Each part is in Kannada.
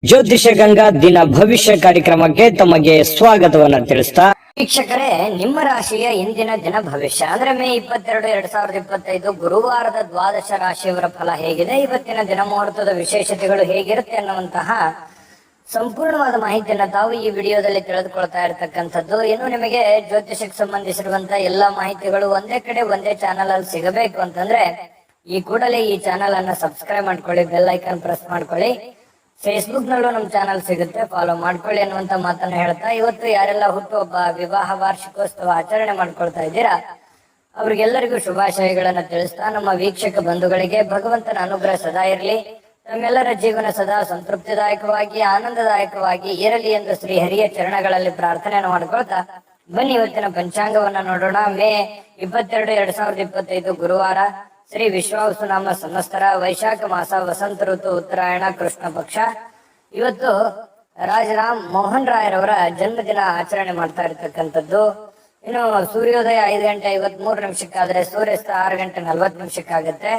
ಜ್ಯೋತಿಷ ಗಂಗಾ ದಿನ ಭವಿಷ್ಯ ಕಾರ್ಯಕ್ರಮಕ್ಕೆ ತಮಗೆ ಸ್ವಾಗತವನ್ನ ತಿಳಿಸ್ತಾ ವೀಕ್ಷಕರೇ, ನಿಮ್ಮ ರಾಶಿಯ ಇಂದಿನ ದಿನ ಭವಿಷ್ಯ ಅಂದ್ರೆ ಮೇ 22, 2025 ಗುರುವಾರದ ದ್ವಾದಶ ರಾಶಿಯವರ ಫಲ ಹೇಗಿದೆ, ಇವತ್ತಿನ ದಿನ ಮುಹೂರ್ತದ ವಿಶೇಷತೆಗಳು ಹೇಗಿರುತ್ತೆ ಅನ್ನುವಂತಹ ಸಂಪೂರ್ಣವಾದ ಮಾಹಿತಿಯನ್ನ ತಾವು ಈ ವಿಡಿಯೋದಲ್ಲಿ ತಿಳಿದುಕೊಳ್ತಾ ಇರತಕ್ಕಂಥದ್ದು. ಇನ್ನು ನಿಮಗೆ ಜ್ಯೋತಿಷಕ್ಕೆ ಸಂಬಂಧಿಸಿರುವಂತಹ ಎಲ್ಲಾ ಮಾಹಿತಿಗಳು ಒಂದೇ ಕಡೆ ಒಂದೇ ಚಾನಲ್ ಅಲ್ಲಿ ಸಿಗಬೇಕು ಅಂತಂದ್ರೆ ಈ ಕೂಡಲೇ ಈ ಚಾನಲ್ ಅನ್ನ ಸಬ್ಸ್ಕ್ರೈಬ್ ಮಾಡ್ಕೊಳ್ಳಿ, ಬೆಲ್ ಐಕಾನ್ ಪ್ರೆಸ್ ಮಾಡ್ಕೊಳ್ಳಿ. ಫೇಸ್ಬುಕ್ ನಲ್ಲೂ ನಮ್ಮ ಚಾನಲ್ ಸಿಗುತ್ತೆ, ಫಾಲೋ ಮಾಡ್ಕೊಳ್ಳಿ ಅನ್ನುವಂತ ಮಾತನ್ನ ಹೇಳ್ತಾ, ಇವತ್ತು ಯಾರೆಲ್ಲ ಹುಟ್ಟುಹಬ್ಬ, ವಿವಾಹ ವಾರ್ಷಿಕೋತ್ಸವ ಆಚರಣೆ ಮಾಡ್ಕೊಳ್ತಾ ಇದ್ದೀರಾ ಅವ್ರಿಗೆಲ್ಲರಿಗೂ ಶುಭಾಶಯಗಳನ್ನ ತಿಳಿಸ್ತಾ, ನಮ್ಮ ವೀಕ್ಷಕ ಬಂಧುಗಳಿಗೆ ಭಗವಂತನ ಅನುಗ್ರಹ ಸದಾ ಇರಲಿ, ನಮ್ಮೆಲ್ಲರ ಜೀವನ ಸದಾ ಸಂತೃಪ್ತಿದಾಯಕವಾಗಿ ಆನಂದದಾಯಕವಾಗಿ ಇರಲಿ ಎಂದು ಶ್ರೀ ಹರಿಯ ಚರಣಗಳಲ್ಲಿ ಪ್ರಾರ್ಥನೆಯನ್ನು ಮಾಡ್ಕೊಳ್ತಾ ಬನ್ನಿ ಇವತ್ತಿನ ಪಂಚಾಂಗವನ್ನ ನೋಡೋಣ. ಮೇ 22, 2025 ಗುರುವಾರ, ಶ್ರೀ ವಿಶ್ವಾವಸುನಾಮ ಸಂವತ್ಸರ, ವೈಶಾಖ ಮಾಸ, ವಸಂತ ಋತು, ಉತ್ತರಾಯಣ, ಕೃಷ್ಣ ಪಕ್ಷ. ಇವತ್ತು ರಾಜರಾಮ್ ಮೋಹನ್ ರಾಯರವರ ಜನ್ಮದಿನ ಆಚರಣೆ ಮಾಡ್ತಾ ಇರ್ತಕ್ಕಂಥದ್ದು. ಇನ್ನು ಸೂರ್ಯೋದಯ 5:53 ಸೂರ್ಯಾಸ್ತ 6:40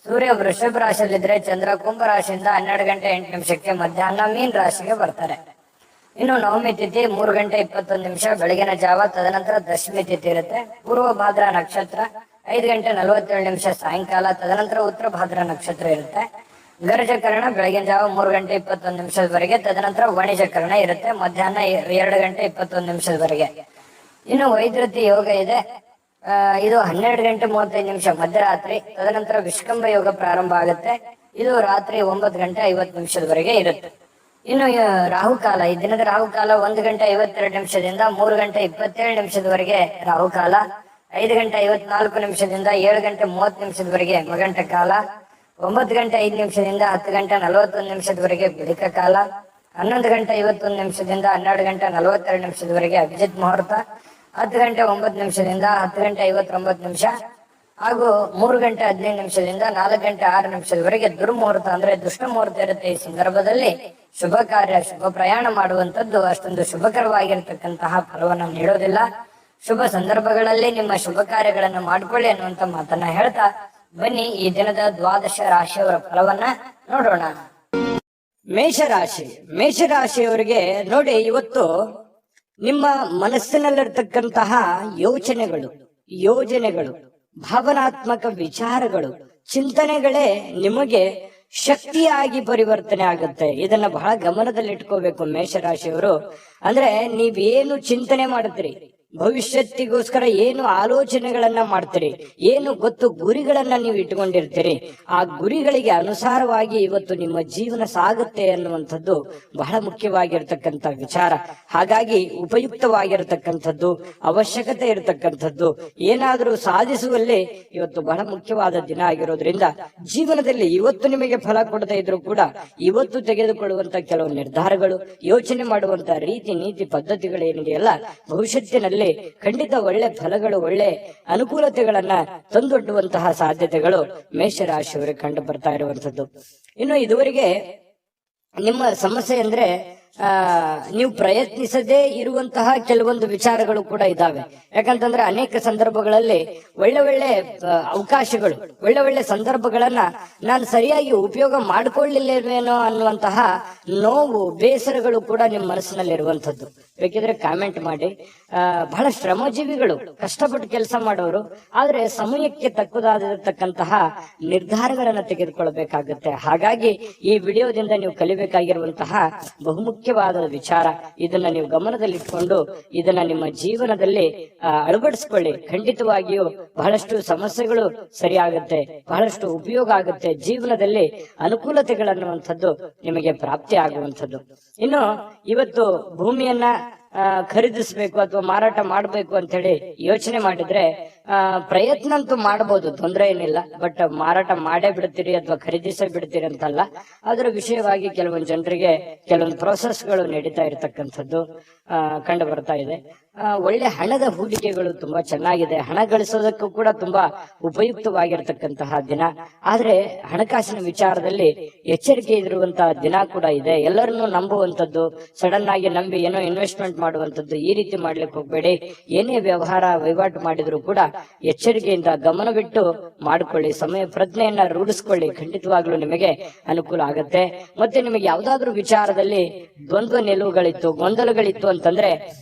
ಸೂರ್ಯ ವೃಷಭ ರಾಶಿಯಲ್ಲಿದ್ರೆ ಚಂದ್ರ ಕುಂಭ ರಾಶಿಯಿಂದ 12:08 ಮಧ್ಯಾಹ್ನ ಮೀನ್ ರಾಶಿಗೆ ಬರ್ತಾರೆ. ಇನ್ನು ನವಮಿ ತಿಥಿ 3:21 ಬೆಳಗಿನ ಜಾವ, ತದನಂತರ ದಶಮಿ ತಿಥಿ ಇರುತ್ತೆ. ಪೂರ್ವ ಭಾದ್ರ ನಕ್ಷತ್ರ 5:47 ಸಾಯಂಕಾಲ, ತದನಂತರ ಉತ್ತರ ಭಾದ್ರ ನಕ್ಷತ್ರ ಇರುತ್ತೆ. ಗರ್ಜಕರಣ ಬೆಳಗಿನ ಜಾವ 3:21 ತದನಂತರ ವಾಣಿಜ್ಯಕರಣ ಇರುತ್ತೆ ಮಧ್ಯಾಹ್ನ 2:21 ಇನ್ನು ವೈದ್ಯತಿ ಯೋಗ ಇದೆ, ಇದು 12:35 ಮಧ್ಯರಾತ್ರಿ, ತದನಂತರ ವಿಷ್ಕಂಭ ಯೋಗ ಪ್ರಾರಂಭ ಆಗುತ್ತೆ, ಇದು ರಾತ್ರಿ 9:50 ಇರುತ್ತೆ. ಇನ್ನು ರಾಹುಕಾಲ, ಈ ದಿನದ ರಾಹುಕಾಲ 1:52 3:27 ರಾಹುಕಾಲ, 5:54 7:30 ಮಗಂಟ ಕಾಲ, 9:05 10:41 ಬಳಿಕ ಕಾಲ, 11:51 12:42 ಅಭಿಜಿತ್ ಮುಹೂರ್ತ, 10:09 10:59 ಹಾಗೂ 3:15 4:06 ದುರ್ಮುಹೂರ್ತ ಅಂದ್ರೆ ದುಷ್ಟ ಮುಹೂರ್ತ ಇರುತ್ತೆ. ಈ ಸಂದರ್ಭದಲ್ಲಿ ಶುಭ ಕಾರ್ಯ, ಶುಭ ಪ್ರಯಾಣ ಮಾಡುವಂತದ್ದು ಅಷ್ಟೊಂದು ಶುಭಕರವಾಗಿರ್ತಕ್ಕಂತಹ ಫಲವನ್ನು ನೀಡೋದಿಲ್ಲ. ಶುಭ ಸಂದರ್ಭಗಳಲ್ಲಿ ನಿಮ್ಮ ಶುಭ ಕಾರ್ಯಗಳನ್ನು ಮಾಡಿಕೊಳ್ಳಿ ಅನ್ನುವಂತ ಮಾತನ್ನ ಹೇಳ್ತಾ ಬನ್ನಿ ಈ ದಿನದ ದ್ವಾದಶ ರಾಶಿಯವರ ಫಲವನ್ನ ನೋಡೋಣ. ಮೇಷರಾಶಿಯವರಿಗೆ ನೋಡಿ, ಇವತ್ತು ನಿಮ್ಮ ಮನಸ್ಸಿನಲ್ಲಿರ್ತಕ್ಕಂತಹ ಯೋಜನೆಗಳು, ಭಾವನಾತ್ಮಕ ವಿಚಾರಗಳು, ಚಿಂತನೆಗಳೇ ನಿಮಗೆ ಶಕ್ತಿಯಾಗಿ ಪರಿವರ್ತನೆ ಆಗುತ್ತೆ. ಇದನ್ನ ಬಹಳ ಗಮನದಲ್ಲಿಟ್ಕೋಬೇಕು ಮೇಷರಾಶಿಯವರು. ಅಂದ್ರೆ ನೀವೇನು ಚಿಂತನೆ ಮಾಡುತ್ತೀರಿ, ಭವಿಷ್ಯತ್ತಿಗೋಸ್ಕರ ಏನು ಆಲೋಚನೆಗಳನ್ನ ಮಾಡ್ತೀರಿ, ಏನು ಗೊತ್ತು ಗುರಿಗಳನ್ನ ನೀವು ಇಟ್ಕೊಂಡಿರ್ತೀರಿ, ಆ ಗುರಿಗಳಿಗೆ ಅನುಸಾರವಾಗಿ ಇವತ್ತು ನಿಮ್ಮ ಜೀವನ ಸಾಗುತ್ತೆ ಅನ್ನುವಂಥದ್ದು ಬಹಳ ಮುಖ್ಯವಾಗಿರ್ತಕ್ಕಂಥ ವಿಚಾರ. ಹಾಗಾಗಿ ಉಪಯುಕ್ತವಾಗಿರ್ತಕ್ಕಂಥದ್ದು, ಅವಶ್ಯಕತೆ ಇರತಕ್ಕಂಥದ್ದು, ಏನಾದರೂ ಸಾಧಿಸುವಲ್ಲಿ ಇವತ್ತು ಬಹಳ ಮುಖ್ಯವಾದ ದಿನ ಆಗಿರೋದ್ರಿಂದ ಜೀವನದಲ್ಲಿ ಇವತ್ತು ನಿಮಗೆ ಫಲ ಕೊಡದೇ ಇದ್ರು ಕೂಡ ಇವತ್ತು ತೆಗೆದುಕೊಳ್ಳುವಂತ ಕೆಲವು ನಿರ್ಧಾರಗಳು, ಯೋಚನೆ ಮಾಡುವಂತ ರೀತಿ ನೀತಿ ಪದ್ಧತಿಗಳೇನಿದೆಯಲ್ಲ, ಭವಿಷ್ಯತ್ತಿನಲ್ಲಿ ಖಂಡಿತ ಒಳ್ಳೆ ಫಲಗಳು, ಒಳ್ಳೆ ಅನುಕೂಲತೆಗಳನ್ನ ತಂದೊಡ್ಡುವಂತಹ ಸಾಧ್ಯತೆಗಳು ಮೇಷರಾಶಿಯವರಿಗೆ ಕಂಡು ಬರ್ತಾ ಇರುವಂತದ್ದು. ಇನ್ನು ಇದುವರೆಗೆ ನಿಮ್ಮ ಸಮಸ್ಯೆ ಅಂದ್ರೆ ನೀವು ಪ್ರಯತ್ನಿಸದೇ ಇರುವಂತಹ ಕೆಲವೊಂದು ವಿಚಾರಗಳು ಕೂಡ ಇದಾವೆ. ಯಾಕಂತಂದ್ರೆ ಅನೇಕ ಸಂದರ್ಭಗಳಲ್ಲಿ ಒಳ್ಳೆ ಅವಕಾಶಗಳು, ಒಳ್ಳೆ ಸಂದರ್ಭಗಳನ್ನ ನಾನು ಸರಿಯಾಗಿ ಉಪಯೋಗ ಮಾಡಿಕೊಳ್ಳಿಲ್ಲೇನೋ ಅನ್ನುವಂತಹ ನೋವು, ಬೇಸರಗಳು ಕೂಡ ನಿಮ್ಮ ಮನಸ್ಸಿನಲ್ಲಿ ಇರುವಂತದ್ದು. ಬೇಕಿದ್ರೆ ಕಾಮೆಂಟ್ ಮಾಡಿ. ಬಹಳ ಶ್ರಮಜೀವಿಗಳು, ಕಷ್ಟಪಟ್ಟು ಕೆಲಸ ಮಾಡೋರು, ಆದ್ರೆ ಸಮಯಕ್ಕೆ ತಕ್ಕದಾಗಿರತಕ್ಕಂತಹ ನಿರ್ಧಾರಗಳನ್ನ ತೆಗೆದುಕೊಳ್ಬೇಕಾಗುತ್ತೆ. ಹಾಗಾಗಿ ಈ ವಿಡಿಯೋದಿಂದ ನೀವು ಕಲಿಬೇಕಾಗಿರುವಂತಹ ಬಹುಮುಖ್ಯವಾದ ವಿಚಾರ, ಇದನ್ನ ನೀವು ಗಮನದಲ್ಲಿಟ್ಕೊಂಡು ಇದನ್ನ ನಿಮ್ಮ ಜೀವನದಲ್ಲಿ ಅಳವಡಿಸ್ಕೊಳ್ಳಿ. ಖಂಡಿತವಾಗಿಯೂ ಬಹಳಷ್ಟು ಸಮಸ್ಯೆಗಳು ಸರಿಯಾಗುತ್ತೆ, ಬಹಳಷ್ಟು ಉಪಯೋಗ ಆಗುತ್ತೆ, ಜೀವನದಲ್ಲಿ ಅನುಕೂಲತೆಗಳನ್ನುವಂಥದ್ದು ನಿಮಗೆ ಪ್ರಾಪ್ತಿ ಆಗುವಂಥದ್ದು. ಇನ್ನು ಇವತ್ತು ಭೂಮಿಯನ್ನ ಖರೀದಿಸಬೇಕು ಅಥವಾ ಮಾರಾಟ ಮಾಡಬೇಕು ಅಂತ ಹೇಳಿ ಯೋಚನೆ ಮಾಡಿದ್ರೆ ಪ್ರಯತ್ನ ಅಂತೂ ಮಾಡಬಹುದು, ತೊಂದರೆ ಏನಿಲ್ಲ. ಬಟ್ ಮಾರಾಟ ಮಾಡೇ ಬಿಡ್ತೀರಿ ಅಥವಾ ಖರೀದಿಸೇ ಬಿಡ್ತೀರಿ ಅಂತಲ್ಲ, ಅದರ ವಿಷಯವಾಗಿ ಕೆಲವೊಂದು ಜನರಿಗೆ ಕೆಲವೊಂದು ಪ್ರೋಸೆಸ್ಗಳು ನಡೀತಾ ಇರತಕ್ಕಂಥದ್ದು ಕಂಡು ಬರ್ತಾ ಇದೆ. ಒಳ್ಳೆ ಹಣದ ಹೂಡಿಕೆಗಳು ತುಂಬಾ ಚೆನ್ನಾಗಿದೆ. ಹಣ ಗಳಿಸೋದಕ್ಕೂ ಕೂಡ ತುಂಬಾ ಉಪಯುಕ್ತವಾಗಿರ್ತಕ್ಕಂತಹ ದಿನ. ಆದ್ರೆ ಹಣಕಾಸಿನ ವಿಚಾರದಲ್ಲಿ ಎಚ್ಚರಿಕೆ ಇರುವಂತಹ ದಿನ ಕೂಡ ಇದೆ. ಎಲ್ಲರನ್ನೂ ನಂಬುವಂತದ್ದು, ಸಡನ್ ಆಗಿ ನಂಬಿ ಏನೋ ಇನ್ವೆಸ್ಟ್ಮೆಂಟ್ ಮಾಡುವಂತದ್ದು, ಈ ರೀತಿ ಮಾಡ್ಲಿಕ್ಕೆ ಹೋಗ್ಬೇಡಿ. ಏನೇ ವಹಿವಾಟು ಮಾಡಿದ್ರು ಕೂಡ ಎಚ್ಚರಿಕೆಯಿಂದ ಗಮನವಿಟ್ಟು ಮಾಡಿಕೊಳ್ಳಿ. ಸಮಯ ಪ್ರಜ್ಞೆಯನ್ನ ರೂಢಿಸ್ಕೊಳ್ಳಿ. ಖಂಡಿತವಾಗ್ಲೂ ನಿಮಗೆ ಅನುಕೂಲ ಆಗತ್ತೆ. ಮತ್ತೆ ನಿಮಗೆ ಯಾವ್ದಾದ್ರು ವಿಚಾರದಲ್ಲಿ ದ್ವಂದ್ವ ನಿಲುವುಗಳಿತ್ತು, ಗೊಂದಲಗಳಿತ್ತು ಅಂತಂದ್ರೆ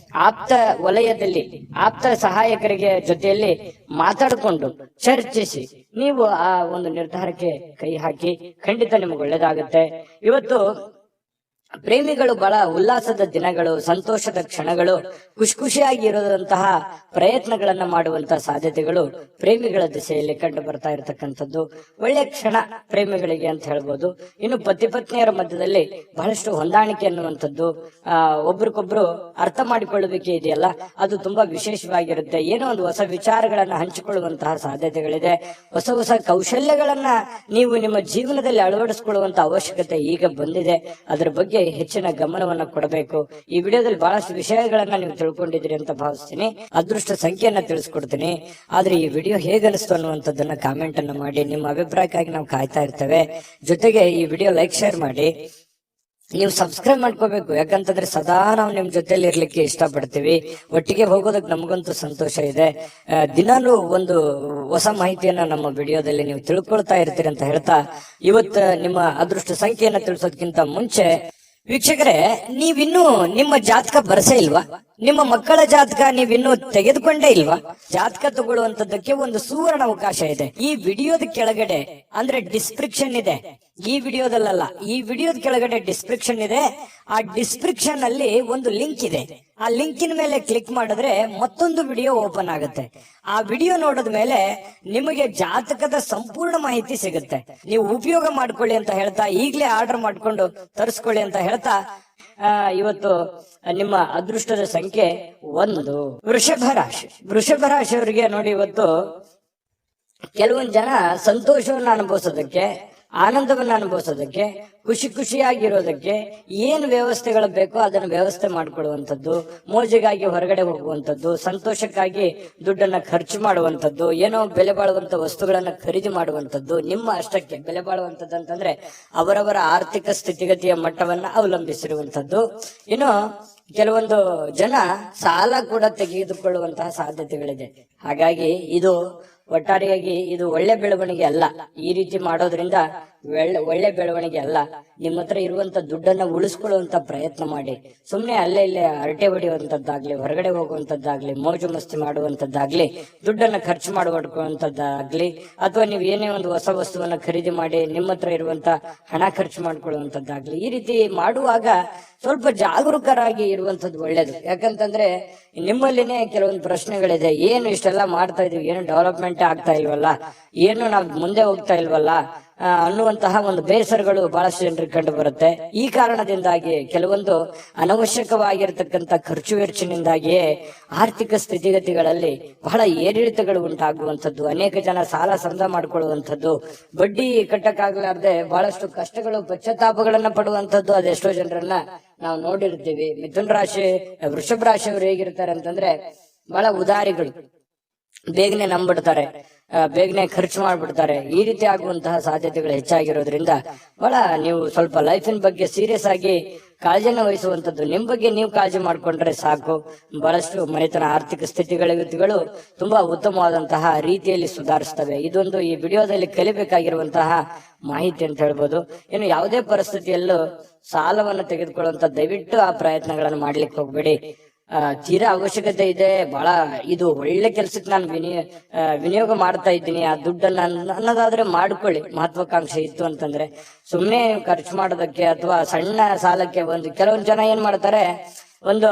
ಆಪ್ತ ವಲಯದಲ್ಲಿ ಆಪ್ತ ಸಹಾಯಕರಿಗೆ ಜೊತೆಯಲ್ಲಿ ಮಾತಾಡಿಕೊಂಡು ಚರ್ಚಿಸಿ ನೀವು ಆ ಒಂದು ನಿರ್ಧಾರಕ್ಕೆ ಕೈ ಹಾಕಿ. ಖಂಡಿತ ನಿಮಗೆ ಒಳ್ಳೇದಾಗುತ್ತೆ. ಇವತ್ತು ಪ್ರೇಮಿಗಳು ಬಹಳ ಉಲ್ಲಾಸದ ದಿನಗಳು, ಸಂತೋಷದ ಕ್ಷಣಗಳು, ಖುಷಿಯಾಗಿ ಇರೋದಂತಹ ಪ್ರಯತ್ನಗಳನ್ನ ಮಾಡುವಂತಹ ಸಾಧ್ಯತೆಗಳು ಪ್ರೇಮಿಗಳ ದಿಸೆಯಲ್ಲಿ ಕಂಡು ಬರ್ತಾ ಇರತಕ್ಕಂಥದ್ದು ಒಳ್ಳೆ ಕ್ಷಣ ಪ್ರೇಮಿಗಳಿಗೆ ಅಂತ ಹೇಳ್ಬೋದು. ಇನ್ನು ಪತಿ ಪತ್ನಿಯರ ಮಧ್ಯದಲ್ಲಿ ಬಹಳಷ್ಟು ಹೊಂದಾಣಿಕೆ ಅನ್ನುವಂಥದ್ದು, ಒಬ್ರಿಗೊಬ್ರು ಅರ್ಥ ಮಾಡಿಕೊಳ್ಳುವಿಕೆ ಇದೆಯಲ್ಲ, ಅದು ತುಂಬಾ ವಿಶೇಷವಾಗಿರುತ್ತೆ. ಏನೋ ಒಂದು ಹೊಸ ವಿಚಾರಗಳನ್ನ ಹಂಚಿಕೊಳ್ಳುವಂತಹ ಸಾಧ್ಯತೆಗಳಿದೆ. ಹೊಸ ಹೊಸ ಕೌಶಲ್ಯಗಳನ್ನ ನೀವು ನಿಮ್ಮ ಜೀವನದಲ್ಲಿ ಅಳವಡಿಸಿಕೊಳ್ಳುವಂತ ಅವಶ್ಯಕತೆ ಈಗ ಬಂದಿದೆ. ಅದರ ಬಗ್ಗೆ ಹೆಚ್ಚಿನ ಗಮನವನ್ನ ಕೊಡಬೇಕು. ಈ ವಿಡಿಯೋದಲ್ಲಿ ಬಹಳಷ್ಟು ವಿಷಯಗಳನ್ನ ನೀವು ತಿಳ್ಕೊಂಡಿದ್ರಿ ಅಂತ ಭಾವಿಸ್ತೀನಿ. ಅದೃಷ್ಟ ಸಂಖ್ಯೆಯನ್ನ ತಿಳಿಸ್ಕೊಡ್ತೀನಿ. ಆದ್ರೆ ಈ ವಿಡಿಯೋ ಹೇಗನಿಸ್ತು ಅನ್ನುವಂಥದ್ದನ್ನ ಕಾಮೆಂಟ್ ಅನ್ನ ಮಾಡಿ. ನಿಮ್ಮ ಅಭಿಪ್ರಾಯಕ್ಕಾಗಿ ನಾವು ಕಾಯ್ತಾ ಇರ್ತೇವೆ. ಜೊತೆಗೆ ಈ ವಿಡಿಯೋ ಲೈಕ್, ಶೇರ್ ಮಾಡಿ. ನೀವು ಸಬ್ಸ್ಕ್ರೈಬ್ ಮಾಡ್ಕೋಬೇಕು. ಯಾಕಂತಂದ್ರೆ ಸದಾ ನಾವು ನಿಮ್ ಜೊತೆಲಿ ಇರ್ಲಿಕ್ಕೆ ಇಷ್ಟಪಡ್ತೀವಿ. ಒಟ್ಟಿಗೆ ಹೋಗೋದಕ್ಕೆ ನಮಗಂತೂ ಸಂತೋಷ ಇದೆ. ದಿನಾಲೂ ಒಂದು ಹೊಸ ಮಾಹಿತಿಯನ್ನ ನಮ್ಮ ವಿಡಿಯೋದಲ್ಲಿ ನೀವು ತಿಳ್ಕೊಳ್ತಾ ಇರ್ತೀರಿ ಅಂತ ಹೇಳ್ತಾ, ಇವತ್ತು ನಿಮ್ಮ ಅದೃಷ್ಟ ಸಂಖ್ಯೆಯನ್ನ ತಿಳಿಸೋದಕ್ಕಿಂತ ಮುಂಚೆ ವೀಕ್ಷಕರೇ, ನೀವಿನ್ನೂ ನಿಮ್ಮ ಜಾತಕ ಬರಸೇ ಇಲ್ವಾ? ನಿಮ್ಮ ಮಕ್ಕಳ ಜಾತಕ ನೀವಿನ್ನೂ ತೆಗೆದುಕೊಂಡೇ ಇಲ್ವಾ? ಜಾತಕ ತಗೊಳ್ಳುವಂತದ್ದಕ್ಕೆ ಒಂದು ಸುವರ್ಣ ಅವಕಾಶ ಇದೆ. ಈ ವಿಡಿಯೋದ ಕೆಳಗಡೆ ಅಂದ್ರೆ ಡಿಸ್ಕ್ರಿಪ್ಷನ್ ಇದೆ. ಈ ವಿಡಿಯೋದಲ್ಲ, ಈ ವಿಡಿಯೋದ ಕೆಳಗಡೆ ಡಿಸ್ಕ್ರಿಪ್ಷನ್ ಇದೆ. ಆ ಡಿಸ್ಕ್ರಿಪ್ಷನ್ ಅಲ್ಲಿ ಒಂದು ಲಿಂಕ್ ಇದೆ. ಆ ಲಿಂಕಿನ ಮೇಲೆ ಕ್ಲಿಕ್ ಮಾಡಿದ್ರೆ ಮತ್ತೊಂದು ವಿಡಿಯೋ ಓಪನ್ ಆಗುತ್ತೆ. ಆ ವಿಡಿಯೋ ನೋಡಿದ ಮೇಲೆ ನಿಮಗೆ ಜಾತಕದ ಸಂಪೂರ್ಣ ಮಾಹಿತಿ ಸಿಗುತ್ತೆ. ನೀವು ಉಪಯೋಗ ಮಾಡ್ಕೊಳ್ಳಿ ಅಂತ ಹೇಳ್ತಾ, ಈಗಲೇ ಆರ್ಡರ್ ಮಾಡ್ಕೊಂಡು ತರಿಸ್ಕೊಳ್ಳಿ ಅಂತ ಹೇಳ್ತಾ, ಇವತ್ತು ನಿಮ್ಮ ಅದೃಷ್ಟದ ಸಂಖ್ಯೆ 1 ವೃಷಭ ರಾಶಿ. ವೃಷಭ ರಾಶಿಯವರಿಗೆ ನೋಡಿ, ಇವತ್ತು ಕೆಲವೊಂದು ಜನ ಸಂತೋಷವನ್ನ ಅನುಭವಿಸೋದಕ್ಕೆ, ಆನಂದವನ್ನ ಅನುಭವಿಸೋದಕ್ಕೆ, ಖುಷಿಯಾಗಿರೋದಕ್ಕೆ ಏನು ವ್ಯವಸ್ಥೆಗಳು ಬೇಕೋ ಅದನ್ನ ವ್ಯವಸ್ಥೆ ಮಾಡ್ಕೊಳ್ಳುವಂಥದ್ದು, ಮೋಜಿಗಾಗಿ ಹೊರಗಡೆ ಹೋಗುವಂಥದ್ದು, ಸಂತೋಷಕ್ಕಾಗಿ ದುಡ್ಡನ್ನ ಖರ್ಚು ಮಾಡುವಂಥದ್ದು, ಏನೋ ಬೆಲೆ ಬಾಳುವಂತ ವಸ್ತುಗಳನ್ನ ಖರೀದಿ ಮಾಡುವಂಥದ್ದು, ನಿಮ್ಮ ಅಷ್ಟಕ್ಕೆ ಬೆಲೆ ಬಾಳುವಂಥದ್ದು ಅಂತಂದ್ರೆ ಅವರವರ ಆರ್ಥಿಕ ಸ್ಥಿತಿಗತಿಯ ಮಟ್ಟವನ್ನ ಅವಲಂಬಿಸಿರುವಂಥದ್ದು. ಇನ್ನು ಕೆಲವೊಂದು ಜನ ಸಾಲ ಕೂಡ ತೆಗೆದುಕೊಳ್ಳುವಂತಹ ಸಾಧ್ಯತೆಗಳಿದೆ. ಹಾಗಾಗಿ ಇದು ಒಟ್ಟಾರೆಯಾಗಿ ಇದು ಒಳ್ಳೆ ಬೆಳವಣಿಗೆ ಅಲ್ಲ. ಈ ರೀತಿ ಮಾಡೋದ್ರಿಂದ ಒಳ್ಳೆ ಬೆಳವಣಿಗೆ ಅಲ್ಲ. ನಿಮ್ಮ ಹತ್ರ ಇರುವಂತ ದುಡ್ಡನ್ನ ಉಳಿಸ್ಕೊಳ್ಳುವಂತ ಪ್ರಯತ್ನ ಮಾಡಿ. ಸುಮ್ನೆ ಅಲ್ಲೇ ಇಲ್ಲೇ ಹರಟೆ ಹೊಡೆಯುವಂತದ್ದಾಗ್ಲಿ, ಹೊರಗಡೆ ಹೋಗುವಂತದ್ದಾಗ್ಲಿ, ಮೋಜು ಮಸ್ತಿ ಮಾಡುವಂತದ್ದಾಗ್ಲಿ, ದುಡ್ಡನ್ನ ಖರ್ಚು ಮಾಡುವಂತದ್ದಾಗ್ಲಿ, ಅಥವಾ ನೀವು ಏನೇ ಒಂದು ಹೊಸ ವಸ್ತುವನ್ನ ಖರೀದಿ ಮಾಡಿ ನಿಮ್ಮ ಹತ್ರ ಇರುವಂತ ಹಣ ಖರ್ಚು ಮಾಡ್ಕೊಳ್ಳುವಂತದ್ದಾಗ್ಲಿ, ಈ ರೀತಿ ಮಾಡುವಾಗ ಸ್ವಲ್ಪ ಜಾಗರೂಕರಾಗಿ ಇರುವಂತದ್ದು ಒಳ್ಳೇದು. ಯಾಕಂತಂದ್ರೆ ನಿಮ್ಮಲ್ಲಿನೇ ಕೆಲವೊಂದು ಪ್ರಶ್ನೆಗಳಿದೆ. ಏನು ಇಷ್ಟೆಲ್ಲ ಮಾಡ್ತಾ ಇದೀವಿ, ಏನು ಡೆವಲಪ್ಮೆಂಟ್ ಆಗ್ತಾ ಇಲ್ವಲ್ಲ, ಏನು ನಾವು ಮುಂದೆ ಹೋಗ್ತಾ ಇಲ್ವಲ್ಲ ಅನ್ನುವಂತಹ ಒಂದು ಬೇಸರಗಳು ಬಹಳಷ್ಟು ಜನರಿಗೆ ಕಂಡು ಬರುತ್ತೆ. ಈ ಕಾರಣದಿಂದಾಗಿ ಕೆಲವೊಂದು ಅನವಶ್ಯಕವಾಗಿರ್ತಕ್ಕಂಥ ಖರ್ಚು ವೆಚ್ಚದಿಂದಾಗಿಯೇ ಆರ್ಥಿಕ ಸ್ಥಿತಿಗತಿಗಳಲ್ಲಿ ಬಹಳ ಏರಿಳಿತಗಳು ಉಂಟಾಗುವಂಥದ್ದು, ಅನೇಕ ಜನ ಸಾಲ ಸಂದ ಮಾಡಿಕೊಳ್ಳುವಂಥದ್ದು, ಬಡ್ಡಿ ಕಟ್ಟಕ್ಕಾಗಲಾರ್ದೆ ಬಹಳಷ್ಟು ಕಷ್ಟಗಳು, ಪಶ್ಚಾತ್ತಾಪಗಳನ್ನ ಪಡುವಂಥದ್ದು ಅದೆಷ್ಟೋ ಜನರನ್ನ ನಾವು ನೋಡಿರ್ತೀವಿ. ಮಿಥುನ ರಾಶಿ, ವೃಷಭ ರಾಶಿಯವರು ಹೇಗಿರ್ತಾರೆ ಅಂತಂದ್ರೆ ಬಹಳ ಉದಾರಿಗಳು, ಬೇಗನೆ ನಂಬಿಡ್ತಾರೆ, ಬೇಗನೆ ಖರ್ಚು ಮಾಡ್ಬಿಡ್ತಾರೆ. ಈ ರೀತಿ ಆಗುವಂತಹ ಸಾಧ್ಯತೆಗಳು ಹೆಚ್ಚಾಗಿರೋದ್ರಿಂದ ಬಹಳ ನೀವು ಸ್ವಲ್ಪ ಲೈಫಿನ ಬಗ್ಗೆ ಸೀರಿಯಸ್ ಆಗಿ ಕಾಳಜಿಯನ್ನು ವಹಿಸುವಂತದ್ದು. ನಿಮ್ ಬಗ್ಗೆ ನೀವು ಕಾಳಜಿ ಮಾಡ್ಕೊಂಡ್ರೆ ಸಾಕು. ಬಹಳಷ್ಟು ಮನೆತನ ಆರ್ಥಿಕ ಸ್ಥಿತಿಗಳು ತುಂಬಾ ಉತ್ತಮವಾದಂತಹ ರೀತಿಯಲ್ಲಿ ಸುಧಾರಿಸ್ತವೆ. ಇದೊಂದು ಈ ವಿಡಿಯೋದಲ್ಲಿ ಕಲಿಬೇಕಾಗಿರುವಂತಹ ಮಾಹಿತಿ ಅಂತ ಹೇಳ್ಬೋದು. ಇನ್ನು ಯಾವುದೇ ಪರಿಸ್ಥಿತಿಯಲ್ಲೂ ಸಾಲವನ್ನು ತೆಗೆದುಕೊಳ್ಳುವಂತ ದಯವಿಟ್ಟು ಆ ಪ್ರಯತ್ನಗಳನ್ನು ಮಾಡ್ಲಿಕ್ಕೆ ಹೋಗ್ಬೇಡಿ. ತೀರಾ ಅವಶ್ಯಕತೆ ಇದೆ, ಬಹಳ ಇದು ಒಳ್ಳೆ ಕೆಲ್ಸಕ್ಕೆ ನಾನು ವಿನಿಯೋಗ ಮಾಡ್ತಾ ಇದ್ದೀನಿ, ಆ ದುಡ್ಡನ್ನ ಅನ್ನೋದಾದ್ರೆ ಮಾಡ್ಕೊಳ್ಳಿ. ಮಹತ್ವಾಕಾಂಕ್ಷೆ ಇತ್ತು ಅಂತಂದ್ರೆ ಸುಮ್ನೆ ಖರ್ಚು ಮಾಡೋದಕ್ಕೆ ಅಥವಾ ಸಣ್ಣ ಸಾಲಕ್ಕೆ ಕೆಲವೊಂದು ಜನ ಏನ್ ಮಾಡ್ತಾರೆ, ಒಂದು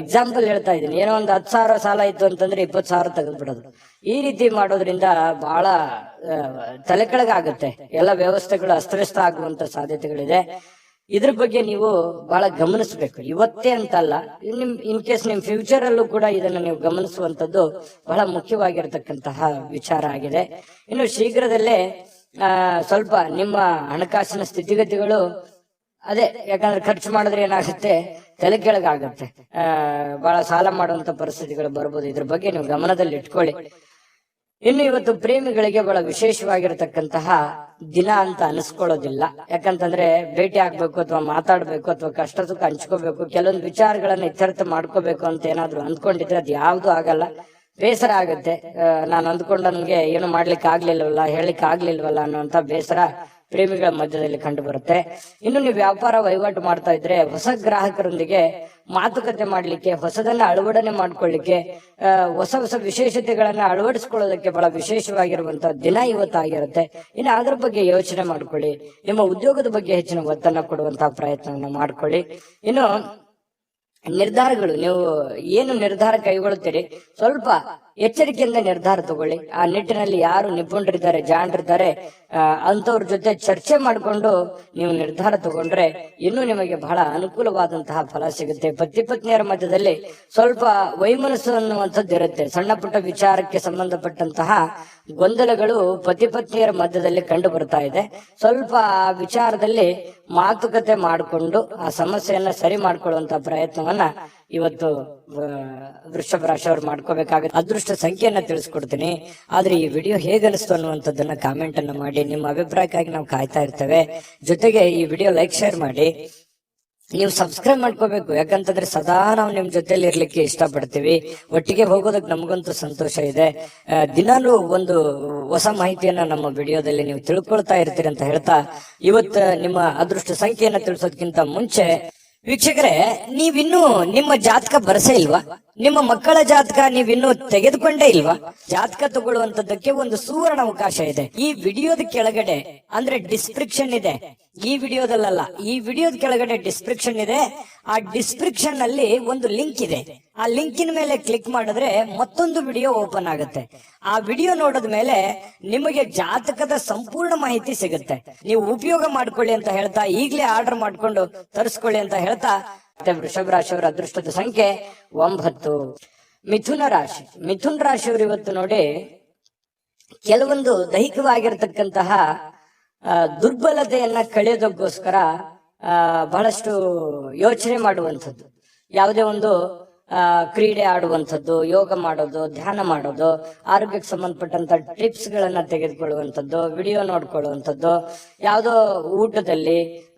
ಎಕ್ಸಾಂಪಲ್ ಹೇಳ್ತಾ ಇದ್ದೀನಿ, ಏನೋ ಒಂದು 10,000 ಸಾಲ ಇತ್ತು ಅಂತಂದ್ರೆ 20,000 ತೆಗೆದ್ಬಿಡೋದು. ಈ ರೀತಿ ಮಾಡೋದ್ರಿಂದ ಬಹಳ ತಲೆ ಕೆಳಗಾಗುತ್ತೆ. ಎಲ್ಲ ವ್ಯವಸ್ಥೆಗಳು ಅಸ್ತವ್ಯಸ್ತ ಆಗುವಂತ ಸಾಧ್ಯತೆಗಳಿದೆ. ಇದ್ರ ಬಗ್ಗೆ ನೀವು ಬಹಳ ಗಮನಿಸಬೇಕು. ಇವತ್ತೇ ಅಂತಲ್ಲ, ಇನ್ ಕೇಸ್ ನಿಮ್ ಫ್ಯೂಚರ್ ಅಲ್ಲೂ ಕೂಡ ಇದನ್ನ ನೀವು ಗಮನಿಸುವಂತದ್ದು ಬಹಳ ಮುಖ್ಯವಾಗಿರ್ತಕ್ಕಂತಹ ವಿಚಾರ ಆಗಿದೆ. ಇನ್ನು ಶೀಘ್ರದಲ್ಲೇ ಸ್ವಲ್ಪ ನಿಮ್ಮ ಹಣಕಾಸಿನ ಸ್ಥಿತಿಗತಿಗಳು ಅದೇ ಯಾಕಂದ್ರೆ ಖರ್ಚು ಮಾಡಿದ್ರೆ ಏನಾಗುತ್ತೆ, ತಲೆ ಕೆಳಗಾಗುತ್ತೆ. ಬಹಳ ಸಾಲ ಮಾಡುವಂತ ಪರಿಸ್ಥಿತಿಗಳು ಬರ್ಬೋದು. ಇದ್ರ ಬಗ್ಗೆ ನೀವು ಗಮನದಲ್ಲಿ ಇಟ್ಕೊಳ್ಳಿ. ಇನ್ನು ಇವತ್ತು ಪ್ರೇಮಿಗಳಿಗೆ ಬಹಳ ವಿಶೇಷವಾಗಿರತಕ್ಕಂತಹ ದಿನ ಅಂತ ಅನಿಸ್ಕೊಳ್ಳೋದಿಲ್ಲ. ಯಾಕಂತಂದ್ರೆ ಭೇಟಿ ಆಗ್ಬೇಕು ಅಥವಾ ಮಾತಾಡ್ಬೇಕು ಅಥವಾ ಕಷ್ಟ ಸುಖ ಹಂಚ್ಕೋಬೇಕು, ಕೆಲವೊಂದು ವಿಚಾರಗಳನ್ನ ಇತ್ಯರ್ಥ ಮಾಡ್ಕೋಬೇಕು ಅಂತ ಏನಾದ್ರು ಅಂದ್ಕೊಂಡಿದ್ರೆ ಅದು ಯಾವ್ದು ಆಗಲ್ಲ, ಬೇಸರ ಆಗುತ್ತೆ. ನಾನು ಅಂದ್ಕೊಂಡ ನನ್ಗೆ ಏನು ಮಾಡ್ಲಿಕ್ಕೆ ಆಗ್ಲಿಲ್ವಲ್ಲ, ಹೇಳಿಕ್ ಆಗ್ಲಿಲ್ವಲ್ಲ ಅನ್ನುವಂತ ಬೇಸರ ಪ್ರೇಮಿಗಳ ಮಧ್ಯದಲ್ಲಿ ಕಂಡು ಬರುತ್ತೆ. ಇನ್ನು ನೀವು ವ್ಯಾಪಾರ ವಹಿವಾಟು ಮಾಡ್ತಾ ಇದ್ರೆ ಹೊಸ ಗ್ರಾಹಕರೊಂದಿಗೆ ಮಾತುಕತೆ ಮಾಡ್ಲಿಕ್ಕೆ, ಹೊಸದನ್ನ ಅಳವಡನೆ ಮಾಡ್ಕೊಳ್ಳಿಕ್ಕೆ, ಹೊಸ ಹೊಸ ವಿಶೇಷತೆಗಳನ್ನ ಅಳವಡಿಸ್ಕೊಳ್ಳೋದಕ್ಕೆ ಬಹಳ ವಿಶೇಷವಾಗಿರುವಂತಹ ದಿನ ಇವತ್ತಾಗಿರುತ್ತೆ. ಇನ್ನು ಅದ್ರ ಬಗ್ಗೆ ಯೋಚನೆ ಮಾಡ್ಕೊಳ್ಳಿ. ನಿಮ್ಮ ಉದ್ಯೋಗದ ಬಗ್ಗೆ ಹೆಚ್ಚಿನ ಒತ್ತನ್ನ ಕೊಡುವಂತಹ ಪ್ರಯತ್ನವನ್ನ ಮಾಡ್ಕೊಳ್ಳಿ. ಇನ್ನು ನಿರ್ಧಾರಗಳು, ನೀವು ಏನು ನಿರ್ಧಾರ ಕೈಗೊಳ್ಳುತ್ತೀರಿ ಸ್ವಲ್ಪ ಎಚ್ಚರಿಕೆಯಿಂದ ನಿರ್ಧಾರ ತಗೊಳ್ಳಿ. ಆ ನಿಟ್ಟಿನಲ್ಲಿ ಯಾರು ನಿಪುಣರಿದ್ದಾರೆ, ಜಾಣರಿದ್ದಾರೆ, ಅಂತವ್ರ ಜೊತೆ ಚರ್ಚೆ ಮಾಡಿಕೊಂಡು ನೀವು ನಿರ್ಧಾರ ತಗೊಂಡ್ರೆ ಇನ್ನೂ ನಿಮಗೆ ಬಹಳ ಅನುಕೂಲವಾದಂತಹ ಫಲ ಸಿಗುತ್ತೆ. ಪತಿ ಪತ್ನಿಯರ ಮಧ್ಯದಲ್ಲಿ ಸ್ವಲ್ಪ ವೈಮನಸ್ಸು ಅನ್ನುವಂಥದ್ದು ಇರುತ್ತೆ. ಸಣ್ಣ ಪುಟ್ಟ ವಿಚಾರಕ್ಕೆ ಸಂಬಂಧಪಟ್ಟಂತಹ ಗೊಂದಲಗಳು ಪತಿ ಪತ್ನಿಯರ ಮಧ್ಯದಲ್ಲಿ ಕಂಡು ಬರ್ತಾ ಇದೆ. ಸ್ವಲ್ಪ ಆ ವಿಚಾರದಲ್ಲಿ ಮಾತುಕತೆ ಮಾಡಿಕೊಂಡು ಆ ಸಮಸ್ಯೆಯನ್ನ ಸರಿ ಮಾಡ್ಕೊಳ್ಳುವಂತ ಪ್ರಯತ್ನವನ್ನ ಇವತ್ತು ವೃಷಭ ರಾಶಿಯವರು ಮಾಡ್ಕೋಬೇಕಾಗುತ್ತೆ. ಅದೃಷ್ಟ ಸಂಖ್ಯೆಯನ್ನ ತಿಳಿಸ್ಕೊಡ್ತೀನಿ. ಆದ್ರೆ ಈ ವಿಡಿಯೋ ಹೇಗನಿಸ್ತು ಅನ್ನುವಂಥದ್ದನ್ನ ಕಾಮೆಂಟ್ ಅನ್ನ ಮಾಡಿ. ನಿಮ್ಮ ಅಭಿಪ್ರಾಯಕ್ಕಾಗಿ ನಾವು ಕಾಯ್ತಾ ಇರ್ತೇವೆ. ಜೊತೆಗೆ ಈ ವಿಡಿಯೋ ಲೈಕ್ ಶೇರ್ ಮಾಡಿ. ನೀವು ಸಬ್ಸ್ಕ್ರೈಬ್ ಮಾಡ್ಕೋಬೇಕು. ಯಾಕಂತಂದ್ರೆ ಸದಾ ನಾವು ನಿಮ್ ಜೊತೆಲಿ ಇರ್ಲಿಕ್ಕೆ ಇಷ್ಟಪಡ್ತೀವಿ. ಒಟ್ಟಿಗೆ ಹೋಗೋದಕ್ಕೆ ನಮಗಂತೂ ಸಂತೋಷ ಇದೆ. ದಿನಾಲೂ ಒಂದು ಹೊಸ ಮಾಹಿತಿಯನ್ನ ನಮ್ಮ ವಿಡಿಯೋದಲ್ಲಿ ನೀವು ತಿಳ್ಕೊಳ್ತಾ ಇರ್ತೀರಿ ಅಂತ ಹೇಳ್ತಾ, ಇವತ್ತು ನಿಮ್ಮ ಅದೃಷ್ಟ ಸಂಖ್ಯೆಯನ್ನ ತಿಳಿಸೋದಕ್ಕಿಂತ ಮುಂಚೆ ವೀಕ್ಷಕರೇ, ನೀವಿನ್ನೂ ನಿಮ್ಮ ಜಾತಕ ಬರಸೇ ಇಲ್ವಾ? ನಿಮ್ಮ ಮಕ್ಕಳ ಜಾತಕ ನೀವಿನ್ನೂ ತೆಗೆದುಕೊಂಡೇ ಇಲ್ವಾ? ಜಾತಕ ತಗೊಳ್ಳುವಂತದ್ದಕ್ಕೆ ಒಂದು ಸುವರ್ಣ ಅವಕಾಶ ಇದೆ. ಈ ವಿಡಿಯೋದ ಕೆಳಗಡೆ ಅಂದ್ರೆ ಡಿಸ್ಕ್ರಿಪ್ಷನ್ ಇದೆ. ಈ ವಿಡಿಯೋದಲ್ಲ, ಈ ವಿಡಿಯೋದ ಕೆಳಗಡೆ ಡಿಸ್ಕ್ರಿಪ್ಷನ್ ಇದೆ. ಆ ಡಿಸ್ಕ್ರಿಪ್ಷನ್ ನಲ್ಲಿ ಒಂದು ಲಿಂಕ್ ಇದೆ. ಆ ಲಿಂಕಿನ ಮೇಲೆ ಕ್ಲಿಕ್ ಮಾಡಿದ್ರೆ ಮತ್ತೊಂದು ವಿಡಿಯೋ ಓಪನ್ ಆಗುತ್ತೆ. ಆ ವಿಡಿಯೋ ನೋಡಿದ ಮೇಲೆ ನಿಮಗೆ ಜಾತಕದ ಸಂಪೂರ್ಣ ಮಾಹಿತಿ ಸಿಗುತ್ತೆ. ನೀವು ಉಪಯೋಗ ಮಾಡ್ಕೊಳ್ಳಿ ಅಂತ ಹೇಳ್ತಾ, ಈಗಲೇ ಆರ್ಡರ್ ಮಾಡ್ಕೊಂಡು ತರಿಸ್ಕೊಳ್ಳಿ ಅಂತ ಹೇಳ್ತಾ, ವೃಷಭ ರಾಶಿಯವರ ಅದೃಷ್ಟದ ಸಂಖ್ಯೆ 9. ಮಿಥುನ ರಾಶಿ. ಮಿಥುನ ರಾಶಿಯವರು ಇವತ್ತು ನೋಡಿ, ಕೆಲವೊಂದು ದೈಹಿಕವಾಗಿರ್ತಕ್ಕಂತಹ ದುರ್ಬಲತೆಯನ್ನ ಕಳೆಯೋದಕ್ಕೋಸ್ಕರ ಬಹಳಷ್ಟು ಯೋಚನೆ ಮಾಡುವಂಥದ್ದು, ಯಾವುದೇ ಒಂದು ಕ್ರೀಡೆ ಆಡುವಂಥದ್ದು, ಯೋಗ ಮಾಡೋದು, ಧ್ಯಾನ ಮಾಡೋದು, ಆರೋಗ್ಯಕ್ಕೆ ಸಂಬಂಧಪಟ್ಟಂತ ಟಿಪ್ಸ್ ಗಳನ್ನ ತೆಗೆದುಕೊಳ್ಳುವಂಥದ್ದು, ವಿಡಿಯೋ ನೋಡ್ಕೊಳ್ಳುವಂಥದ್ದು, ಯಾವುದೋ ಊಟದಲ್ಲಿ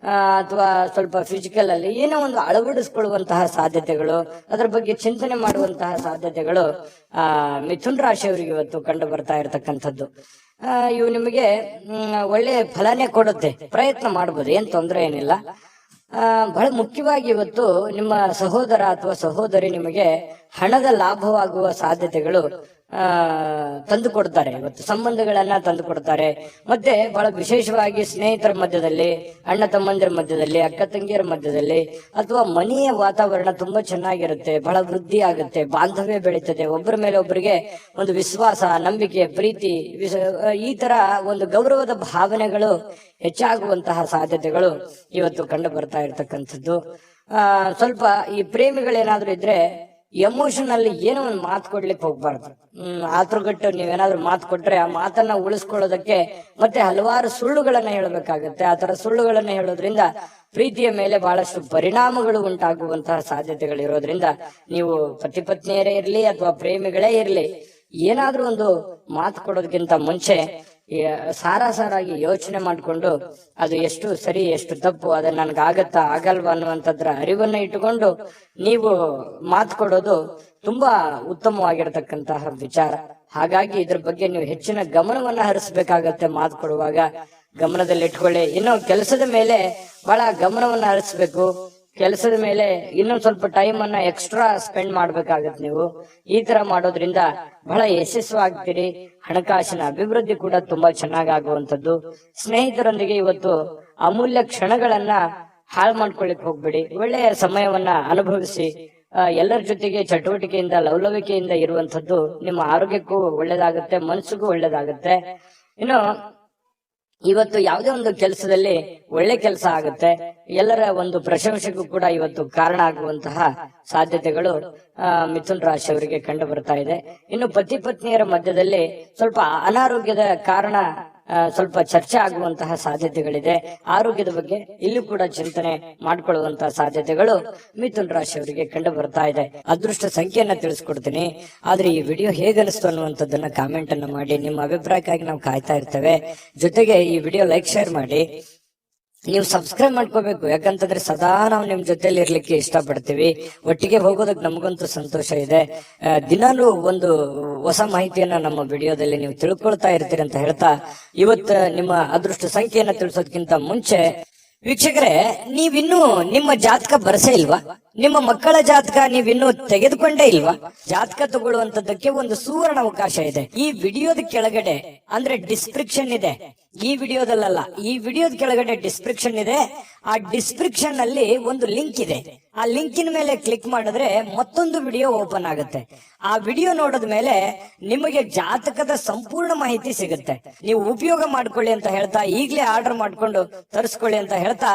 ಅಥವಾ ಸ್ವಲ್ಪ ಫಿಸಿಕಲ್ ಅಲ್ಲಿ ಏನೋ ಒಂದು ಅಳವಡಿಸ್ಕೊಳ್ಳುವಂತಹ ಸಾಧ್ಯತೆಗಳು, ಅದರ ಬಗ್ಗೆ ಚಿಂತನೆ ಮಾಡುವಂತಹ ಸಾಧ್ಯತೆಗಳು ಮಿಥುನ್ ರಾಶಿಯವರಿಗೆ ಇವತ್ತು ಕಂಡು ಬರ್ತಾ ಇರತಕ್ಕಂಥದ್ದು. ಇವು ನಿಮಗೆ ಒಳ್ಳೆ ಫಲನೇ ಕೊಡುತ್ತೆ. ಪ್ರಯತ್ನ ಮಾಡ್ಬೋದು, ಏನ್ ತೊಂದರೆ ಏನಿಲ್ಲ. ಬಹಳ ಮುಖ್ಯವಾಗಿ ಇವತ್ತು ನಿಮ್ಮ ಸಹೋದರ ಅಥವಾ ಸಹೋದರಿ ನಿಮಗೆ ಹಣದ ಲಾಭವಾಗುವ ಸಾಧ್ಯತೆಗಳು ತಂದು ಕೊಡ್ತಾರೆ. ಇವತ್ತು ಸಂಬಂಧಗಳನ್ನ ತಂದು ಕೊಡ್ತಾರೆ. ಮತ್ತೆ ಬಹಳ ವಿಶೇಷವಾಗಿ ಸ್ನೇಹಿತರ ಮಧ್ಯದಲ್ಲಿ, ಅಣ್ಣ ತಮ್ಮಂದಿರ ಮಧ್ಯದಲ್ಲಿ, ಅಕ್ಕ ತಂಗಿಯರ ಮಧ್ಯದಲ್ಲಿ, ಅಥವಾ ಮನೆಯ ವಾತಾವರಣ ತುಂಬಾ ಚೆನ್ನಾಗಿರುತ್ತೆ. ಬಹಳ ವೃದ್ಧಿ ಆಗುತ್ತೆ, ಬಾಂಧವ್ಯ ಬೆಳೀತದೆ. ಒಬ್ಬರ ಮೇಲೆ ಒಬ್ಬರಿಗೆ ಒಂದು ವಿಶ್ವಾಸ, ನಂಬಿಕೆ, ಪ್ರೀತಿ, ಈ ತರ ಒಂದು ಗೌರವದ ಭಾವನೆಗಳು ಹೆಚ್ಚಾಗುವಂತಹ ಸಾಧ್ಯತೆಗಳು ಇವತ್ತು ಕಂಡು ಬರ್ತಾ ಇರ್ತಕ್ಕಂಥದ್ದು. ಸ್ವಲ್ಪ ಈ ಪ್ರೇಮಿಗಳೇನಾದ್ರೂ ಇದ್ರೆ ಎಮೋಷನ್ ಅಲ್ಲಿ ಏನೋ ಒಂದು ಮಾತು ಕೊಡ್ಲಿಕ್ಕೆ ಹೋಗ್ಬಾರ್ದು. ಆತುರಗಟ್ಟು ನೀವೇನಾದ್ರೂ ಮಾತು ಕೊಟ್ರೆ ಆ ಮಾತನ್ನ ಉಳಿಸ್ಕೊಳ್ಳೋದಕ್ಕೆ ಮತ್ತೆ ಹಲವಾರು ಸುಳ್ಳುಗಳನ್ನ ಹೇಳಬೇಕಾಗತ್ತೆ. ಆ ತರ ಸುಳ್ಳುಗಳನ್ನ ಹೇಳೋದ್ರಿಂದ ಪ್ರೀತಿಯ ಮೇಲೆ ಬಹಳಷ್ಟು ಪರಿಣಾಮಗಳು ಉಂಟಾಗುವಂತಹ ಸಾಧ್ಯತೆಗಳಿರೋದ್ರಿಂದ ನೀವು ಪತಿ ಪತ್ನಿಯರೇ ಇರ್ಲಿ ಅಥವಾ ಪ್ರೇಮಿಗಳೇ ಇರ್ಲಿ, ಏನಾದ್ರೂ ಒಂದು ಮಾತು ಕೊಡೋದಕ್ಕಿಂತ ಮುಂಚೆ ಸಾರಾಗಿ ಯೋಚನೆ ಮಾಡಿಕೊಂಡು ಅದು ಎಷ್ಟು ಸರಿ ಎಷ್ಟು ತಪ್ಪು, ಅದನ್ನ ನನ್ಗೆ ಆಗತ್ತಾ ಆಗಲ್ವಾ ಅನ್ನುವಂಥದ್ರ ಅರಿವನ್ನ ಇಟ್ಟುಕೊಂಡು ನೀವು ಮಾತು ಕೊಡೋದು ತುಂಬಾ ಉತ್ತಮವಾಗಿರತಕ್ಕಂತಹ ವಿಚಾರ. ಹಾಗಾಗಿ ಇದ್ರ ಬಗ್ಗೆ ನೀವು ಹೆಚ್ಚಿನ ಗಮನವನ್ನ ಹರಿಸಬೇಕಾಗತ್ತೆ. ಮಾತು ಕೊಡುವಾಗ ಗಮನದಲ್ಲಿ ಇಟ್ಕೊಳ್ಳಿ. ಇನ್ನು ಕೆಲಸದ ಮೇಲೆ ಬಹಳ ಗಮನವನ್ನ ಹರಿಸ್ಬೇಕು. ಕೆಲಸದ ಮೇಲೆ ಇನ್ನೊಂದ್ ಸ್ವಲ್ಪ ಟೈಮ್ ಅನ್ನ ಎಕ್ಸ್ಟ್ರಾ ಸ್ಪೆಂಡ್ ಮಾಡ್ಬೇಕಾಗತ್ತೆ. ನೀವು ಈ ತರ ಮಾಡೋದ್ರಿಂದ ಬಹಳ ಯಶಸ್ವಾಗ್ತೀರಿ. ಹಣಕಾಸಿನ ಅಭಿವೃದ್ಧಿ ಕೂಡ ತುಂಬಾ ಚೆನ್ನಾಗಾಗುವಂಥದ್ದು. ಸ್ನೇಹಿತರೊಂದಿಗೆ ಇವತ್ತು ಅಮೂಲ್ಯ ಕ್ಷಣಗಳನ್ನ ಹಾಳು ಮಾಡ್ಕೊಳ್ಳಿಕ್ ಹೋಗ್ಬೇಡಿ. ಒಳ್ಳೆಯ ಸಮಯವನ್ನ ಅನುಭವಿಸಿ. ಎಲ್ಲರ ಜೊತೆಗೆ ಚಟುವಟಿಕೆಯಿಂದ, ಲವಲವಿಕೆಯಿಂದ ಇರುವಂತದ್ದು ನಿಮ್ಮ ಆರೋಗ್ಯಕ್ಕೂ ಒಳ್ಳೇದಾಗುತ್ತೆ, ಮನಸ್ಸಿಗೂ ಒಳ್ಳೇದಾಗುತ್ತೆ. ಇನ್ನು ಇವತ್ತು ಯಾವುದೇ ಒಂದು ಕೆಲಸದಲ್ಲಿ ಒಳ್ಳೆ ಕೆಲಸ ಆಗುತ್ತೆ. ಎಲ್ಲರ ಒಂದು ಪ್ರಶಂಸೆಗೂ ಕೂಡ ಇವತ್ತು ಕಾರಣ ಆಗುವಂತಹ ಸಾಧ್ಯತೆಗಳು ಮಿಥುನ್ ರಾಶಿಯವರಿಗೆ ಕಂಡು ಬರ್ತಾ ಇದೆ. ಇನ್ನು ಪತಿ ಪತ್ನಿಯರ ಮಧ್ಯದಲ್ಲಿ ಸ್ವಲ್ಪ ಅನಾರೋಗ್ಯದ ಕಾರಣ ಸ್ವಲ್ಪ ಚರ್ಚೆ ಆಗುವಂತಹ ಸಾಧ್ಯತೆಗಳಿದೆ. ಆರೋಗ್ಯದ ಬಗ್ಗೆ ಇಲ್ಲಿ ಕೂಡ ಚಿಂತನೆ ಮಾಡ್ಕೊಳ್ಳುವಂತಹ ಸಾಧ್ಯತೆಗಳು ಮಿಥುನ್ ರಾಶಿಯವರಿಗೆ ಕಂಡು ಬರ್ತಾ ಇದೆ. ಅದೃಷ್ಟ ಸಂಖ್ಯೆಯನ್ನ ತಿಳಿಸ್ಕೊಡ್ತೀನಿ, ಆದ್ರೆ ಈ ವಿಡಿಯೋ ಹೇಗನಿಸ್ತು ಅನ್ನುವಂಥದ್ದನ್ನ ಕಾಮೆಂಟ್ ಅನ್ನ ಮಾಡಿ. ನಿಮ್ಮ ಅಭಿಪ್ರಾಯಕ್ಕಾಗಿ ನಾವು ಕಾಯ್ತಾ ಇರ್ತೇವೆ. ಜೊತೆಗೆ ಈ ವಿಡಿಯೋ ಲೈಕ್ ಶೇರ್ ಮಾಡಿ. ನೀವು ಸಬ್ಸ್ಕ್ರೈಬ್ ಮಾಡ್ಕೋಬೇಕು, ಯಾಕಂತಂದ್ರೆ ಸದಾ ನಾವು ನಿಮ್ ಜೊತೆಲಿ ಇರ್ಲಿಕ್ಕೆ ಇಷ್ಟಪಡ್ತೀವಿ. ಒಟ್ಟಿಗೆ ಹೋಗೋದಕ್ಕೆ ನಮಗಂತೂ ಸಂತೋಷ ಇದೆ. ದಿನಾಲೂ ಒಂದು ಹೊಸ ಮಾಹಿತಿಯನ್ನ ನಮ್ಮ ವಿಡಿಯೋದಲ್ಲಿ ನೀವು ತಿಳ್ಕೊಳ್ತಾ ಇರ್ತೀರಿ ಅಂತ ಹೇಳ್ತಾ, ಇವತ್ತು ನಿಮ್ಮ ಅದೃಷ್ಟ ಸಂಖ್ಯೆಯನ್ನ ತಿಳಿಸೋದಕ್ಕಿಂತ ಮುಂಚೆ ವೀಕ್ಷಕರೇ, ನೀವಿನ್ನೂ ನಿಮ್ಮ ಜಾತಕ ಬರಸೇ ಇಲ್ವಾ? ನಿಮ್ಮ ಮಕ್ಕಳ ಜಾತಕ ನೀವಿನ್ನೂ ತೆಗೆದುಕೊಂಡೇ ಇಲ್ವಾ? ಜಾತಕ ತಗೊಳ್ಳುವಂತದ್ದಕ್ಕೆ ಒಂದು ಸುವರ್ಣ ಅವಕಾಶ ಇದೆ. ಈ ವಿಡಿಯೋದ ಕೆಳಗಡೆ ಅಂದ್ರೆ ಡಿಸ್ಕ್ರಿಪ್ಷನ್ ಇದೆ, ಈ ವಿಡಿಯೋದಲ್ಲ, ಈ ವಿಡಿಯೋದ ಕೆಳಗಡೆ ಡಿಸ್ಕ್ರಿಪ್ಷನ್ ಇದೆ. ಆ ಡಿಸ್ಕ್ರಿಪ್ಷನ್ ಅಲ್ಲಿ ಒಂದು ಲಿಂಕ್ ಇದೆ. ಆ ಲಿಂಕಿನ ಮೇಲೆ ಕ್ಲಿಕ್ ಮಾಡಿದ್ರೆ ಮತ್ತೊಂದು ವಿಡಿಯೋ ಓಪನ್ ಆಗುತ್ತೆ. ಆ ವಿಡಿಯೋ ನೋಡಿದ ಮೇಲೆ ನಿಮಗೆ ಜಾತಕದ ಸಂಪೂರ್ಣ ಮಾಹಿತಿ ಸಿಗುತ್ತೆ. ನೀವು ಉಪಯೋಗ ಮಾಡ್ಕೊಳ್ಳಿ ಅಂತ ಹೇಳ್ತಾ, ಈಗಲೇ ಆರ್ಡರ್ ಮಾಡ್ಕೊಂಡು ತರಿಸ್ಕೊಳ್ಳಿ ಅಂತ ಹೇಳ್ತಾ,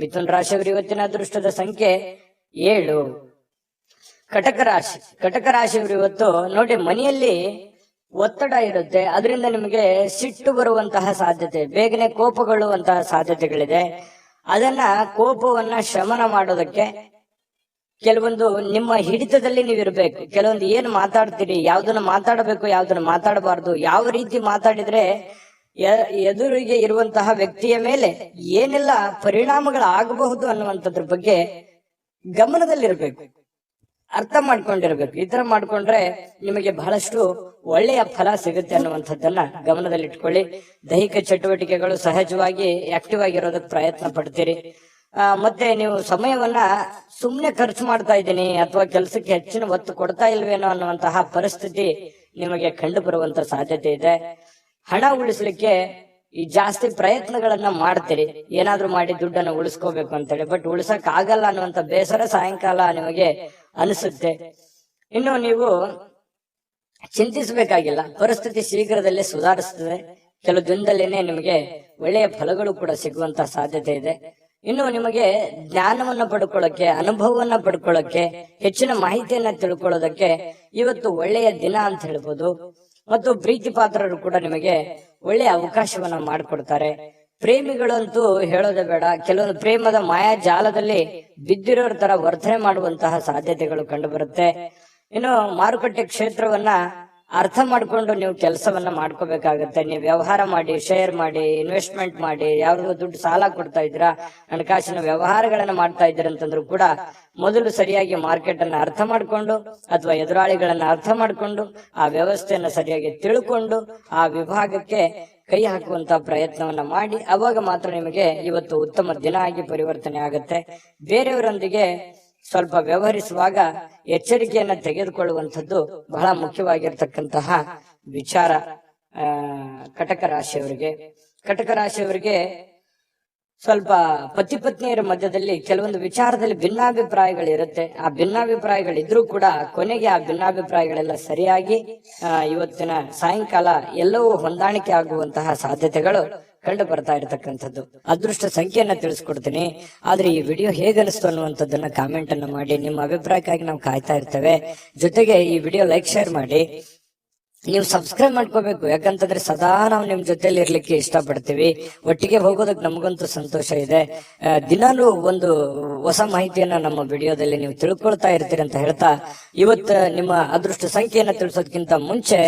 ಮಿಥುನ್ ರಾಶಿಯವರು ಇವತ್ತಿನ ಅದೃಷ್ಟದ ಸಂಖ್ಯೆ 7. ಕಟಕ ರಾಶಿಯವರು ಇವತ್ತು ನೋಡಿ, ಮನೆಯಲ್ಲಿ ಒತ್ತಡ ಇರುತ್ತೆ, ಅದರಿಂದ ನಿಮಗೆ ಸಿಟ್ಟು ಬರುವಂತಹ ಸಾಧ್ಯತೆ, ಬೇಗನೆ ಕೋಪಗೊಳ್ಳುವಂತಹ ಸಾಧ್ಯತೆಗಳಿದೆ. ಅದನ್ನ ಕೋಪವನ್ನ ಶಮನ ಮಾಡೋದಕ್ಕೆ ಕೆಲವೊಂದು ನಿಮ್ಮ ಹಿಡಿತದಲ್ಲಿ ನೀವಿರ್ಬೇಕು. ಕೆಲವೊಂದು ಏನ್ ಮಾತಾಡ್ತೀರಿ, ಯಾವ್ದನ್ನ ಮಾತಾಡಬೇಕು, ಯಾವ್ದನ್ನ ಮಾತಾಡಬಾರ್ದು, ಯಾವ ರೀತಿ ಮಾತಾಡಿದ್ರೆ ಎದುರಿಗೆ ಇರುವಂತಹ ವ್ಯಕ್ತಿಯ ಮೇಲೆ ಏನೆಲ್ಲ ಪರಿಣಾಮಗಳಾಗಬಹುದು ಅನ್ನುವಂಥದ್ರ ಬಗ್ಗೆ ಗಮನದಲ್ಲಿರ್ಬೇಕು, ಅರ್ಥ ಮಾಡ್ಕೊಂಡಿರ್ಬೇಕು. ಈ ತರ ಮಾಡ್ಕೊಂಡ್ರೆ ನಿಮಗೆ ಬಹಳಷ್ಟು ಒಳ್ಳೆಯ ಫಲ ಸಿಗುತ್ತೆ ಅನ್ನುವಂಥದ್ದನ್ನ ಗಮನದಲ್ಲಿಟ್ಕೊಳ್ಳಿ. ದೈಹಿಕ ಚಟುವಟಿಕೆಗಳು ಸಹಜವಾಗಿ ಆಕ್ಟಿವ್ ಆಗಿರೋದಕ್ಕೆ ಪ್ರಯತ್ನ ಪಡ್ತೀರಿ. ಮತ್ತೆ ನೀವು ಸಮಯವನ್ನ ಸುಮ್ನೆ ಖರ್ಚು ಮಾಡ್ತಾ ಇದ್ದೀನಿ ಅಥವಾ ಕೆಲಸಕ್ಕೆ ಹೆಚ್ಚಿನ ಒತ್ತು ಕೊಡ್ತಾ ಇಲ್ವೇನೋ ಅನ್ನುವಂತಹ ಪರಿಸ್ಥಿತಿ ನಿಮಗೆ ಕಂಡು ಬರುವಂತ ಸಾಧ್ಯತೆ ಇದೆ. ಹಣ ಉಳಿಸ್ಲಿಕ್ಕೆ ಈ ಜಾಸ್ತಿ ಪ್ರಯತ್ನಗಳನ್ನ ಮಾಡ್ತೀರಿ, ಏನಾದ್ರೂ ಮಾಡಿ ದುಡ್ಡನ್ನು ಉಳಿಸ್ಕೋಬೇಕು ಅಂತೇಳಿ. ಬಟ್ ಉಳಿಸಕ್ ಆಗಲ್ಲ ಅನ್ನುವಂತ ಬೇಸರ ಸಾಯಂಕಾಲ ನಿಮಗೆ ಅನಿಸುತ್ತೆ. ಇನ್ನು ನೀವು ಚಿಂತಿಸಬೇಕಾಗಿಲ್ಲ, ಪರಿಸ್ಥಿತಿ ಶೀಘ್ರದಲ್ಲೇ ಸುಧಾರಿಸ್ತದೆ. ಕೆಲವು ದಿನದಲ್ಲೇನೆ ನಿಮಗೆ ಒಳ್ಳೆಯ ಫಲಗಳು ಕೂಡ ಸಿಗುವಂತ ಸಾಧ್ಯತೆ ಇದೆ. ಇನ್ನು ನಿಮಗೆ ಜ್ಞಾನವನ್ನ ಪಡ್ಕೊಳ್ಳೋಕೆ, ಅನುಭವವನ್ನ ಪಡ್ಕೊಳ್ಳೋಕೆ, ಹೆಚ್ಚಿನ ಮಾಹಿತಿಯನ್ನ ತಿಳ್ಕೊಳ್ಳೋದಕ್ಕೆ ಇವತ್ತು ಒಳ್ಳೆಯ ದಿನ ಅಂತ ಹೇಳ್ಬೋದು. ಮತ್ತು ಪ್ರೀತಿ ಪಾತ್ರರು ಕೂಡ ನಿಮಗೆ ಒಳ್ಳೆಯ ಅವಕಾಶವನ್ನ ಮಾಡಿಕೊಡ್ತಾರೆ. ಪ್ರೇಮಿಗಳಂತೂ ಹೇಳೋದೇ ಬೇಡ, ಕೆಲವೊಂದು ಪ್ರೇಮದ ಮಾಯಾ ಜಾಲದಲ್ಲಿ ಬಿದ್ದಿರೋರ ತರ ವರ್ತನೆ ಮಾಡುವಂತಹ ಸಾಧ್ಯತೆಗಳು ಕಂಡು ಬರುತ್ತೆ. ಇನ್ನು ಮಾರುಕಟ್ಟೆ ಕ್ಷೇತ್ರವನ್ನ ಅರ್ಥ ಮಾಡ್ಕೊಂಡು ನೀವು ಕೆಲಸವನ್ನ ಮಾಡ್ಕೋಬೇಕಾಗತ್ತೆ. ನೀವು ವ್ಯವಹಾರ ಮಾಡಿ, ಶೇರ್ ಮಾಡಿ, ಇನ್ವೆಸ್ಟ್ಮೆಂಟ್ ಮಾಡಿ, ಯಾವ್ದು ದುಡ್ಡು ಸಾಲ ಕೊಡ್ತಾ ಇದ್ದೀರಾ, ಹಣಕಾಸಿನ ವ್ಯವಹಾರಗಳನ್ನ ಮಾಡ್ತಾ ಇದ್ದೀರಾ ಅಂತಂದ್ರು ಕೂಡ ಮೊದಲು ಸರಿಯಾಗಿ ಮಾರ್ಕೆಟ್ ಅನ್ನ ಅರ್ಥ ಮಾಡ್ಕೊಂಡು ಅಥವಾ ಎದುರಾಳಿಗಳನ್ನ ಅರ್ಥ ಮಾಡ್ಕೊಂಡು ಆ ವ್ಯವಸ್ಥೆಯನ್ನ ಸರಿಯಾಗಿ ತಿಳ್ಕೊಂಡು ಆ ವಿಭಾಗಕ್ಕೆ ಕೈ ಹಾಕುವಂತ ಪ್ರಯತ್ನವನ್ನ ಮಾಡಿ, ಅವಾಗ ಮಾತ್ರ ನಿಮಗೆ ಇವತ್ತು ಉತ್ತಮ ದಿನ ಆಗಿ ಪರಿವರ್ತನೆ ಆಗುತ್ತೆ. ಬೇರೆಯವರೊಂದಿಗೆ ಸ್ವಲ್ಪ ವ್ಯವಹರಿಸುವಾಗ ಎಚ್ಚರಿಕೆಯನ್ನ ತೆಗೆದುಕೊಳ್ಳುವಂಥದ್ದು ಬಹಳ ಮುಖ್ಯವಾಗಿರ್ತಕ್ಕಂತಹ ವಿಚಾರ. ಕಟಕ ರಾಶಿಯವರಿಗೆ ಸ್ವಲ್ಪ ಪತಿ ಪತ್ನಿಯರ ಮಧ್ಯದಲ್ಲಿ ಕೆಲವೊಂದು ವಿಚಾರದಲ್ಲಿ ಭಿನ್ನಾಭಿಪ್ರಾಯಗಳಿರುತ್ತೆ. ಆ ಭಿನ್ನಾಭಿಪ್ರಾಯಗಳಿದ್ರೂ ಕೂಡ ಕೊನೆಗೆ ಆ ಭಿನ್ನಾಭಿಪ್ರಾಯಗಳೆಲ್ಲ ಸರಿಯಾಗಿ ಇವತ್ತಿನ ಸಾಯಂಕಾಲ ಎಲ್ಲವೂ ಹೊಂದಾಣಿಕೆ ಆಗುವಂತಹ ಸಾಧ್ಯತೆಗಳು ಕಂಡು ಬರ್ತಾ ಇರತಕ್ಕಂಥದ್ದು. ಅದೃಷ್ಟ ಸಂಖ್ಯೆಯನ್ನ ತಿಳಿಸ್ಕೊಡ್ತೀನಿ, ಆದ್ರೆ ಈ ವಿಡಿಯೋ ಹೇಗನಿಸ್ತು ಅನ್ನುವಂಥದ್ದನ್ನ ಕಾಮೆಂಟ್ ಅನ್ನ ಮಾಡಿ. ನಿಮ್ಮ ಅಭಿಪ್ರಾಯಕ್ಕಾಗಿ ನಾವು ಕಾಯ್ತಾ ಇರ್ತೇವೆ. ಜೊತೆಗೆ ಈ ವಿಡಿಯೋ ಲೈಕ್ ಶೇರ್ ಮಾಡಿ. ನೀವು ಸಬ್ಸ್ಕ್ರೈಬ್ ಮಾಡ್ಕೋಬೇಕು, ಯಾಕಂತಂದ್ರೆ ಸದಾ ನಾವು ನಿಮ್ ಜೊತೆಲಿ ಇರ್ಲಿಕ್ಕೆ ಇಷ್ಟಪಡ್ತೀವಿ. ಒಟ್ಟಿಗೆ ಹೋಗೋದಕ್ಕೆ ನಮಗಂತೂ ಸಂತೋಷ ಇದೆ. ದಿನಾಲೂ ಒಂದು ಹೊಸ ಮಾಹಿತಿಯನ್ನ ನಮ್ಮ ವಿಡಿಯೋದಲ್ಲಿ ನೀವು ತಿಳ್ಕೊಳ್ತಾ ಇರ್ತೀರಿ ಅಂತ ಹೇಳ್ತಾ, ಇವತ್ತು ನಿಮ್ಮ ಅದೃಷ್ಟ ಸಂಖ್ಯೆಯನ್ನ ತಿಳಿಸೋದಕ್ಕಿಂತ ಮುಂಚೆ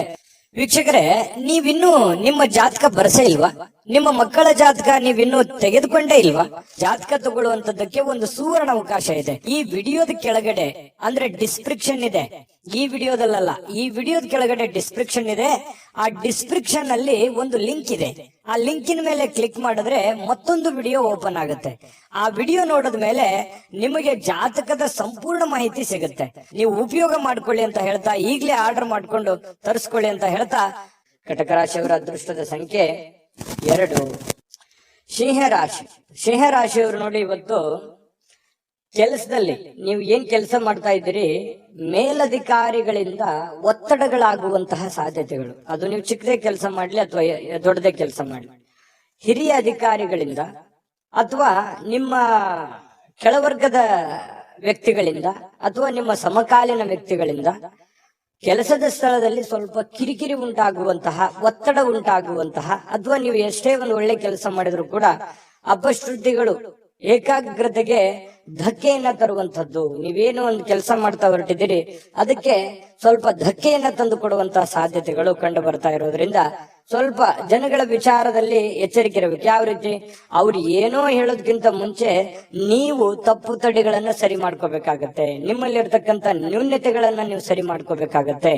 ವೀಕ್ಷಕರೇ, ನೀವಿನ್ನೂ ನಿಮ್ಮ ಜಾತಕ ಬರಸೇ ಇಲ್ವಾ? ನಿಮ್ಮ ಮಕ್ಕಳ ಜಾತಕ ನೀವಿನ್ನೂ ತೆಗೆದುಕೊಂಡೇ ಇಲ್ವಾ? ಜಾತಕ ತಗೊಳ್ಳುವಂತದ್ದಕ್ಕೆ ಒಂದು ಸುವರ್ಣ ಅವಕಾಶ ಇದೆ. ಈ ವಿಡಿಯೋದ ಕೆಳಗಡೆ ಅಂದ್ರೆ ಡಿಸ್ಕ್ರಿಪ್ಷನ್ ಇದೆ, ಈ ವಿಡಿಯೋದಲ್ಲ, ಈ ವಿಡಿಯೋದ ಕೆಳಗಡೆ ಡಿಸ್ಕ್ರಿಪ್ಷನ್ ಇದೆ. ಆ ಡಿಸ್ಕ್ರಿಪ್ಷನ್ ಅಲ್ಲಿ ಒಂದು ಲಿಂಕ್ ಇದೆ. ಆ ಲಿಂಕಿನ ಮೇಲೆ ಕ್ಲಿಕ್ ಮಾಡಿದ್ರೆ ಮತ್ತೊಂದು ವಿಡಿಯೋ ಓಪನ್ ಆಗುತ್ತೆ. ಆ ವಿಡಿಯೋ ನೋಡಿದ ಮೇಲೆ ನಿಮಗೆ ಜಾತಕದ ಸಂಪೂರ್ಣ ಮಾಹಿತಿ ಸಿಗುತ್ತೆ. ನೀವು ಉಪಯೋಗ ಮಾಡ್ಕೊಳ್ಳಿ ಅಂತ ಹೇಳ್ತಾ, ಈಗಲೇ ಆರ್ಡರ್ ಮಾಡ್ಕೊಂಡು ತರಿಸ್ಕೊಳ್ಳಿ ಅಂತ ಹೇಳ್ತಾ, ಕಟಕ ರಾಶಿಯವರ ಅದೃಷ್ಟದ ಸಂಖ್ಯೆ 2. ಸಿಂಹರಾಶಿಯವರು ನೋಡಿ, ಇವತ್ತು ಕೆಲಸದಲ್ಲಿ ನೀವು ಏನ್ ಕೆಲಸ ಮಾಡ್ತಾ ಇದ್ದೀರಿ, ಮೇಲಧಿಕಾರಿಗಳಿಂದ ಒತ್ತಡಗಳಾಗುವಂತಹ ಸಾಧ್ಯತೆಗಳು. ಅದು ನೀವು ಚಿಕ್ಕದೇ ಕೆಲಸ ಮಾಡ್ಲಿ ಅಥವಾ ದೊಡ್ಡದೇ ಕೆಲಸ ಮಾಡ್ಲಿ, ಹಿರಿಯ ಅಧಿಕಾರಿಗಳಿಂದ ಅಥವಾ ನಿಮ್ಮ ಕೆಳವರ್ಗದ ವ್ಯಕ್ತಿಗಳಿಂದ ಅಥವಾ ನಿಮ್ಮ ಸಮಕಾಲೀನ ವ್ಯಕ್ತಿಗಳಿಂದ ಕೆಲಸದ ಸ್ಥಳದಲ್ಲಿ ಸ್ವಲ್ಪ ಕಿರಿಕಿರಿ ಉಂಟಾಗುವಂತಹ, ಒತ್ತಡ ಉಂಟಾಗುವಂತಹ, ಅಥವಾ ನೀವು ಎಷ್ಟೇ ಒಂದು ಒಳ್ಳೆ ಕೆಲಸ ಮಾಡಿದ್ರು ಕೂಡ ಅಪಶ್ರುತಿಗಳು ಏಕಾಗ್ರತೆಗೆ ಧಕ್ಕೆಯನ್ನ ತರುವಂತದ್ದು. ನೀವೇನು ಒಂದು ಕೆಲಸ ಮಾಡ್ತಾ ಹೊರಟಿದ್ದೀರಿ ಅದಕ್ಕೆ ಸ್ವಲ್ಪ ಧಕ್ಕೆಯನ್ನ ತಂದು ಕೊಡುವಂತಹ ಸಾಧ್ಯತೆಗಳು ಕಂಡು ಬರ್ತಾ ಇರೋದ್ರಿಂದ ಸ್ವಲ್ಪ ಜನಗಳ ವಿಚಾರದಲ್ಲಿ ಎಚ್ಚರಿಕೆ ಇರಬೇಕು. ಯಾವ ರೀತಿ? ಅವ್ರು ಏನೋ ಹೇಳೋದಕ್ಕಿಂತ ಮುಂಚೆ ನೀವು ತಪ್ಪು ತಡೆಗಳನ್ನ ಸರಿ ಮಾಡ್ಕೋಬೇಕಾಗತ್ತೆ. ನಿಮ್ಮಲ್ಲಿರ್ತಕ್ಕಂಥ ನ್ಯೂನ್ಯತೆಗಳನ್ನ ನೀವು ಸರಿ ಮಾಡ್ಕೋಬೇಕಾಗತ್ತೆ.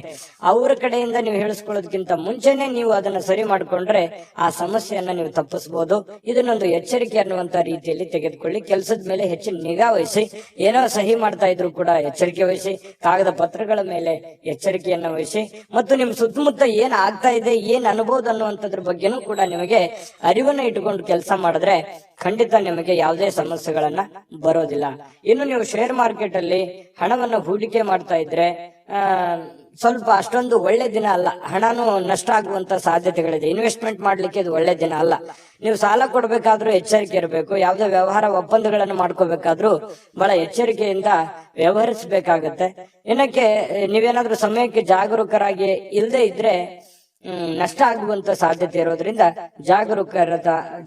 ಅವರ ಕಡೆಯಿಂದ ನೀವು ಹೇಳಿಸ್ಕೊಳ್ಳೋದಕ್ಕಿಂತ ಮುಂಚೆನೆ ನೀವು ಅದನ್ನ ಸರಿ ಮಾಡ್ಕೊಂಡ್ರೆ ಆ ಸಮಸ್ಯೆಯನ್ನ ನೀವು ತಪ್ಪಿಸಬಹುದು. ಇದನ್ನೊಂದು ಎಚ್ಚರಿಕೆ ಅನ್ನುವಂತ ರೀತಿಯಲ್ಲಿ ತೆಗೆದುಕೊಳ್ಳಿ. ಕೆಲಸದ ಮೇಲೆ ಹೆಚ್ಚಿನ ನಿಗಾ ವಹಿಸಿ. ಏನೋ ಸಹಿ ಮಾಡ್ತಾ ಇದ್ರು ಕೂಡ ಎಚ್ಚರಿಕೆ ವಹಿಸಿ. ಕಾಗದ ಪತ್ರಗಳ ಮೇಲೆ ಎಚ್ಚರಿಕೆಯನ್ನ ವಹಿಸಿ. ಮತ್ತು ನಿಮ್ ಸುತ್ತಮುತ್ತ ಏನ್ ಆಗ್ತಾ ಇದೆ, ಏನ್ ಅನುಭವ ಅನ್ನುವಂಥದ್ರ ಬಗ್ಗೆನೂ ಕೂಡ ನಿಮಗೆ ಅರಿವನ್ನ ಇಟ್ಟುಕೊಂಡು ಕೆಲಸ ಮಾಡಿದ್ರೆ ಖಂಡಿತ ನಿಮಗೆ ಯಾವುದೇ ಸಮಸ್ಯೆಗಳನ್ನ ಬರೋದಿಲ್ಲ. ಇನ್ನು ನೀವು ಶೇರ್ ಮಾರ್ಕೆಟ್ ಅಲ್ಲಿ ಹಣವನ್ನ ಹೂಡಿಕೆ ಮಾಡ್ತಾ ಇದ್ರೆ ಸ್ವಲ್ಪ ಅಷ್ಟೊಂದು ಒಳ್ಳೆ ದಿನ ಅಲ್ಲ. ಹಣನು ನಷ್ಟ ಆಗುವಂತ ಸಾಧ್ಯತೆಗಳಿದೆ. ಇನ್ವೆಸ್ಟ್ಮೆಂಟ್ ಮಾಡ್ಲಿಕ್ಕೆ ಇದು ಒಳ್ಳೆ ದಿನ ಅಲ್ಲ. ನೀವು ಸಾಲ ಕೊಡ್ಬೇಕಾದ್ರೂ ಎಚ್ಚರಿಕೆ ಇರಬೇಕು. ಯಾವುದೇ ವ್ಯವಹಾರ ಒಪ್ಪಂದಗಳನ್ನು ಮಾಡ್ಕೋಬೇಕಾದ್ರೂ ಬಹಳ ಎಚ್ಚರಿಕೆಯಿಂದ ವ್ಯವಹರಿಸಬೇಕಾಗತ್ತೆ. ಏನಕ್ಕೆ? ನೀವೇನಾದ್ರೂ ಸಮಯಕ್ಕೆ ಜಾಗರೂಕರಾಗಿ ಇಲ್ಲದೆ ಇದ್ರೆ ನಷ್ಟ ಆಗುವಂತ ಸಾಧ್ಯತೆ ಇರೋದ್ರಿಂದ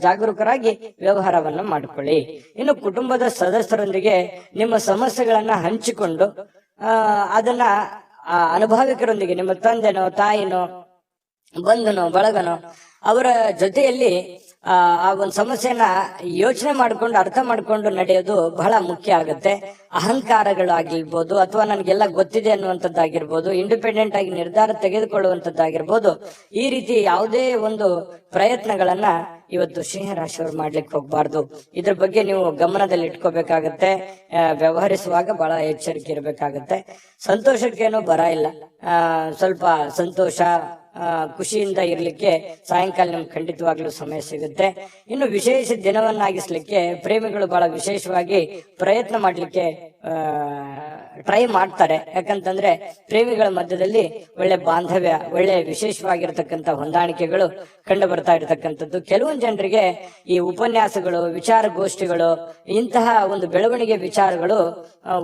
ಜಾಗರೂಕರಾಗಿ ವ್ಯವಹಾರವನ್ನ ಮಾಡಿಕೊಳ್ಳಿ. ಇನ್ನು ಕುಟುಂಬದ ಸದಸ್ಯರೊಂದಿಗೆ ನಿಮ್ಮ ಸಮಸ್ಯೆಗಳನ್ನ ಹಂಚಿಕೊಂಡು ಅದನ್ನ ಅನುಭವಿಕರೊಂದಿಗೆ, ನಿಮ್ಮ ತಂದೆನೋ ತಾಯಿನೋ ಬಂಧುನೋ ಬಳಗನೋ ಅವರ ಜೊತೆಯಲ್ಲಿ ಆ ಒಂದು ಸಮಸ್ಯೆನ ಯೋಚನೆ ಮಾಡ್ಕೊಂಡು ಅರ್ಥ ಮಾಡ್ಕೊಂಡು ನಡೆಯೋದು ಬಹಳ ಮುಖ್ಯ ಆಗುತ್ತೆ. ಅಹಂಕಾರಗಳಾಗಿರ್ಬೋದು ಅಥವಾ ನನ್ಗೆಲ್ಲ ಗೊತ್ತಿದೆ ಅನ್ನುವಂಥದ್ದಾಗಿರ್ಬೋದು, ಇಂಡಿಪೆಂಡೆಂಟ್ ಆಗಿ ನಿರ್ಧಾರ ತೆಗೆದುಕೊಳ್ಳುವಂಥದ್ದಾಗಿರ್ಬೋದು, ಈ ರೀತಿ ಯಾವುದೇ ಒಂದು ಪ್ರಯತ್ನಗಳನ್ನ ಇವತ್ತು ಸಿಂಹ ರಾಶಿಯವರು ಮಾಡ್ಲಿಕ್ಕೆ ಹೋಗ್ಬಾರ್ದು. ಇದ್ರ ಬಗ್ಗೆ ನೀವು ಗಮನದಲ್ಲಿ ಇಟ್ಕೋಬೇಕಾಗತ್ತೆ. ವ್ಯವಹರಿಸುವಾಗ ಬಹಳ ಎಚ್ಚರಿಕೆ ಇರಬೇಕಾಗತ್ತೆ. ಸಂತೋಷಕ್ಕೇನೋ ಬರ ಇಲ್ಲ. ಸ್ವಲ್ಪ ಸಂತೋಷ ಖುಷಿಯಿಂದ ಇರ್ಲಿಕ್ಕೆ ಸಾಯಂಕಾಲ ನಿಮ್ಗೆ ಖಂಡಿತವಾಗ್ಲೂ ಸಮಯ ಸಿಗುತ್ತೆ. ಇನ್ನು ವಿಶೇಷ ದಿನವನ್ನಾಗಿಸ್ಲಿಕ್ಕೆ ಪ್ರೇಮಿಗಳು ಬಹಳ ವಿಶೇಷವಾಗಿ ಪ್ರಯತ್ನ ಮಾಡ್ಲಿಕ್ಕೆ ಟ್ರೈ ಮಾಡ್ತಾರೆ. ಯಾಕಂತಂದ್ರೆ ಪ್ರೇಮಿಗಳ ಮಧ್ಯದಲ್ಲಿ ಒಳ್ಳೆ ಬಾಂಧವ್ಯ, ಒಳ್ಳೆ ವಿಶೇಷವಾಗಿರ್ತಕ್ಕಂಥ ಹೊಂದಾಣಿಕೆಗಳು ಕಂಡು ಬರ್ತಾ ಇರತಕ್ಕಂಥದ್ದು. ಕೆಲವೊಂದು ಜನರಿಗೆ ಈ ಉಪನ್ಯಾಸಗಳು, ವಿಚಾರಗೋಷ್ಠಿಗಳು, ಇಂತಹ ಒಂದು ಬೆಳವಣಿಗೆ ವಿಚಾರಗಳು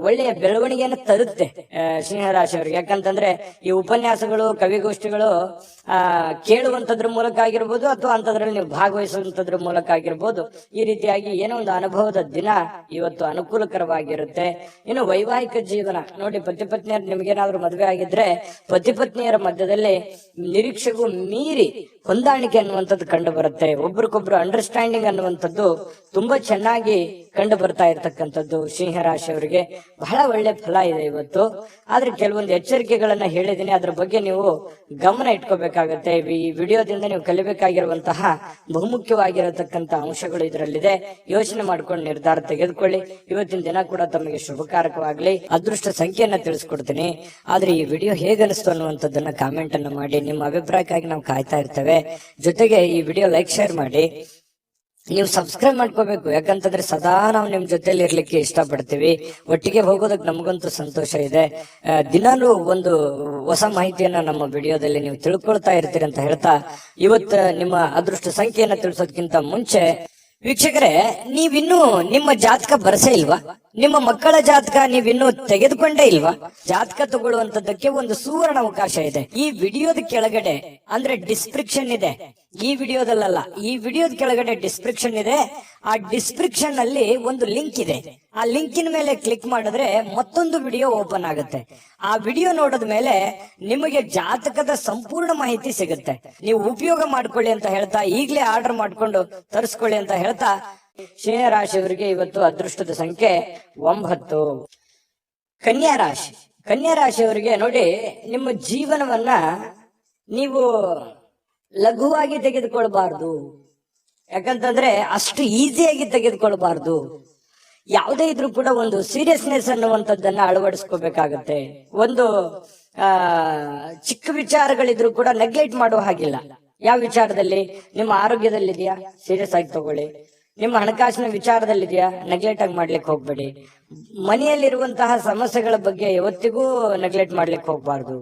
ಒಳ್ಳೆಯ ಬೆಳವಣಿಗೆಯನ್ನು ತರುತ್ತೆ ಸಿಂಹರಾಶಿಯವರಿಗೆ. ಯಾಕಂತಂದ್ರೆ ಈ ಉಪನ್ಯಾಸಗಳು, ಕವಿಗೋಷ್ಠಿಗಳು ಕೇಳುವಂತದ್ರ ಮೂಲಕ ಆಗಿರ್ಬೋದು ಅಥವಾ ಅಂತದ್ರಲ್ಲಿ ನೀವು ಭಾಗವಹಿಸುವಂತದ್ರ ಮೂಲಕ ಆಗಿರ್ಬೋದು, ಈ ರೀತಿಯಾಗಿ ಏನೋ ಒಂದು ಅನುಭವದ ದಿನ ಇವತ್ತು ಅನುಕೂಲಕರವಾಗಿರುತ್ತೆ. ಇನ್ನು ವೈವಾಹಿಕ ಜೀವನ ನೋಡಿ, ಪತಿ ಪತ್ನಿಯರು ನಿಮ್ಗೇನಾದ್ರೂ ಮದುವೆ ಆಗಿದ್ರೆ ಪತಿ ಪತ್ನಿಯರ ಮಧ್ಯದಲ್ಲಿ ನಿರೀಕ್ಷೆಗೂ ಮೀರಿ ಹೊಂದಾಣಿಕೆ ಅನ್ನುವಂಥದ್ದು ಕಂಡು ಬರುತ್ತೆ. ಒಬ್ರಿಗೊಬ್ರು ಅಂಡರ್ಸ್ಟ್ಯಾಂಡಿಂಗ್ ಅನ್ನುವಂಥದ್ದು ತುಂಬಾ ಚೆನ್ನಾಗಿ ಕಂಡು ಬರ್ತಾ ಇರ್ತಕ್ಕಂಥದ್ದು ಸಿಂಹರಾಶಿಯವರಿಗೆ ಬಹಳ ಒಳ್ಳೆ ಫಲ ಇದೆ ಇವತ್ತು. ಆದ್ರೆ ಕೆಲವೊಂದು ಎಚ್ಚರಿಕೆಗಳನ್ನ ಹೇಳಿದೀನಿ, ಅದ್ರ ಬಗ್ಗೆ ನೀವು ಗಮನ ಇಟ್ಕೋಬೇಕಾಗತ್ತೆ. ಈ ವಿಡಿಯೋದಿಂದ ನೀವು ಕಲಿಬೇಕಾಗಿರುವಂತಹ ಬಹುಮುಖ್ಯವಾಗಿರತಕ್ಕಂತ ಅಂಶಗಳು ಇದರಲ್ಲಿದೆ. ಯೋಚನೆ ಮಾಡ್ಕೊಂಡು ನಿರ್ಧಾರ ತೆಗೆದುಕೊಳ್ಳಿ. ಇವತ್ತಿನ ದಿನ ಕೂಡ ತಮಗೆ ಶುಭಕಾರಕವಾಗ್ಲಿ. ಅದೃಷ್ಟ ಸಂಖ್ಯೆಯನ್ನ ತಿಳಿಸ್ಕೊಡ್ತೀನಿ. ಆದ್ರೆ ಈ ವಿಡಿಯೋ ಹೇಗನಿಸ್ತು ಅನ್ನುವಂಥದ್ದನ್ನ ಕಾಮೆಂಟ್ ಅನ್ನು ಮಾಡಿ. ನಿಮ್ಮ ಅಭಿಪ್ರಾಯಕ್ಕಾಗಿ ನಾವು ಕಾಯ್ತಾ ಇರ್ತೇವೆ. ಜೊತೆಗೆ ಈ ವಿಡಿಯೋ ಲೈಕ್, ಶೇರ್ ಮಾಡಿ. ನೀವು ಸಬ್ಸ್ಕ್ರೈಬ್ ಮಾಡ್ಕೋಬೇಕು. ಯಾಕಂತಂದ್ರೆ ಸದಾ ನಾವು ನಿಮ್ ಜೊತೆಲಿ ಇರ್ಲಿಕ್ಕೆ ಇಷ್ಟಪಡ್ತೀವಿ. ಒಟ್ಟಿಗೆ ಹೋಗೋದಕ್ಕೆ ನಮಗಂತೂ ಸಂತೋಷ ಇದೆ. ದಿನಾನು ಒಂದು ಹೊಸ ಮಾಹಿತಿಯನ್ನ ನಮ್ಮ ವಿಡಿಯೋದಲ್ಲಿ ನೀವು ತಿಳ್ಕೊಳ್ತಾ ಇರ್ತೀರಿ ಅಂತ ಹೇಳ್ತಾ, ಇವತ್ತು ನಿಮ್ಮ ಅದೃಷ್ಟ ಸಂಖ್ಯೆಯನ್ನ ತಿಳಿಸೋದಕ್ಕಿಂತ ಮುಂಚೆ ವೀಕ್ಷಕರೇ, ನೀವಿನ್ನೂ ನಿಮ್ಮ ಜಾತಕ ಬರಸೇ ಇಲ್ವಾ? ನಿಮ್ಮ ಮಕ್ಕಳ ಜಾತಕ ನೀವಿನ್ನೂ ತೆಗೆದುಕೊಂಡೇ ಇಲ್ವಾ? ಜಾತಕ ತಗೊಳ್ಳುವಂತದ್ದಕ್ಕೆ ಒಂದು ಸುವರ್ಣ ಅವಕಾಶ ಇದೆ. ಈ ವಿಡಿಯೋದ ಕೆಳಗಡೆ ಅಂದ್ರೆ ಡಿಸ್ಕ್ರಿಪ್ಷನ್ ಇದೆ. ಈ ವಿಡಿಯೋದಲ್ಲ, ಈ ವಿಡಿಯೋದ ಕೆಳಗಡೆ ಡಿಸ್ಕ್ರಿಪ್ಷನ್ ಇದೆ. ಆ ಡಿಸ್ಕ್ರಿಪ್ಷನ್ ಅಲ್ಲಿ ಒಂದು ಲಿಂಕ್ ಇದೆ. ಆ ಲಿಂಕಿನ ಮೇಲೆ ಕ್ಲಿಕ್ ಮಾಡಿದ್ರೆ ಮತ್ತೊಂದು ವಿಡಿಯೋ ಓಪನ್ ಆಗುತ್ತೆ. ಆ ವಿಡಿಯೋ ನೋಡಿದ ಮೇಲೆ ನಿಮಗೆ ಜಾತಕದ ಸಂಪೂರ್ಣ ಮಾಹಿತಿ ಸಿಗುತ್ತೆ. ನೀವು ಉಪಯೋಗ ಮಾಡ್ಕೊಳ್ಳಿ ಅಂತ ಹೇಳ್ತಾ, ಈಗಲೇ ಆರ್ಡರ್ ಮಾಡ್ಕೊಂಡು ತರಿಸ್ಕೊಳ್ಳಿ ಅಂತ ಹೇಳ್ತಾ, ಸಿಂಹ ರಾಶಿಯವರಿಗೆ ಇವತ್ತು ಅದೃಷ್ಟದ ಸಂಖ್ಯೆ 9. ಕನ್ಯಾ ರಾಶಿ. ಕನ್ಯಾ ರಾಶಿಯವರಿಗೆ ನೋಡಿ, ನಿಮ್ಮ ಜೀವನವನ್ನ ನೀವು ಲಘುವಾಗಿ ತೆಗೆದುಕೊಳ್ಬಾರ್ದು. ಯಾಕಂತಂದ್ರೆ ಅಷ್ಟು ಈಸಿಯಾಗಿ ತೆಗೆದುಕೊಳ್ಬಾರ್ದು. ಯಾವುದೇ ಇದ್ರೂ ಕೂಡ ಒಂದು ಸೀರಿಯಸ್ನೆಸ್ ಅನ್ನುವಂಥದ್ದನ್ನ ಅಳವಡಿಸ್ಕೋಬೇಕಾಗತ್ತೆ. ಒಂದು ಚಿಕ್ಕ ವಿಚಾರಗಳಿದ್ರು ಕೂಡ ನೆಗ್ಲೆಕ್ಟ್ ಮಾಡುವ ಹಾಗಿಲ್ಲ. ಯಾವ ವಿಚಾರದಲ್ಲಿ? ನಿಮ್ಮ ಆರೋಗ್ಯದಲ್ಲಿದೆಯಾ, ಸೀರಿಯಸ್ ಆಗಿ ತಗೊಳ್ಳಿ. ನಿಮ್ಮ ಹಣಕಾಸಿನ ವಿಚಾರದಲ್ಲಿದೆಯಾ, ನೆಗ್ಲೆಕ್ಟ್ ಆಗಿ ಮಾಡ್ಲಿಕ್ಕೆ ಹೋಗ್ಬೇಡಿ. ಮನೆಯಲ್ಲಿರುವಂತಹ ಸಮಸ್ಯೆಗಳ ಬಗ್ಗೆ ಯಾವತ್ತಿಗೂ ನೆಗ್ಲೆಕ್ಟ್ ಮಾಡ್ಲಿಕ್ಕೆ ಹೋಗ್ಬಾರ್ದು.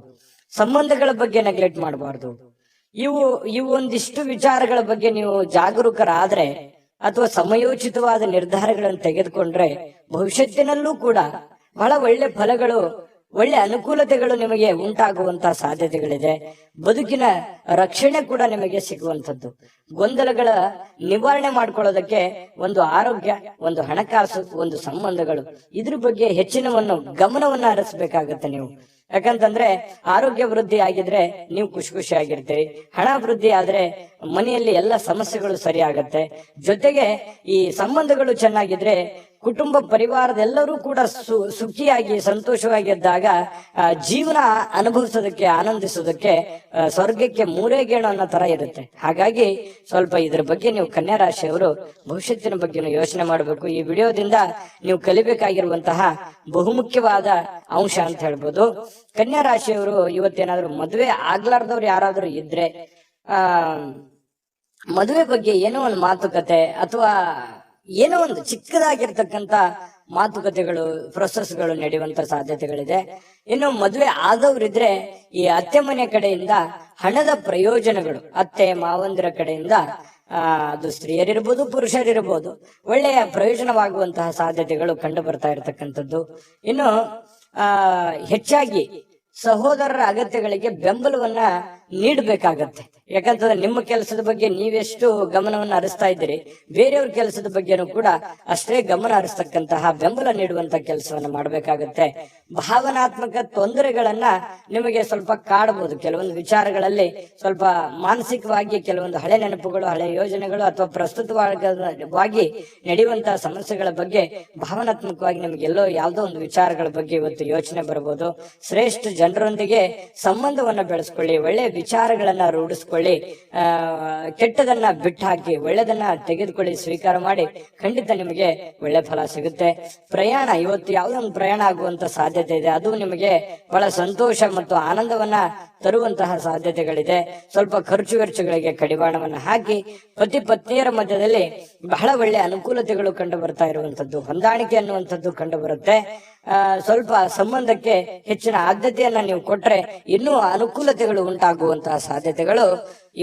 ಸಂಬಂಧಗಳ ಬಗ್ಗೆ ನೆಗ್ಲೆಕ್ಟ್ ಮಾಡಬಾರ್ದು. ಇವು ಒಂದಿಷ್ಟು ವಿಚಾರಗಳ ಬಗ್ಗೆ ನೀವು ಜಾಗರೂಕರಾದ್ರೆ ಅಥವಾ ಸಮಯೋಚಿತವಾದ ನಿರ್ಧಾರಗಳನ್ನು ತೆಗೆದುಕೊಂಡ್ರೆ ಭವಿಷ್ಯತ್ತಿನಲ್ಲೂ ಕೂಡ ಬಹಳ ಒಳ್ಳೆ ಫಲಗಳು ಒಳ್ಳೆ ಅನುಕೂಲತೆಗಳು ನಿಮಗೆ ಉಂಟಾಗುವಂತಹ ಸಾಧ್ಯತೆಗಳಿದೆ. ಬದುಕಿನ ರಕ್ಷಣೆ ಕೂಡ ನಿಮಗೆ ಸಿಗುವಂಥದ್ದು. ಗೊಂದಲಗಳ ನಿವಾರಣೆ ಮಾಡ್ಕೊಳ್ಳೋದಕ್ಕೆ ಒಂದು ಆರೋಗ್ಯ, ಒಂದು ಹಣಕಾಸು, ಒಂದು ಸಂಬಂಧಗಳು, ಇದ್ರ ಬಗ್ಗೆ ಹೆಚ್ಚಿನವನ್ನು ಗಮನವನ್ನ ಹರಿಸಬೇಕಾಗತ್ತೆ ನೀವು. ಯಾಕಂತಂದ್ರೆ ಆರೋಗ್ಯ ವೃದ್ಧಿ ಆಗಿದ್ರೆ ನೀವು ಖುಷಿ ಆಗಿರ್ತೀರಿ. ಹಣ ವೃದ್ಧಿ ಆದ್ರೆ ಮನೆಯಲ್ಲಿ ಎಲ್ಲ ಸಮಸ್ಯೆಗಳು ಸರಿ ಆಗತ್ತೆ. ಜೊತೆಗೆ ಈ ಸಂಬಂಧಗಳು ಚೆನ್ನಾಗಿದ್ರೆ ಕುಟುಂಬ ಪರಿವಾರದೆಲ್ಲರೂ ಕೂಡ ಸುಖಿಯಾಗಿ ಸಂತೋಷವಾಗಿದ್ದಾಗ ಜೀವನ ಅನುಭವಿಸೋದಕ್ಕೆ, ಆನಂದಿಸೋದಕ್ಕೆ ಸ್ವರ್ಗಕ್ಕೆ ಮೂರೇ ಗೇಣು ಅನ್ನೋ ತರ ಇರುತ್ತೆ. ಹಾಗಾಗಿ ಸ್ವಲ್ಪ ಇದ್ರ ಬಗ್ಗೆ ನೀವು ಕನ್ಯಾ ರಾಶಿಯವರು ಭವಿಷ್ಯತ್ತಿನ ಬಗ್ಗೆ ಯೋಚನೆ ಮಾಡಬೇಕು. ಈ ವಿಡಿಯೋದಿಂದ ನೀವು ಕಲಿಬೇಕಾಗಿರುವಂತಹ ಬಹುಮುಖ್ಯವಾದ ಅಂಶ ಅಂತ ಹೇಳ್ಬೋದು. ಕನ್ಯಾ ರಾಶಿಯವರು ಇವತ್ತೇನಾದ್ರೂ ಮದುವೆ ಆಗ್ಲಾರ್ದವ್ರು ಯಾರಾದ್ರೂ ಇದ್ರೆ ಮದುವೆ ಬಗ್ಗೆ ಏನೋ ಒಂದು ಮಾತುಕತೆ ಅಥವಾ ಏನೋ ಒಂದು ಚಿಕ್ಕದಾಗಿರ್ತಕ್ಕಂತ ಮಾತುಕತೆಗಳು, ಪ್ರೊಸೆಸ್ಗಳು ನಡೆಯುವಂತ ಸಾಧ್ಯತೆಗಳಿದೆ. ಇನ್ನು ಮದುವೆ ಆದವರಿದ್ರೆ ಈ ಅತ್ತೆ ಮನೆ ಕಡೆಯಿಂದ ಹಣದ ಪ್ರಯೋಜನಗಳು, ಅತ್ತೆ ಮಾವಂದಿರ ಕಡೆಯಿಂದ ಅದು ಸ್ತ್ರೀಯರಿರ್ಬೋದು ಪುರುಷರಿರ್ಬೋದು, ಒಳ್ಳೆಯ ಪ್ರಯೋಜನವಾಗುವಂತಹ ಸಾಧ್ಯತೆಗಳು ಕಂಡು ಬರ್ತಾ ಇರತಕ್ಕಂಥದ್ದು. ಇನ್ನು ಹೆಚ್ಚಾಗಿ ಸಹೋದರರ ಅಗತ್ಯಗಳಿಗೆ ಬೆಂಬಲವನ್ನ ನೀಡಬೇಕಾಗತ್ತೆ. ಯಾಕಂತಂದ್ರೆ ನಿಮ್ಮ ಕೆಲಸದ ಬಗ್ಗೆ ನೀವೆಷ್ಟು ಗಮನವನ್ನು ಹರಿಸ್ತಾ ಇದ್ದೀರಿ, ಬೇರೆಯವ್ರ ಕೆಲಸದ ಬಗ್ಗೆನೂ ಕೂಡ ಅಷ್ಟೇ ಗಮನ ಹರಿಸ್ತಕ್ಕಂತಹ ಬೆಂಬಲ ನೀಡುವಂತ ಕೆಲಸವನ್ನ ಮಾಡಬೇಕಾಗತ್ತೆ. ಭಾವನಾತ್ಮಕ ತೊಂದರೆಗಳನ್ನ ನಿಮಗೆ ಸ್ವಲ್ಪ ಕಾಡಬಹುದು. ಕೆಲವೊಂದು ವಿಚಾರಗಳಲ್ಲಿ ಸ್ವಲ್ಪ ಮಾನಸಿಕವಾಗಿ ಕೆಲವೊಂದು ಹಳೆ ನೆನಪುಗಳು, ಹಳೆ ಯೋಜನೆಗಳು ಅಥವಾ ಪ್ರಸ್ತುತವಾಗಿ ನಡೆಯುವಂತಹ ಸಮಸ್ಯೆಗಳ ಬಗ್ಗೆ ಭಾವನಾತ್ಮಕವಾಗಿ ನಿಮಗೆ ಎಲ್ಲೋ ಯಾವುದೋ ಒಂದು ವಿಚಾರಗಳ ಬಗ್ಗೆ ಇವತ್ತು ಯೋಚನೆ ಬರಬಹುದು. ಶ್ರೇಷ್ಠ ಜನರೊಂದಿಗೆ ಸಂಬಂಧವನ್ನ ಬೆಳೆಸ್ಕೊಳ್ಳಿ, ಒಳ್ಳೆ ವಿಚಾರಗಳನ್ನ ರೂಢಿಸ್ಕೊಳ್ಳಿ, ಕೆಟ್ಟದನ್ನ ಬಿಟ್ಟು ಹಾಕಿ ಒಳ್ಳೆದನ್ನ ತೆಗೆದುಕೊಳ್ಳಿ, ಸ್ವೀಕಾರ ಮಾಡಿ. ಖಂಡಿತ ನಿಮಗೆ ಒಳ್ಳೆ ಫಲ ಸಿಗುತ್ತೆ. ಪ್ರಯಾಣ, ಇವತ್ತು ಯಾವುದೋ ಒಂದು ಪ್ರಯಾಣ ಆಗುವಂತ ಸಾಧ್ಯತೆ ಇದೆ. ಅದು ನಿಮಗೆ ಬಹಳ ಸಂತೋಷ ಮತ್ತು ಆನಂದವನ್ನ ತರುವಂತಹ ಸಾಧ್ಯತೆಗಳಿದೆ. ಸ್ವಲ್ಪ ಖರ್ಚು ವೆಚ್ಚಗಳಿಗೆ ಕಡಿವಾಣವನ್ನ ಹಾಕಿ ಪತಿ ಪತ್ನಿಯರ ಮಧ್ಯದಲ್ಲಿ ಬಹಳ ಒಳ್ಳೆ ಅನುಕೂಲತೆಗಳು ಕಂಡು ಬರ್ತಾ ಇರುವಂತದ್ದು, ಹೊಂದಾಣಿಕೆ ಅನ್ನುವಂಥದ್ದು ಕಂಡು ಬರುತ್ತೆ. ಸ್ವಲ್ಪ ಸಂಬಂಧಕ್ಕೆ ಹೆಚ್ಚಿನ ಆದ್ಯತೆಯನ್ನ ನೀವು ಕೊಟ್ರೆ ಇನ್ನೂ ಅನುಕೂಲತೆಗಳು ಉಂಟಾಗುವಂತಹ ಸಾಧ್ಯತೆಗಳು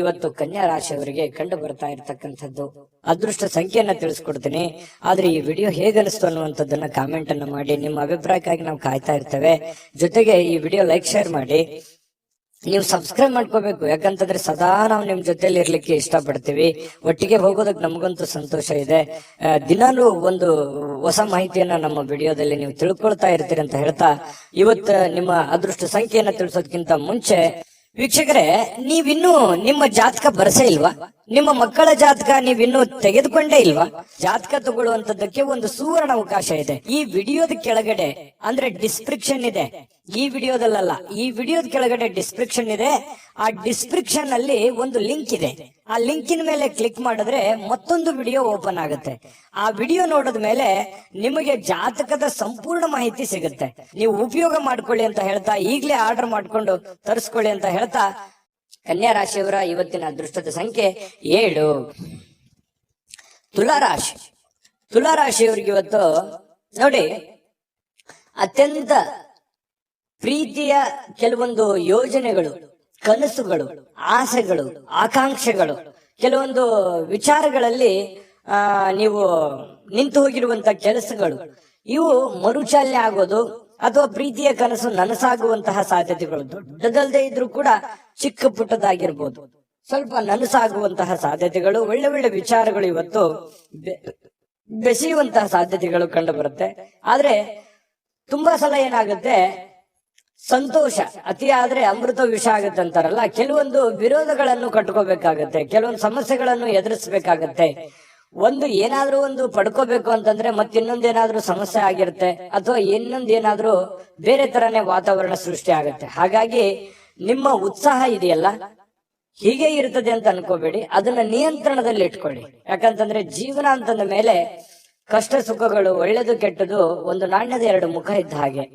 ಇವತ್ತು ಕನ್ಯಾ ರಾಶಿಯವರಿಗೆ ಕಂಡು ಬರ್ತಾ ಇರತಕ್ಕಂಥದ್ದು. ಅದೃಷ್ಟ ಸಂಖ್ಯೆಯನ್ನ ತಿಳಿಸ್ಕೊಡ್ತೀನಿ. ಆದ್ರೆ ಈ ವಿಡಿಯೋ ಹೇಗನಿಸ್ತು ಅನ್ನುವಂಥದ್ದನ್ನ ಕಾಮೆಂಟ್ ಅನ್ನ ಮಾಡಿ. ನಿಮ್ಮ ಅಭಿಪ್ರಾಯಕ್ಕಾಗಿ ನಾವು ಕಾಯ್ತಾ ಇರ್ತೇವೆ. ಜೊತೆಗೆ ಈ ವಿಡಿಯೋ ಲೈಕ್, ಶೇರ್ ಮಾಡಿ. ನೀವು ಸಬ್ಸ್ಕ್ರೈಬ್ ಮಾಡ್ಕೋಬೇಕು. ಯಾಕಂತಂದ್ರೆ ಸದಾ ನಾವು ನಿಮ್ ಜೊತೆಲಿ ಇರ್ಲಿಕ್ಕೆ ಇಷ್ಟಪಡ್ತೀವಿ. ಒಟ್ಟಿಗೆ ಹೋಗೋದಕ್ಕೆ ನಮಗಂತೂ ಸಂತೋಷ ಇದೆ. ದಿನಾಲೂ ಒಂದು ಹೊಸ ಮಾಹಿತಿಯನ್ನ ನಮ್ಮ ವಿಡಿಯೋದಲ್ಲಿ ನೀವು ತಿಳ್ಕೊಳ್ತಾ ಇರ್ತೀರಿ ಅಂತ ಹೇಳ್ತಾ, ಇವತ್ತು ನಿಮ್ಮ ಅದೃಷ್ಟ ಸಂಖ್ಯೆಯನ್ನ ತಿಳಿಸೋದಕ್ಕಿಂತ ಮುಂಚೆ ವೀಕ್ಷಕರೇ, ನೀವಿನ್ನೂ ನಿಮ್ಮ ಜಾತಕ ಬರಸೇ ಇಲ್ವಾ? ನಿಮ್ಮ ಮಕ್ಕಳ ಜಾತಕ ನೀವಿನ್ನೂ ತೆಗೆದುಕೊಂಡೇ ಇಲ್ವಾ? ಜಾತಕ ತಗೊಳ್ಳುವಂತದ್ದಕ್ಕೆ ಒಂದು ಸುವರ್ಣ ಅವಕಾಶ ಇದೆ. ಈ ವಿಡಿಯೋದ ಕೆಳಗಡೆ ಅಂದ್ರೆ ಡಿಸ್ಕ್ರಿಪ್ಷನ್ ಇದೆ. ಈ ವಿಡಿಯೋದಲ್ಲ, ಈ ವಿಡಿಯೋದ ಕೆಳಗಡೆ ಡಿಸ್ಕ್ರಿಪ್ಷನ್ ಇದೆ. ಆ ಡಿಸ್ಕ್ರಿಪ್ಷನ್ ಅಲ್ಲಿ ಒಂದು ಲಿಂಕ್ ಇದೆ. ಆ ಲಿಂಕಿನ ಮೇಲೆ ಕ್ಲಿಕ್ ಮಾಡಿದ್ರೆ ಮತ್ತೊಂದು ವಿಡಿಯೋ ಓಪನ್ ಆಗುತ್ತೆ. ಆ ವಿಡಿಯೋ ನೋಡಿದ ಮೇಲೆ ನಿಮಗೆ ಜಾತಕದ ಸಂಪೂರ್ಣ ಮಾಹಿತಿ ಸಿಗುತ್ತೆ. ನೀವು ಉಪಯೋಗ ಮಾಡ್ಕೊಳ್ಳಿ ಅಂತ ಹೇಳ್ತಾ, ಈಗಲೇ ಆರ್ಡರ್ ಮಾಡ್ಕೊಂಡು ತರಿಸ್ಕೊಳ್ಳಿ ಅಂತ ಹೇಳ್ತಾ, ಕನ್ಯಾ ರಾಶಿಯವರ ಇವತ್ತಿನ ಅದೃಷ್ಟದ ಸಂಖ್ಯೆ 7. ತುಲಾರಾಶಿ. ತುಲಾರಾಶಿಯವರಿಗೆ ಇವತ್ತು ನೋಡಿ, ಅತ್ಯಂತ ಪ್ರೀತಿಯ ಕೆಲವೊಂದು ಯೋಜನೆಗಳು, ಕನಸುಗಳು, ಆಸೆಗಳು, ಆಕಾಂಕ್ಷೆಗಳು, ಕೆಲವೊಂದು ವಿಚಾರಗಳಲ್ಲಿ ನೀವು ನಿಂತು ಹೋಗಿರುವಂತ ಕೆಲಸಗಳು, ಇವು ಮರುಚಾಲನೆ ಆಗೋದು ಅಥವಾ ಪ್ರೀತಿಯ ಕನಸು ನನಸಾಗುವಂತಹ ಸಾಧ್ಯತೆಗಳು, ದೊಡ್ಡದಲ್ಲದೆ ಇದ್ರೂ ಕೂಡ ಚಿಕ್ಕ ಪುಟ್ಟದಾಗಿರ್ಬೋದು, ಸ್ವಲ್ಪ ನನಸಾಗುವಂತಹ ಸಾಧ್ಯತೆಗಳು, ಒಳ್ಳೆ ಒಳ್ಳೆ ವಿಚಾರಗಳು ಇವತ್ತು ಬೆಸೆಯುವಂತಹ ಸಾಧ್ಯತೆಗಳು ಕಂಡು ಬರುತ್ತೆ. ಆದ್ರೆ ತುಂಬಾ ಸಲ ಏನಾಗುತ್ತೆ, ಸಂತೋಷ ಅತಿ ಆದ್ರೆ ಅಮೃತ ವಿಷ ಆಗುತ್ತೆ ಅಂತಾರಲ್ಲ, ಕೆಲವೊಂದು ವಿರೋಧಗಳನ್ನು ಕಟ್ಕೋಬೇಕಾಗತ್ತೆ, ಕೆಲವೊಂದು ಸಮಸ್ಯೆಗಳನ್ನು ಎದುರಿಸಬೇಕಾಗತ್ತೆ. ಒಂದು ಏನಾದ್ರೂ ಒಂದು ಪಡ್ಕೋಬೇಕು ಅಂತಂದ್ರೆ ಮತ್ತಿನ್ನೊಂದೇನಾದ್ರೂ ಸಮಸ್ಯೆ ಆಗಿರುತ್ತೆ, ಅಥವಾ ಇನ್ನೊಂದೇನಾದ್ರೂ ಬೇರೆ ತರನೇ ವಾತಾವರಣ ಸೃಷ್ಟಿ ಆಗುತ್ತೆ. ಹಾಗಾಗಿ ನಿಮ್ಮ ಉತ್ಸಾಹ ಇದೆಯಲ್ಲ, ಹೀಗೆ ಇರ್ತದೆ ಅಂತ ಅನ್ಕೋಬೇಡಿ, ಅದನ್ನ ನಿಯಂತ್ರಣದಲ್ಲಿ ಇಟ್ಕೊಳ್ಳಿ. ಯಾಕಂತಂದ್ರೆ ಜೀವನ ಅಂತಂದ ಮೇಲೆ ಕಷ್ಟ ಸುಖಗಳು, ಒಳ್ಳೇದು ಕೆಟ್ಟದು ಒಂದು ನಾಣ್ಯದ ಎರಡು ಮುಖ ಇದ್ದ ಹಾಗೆ.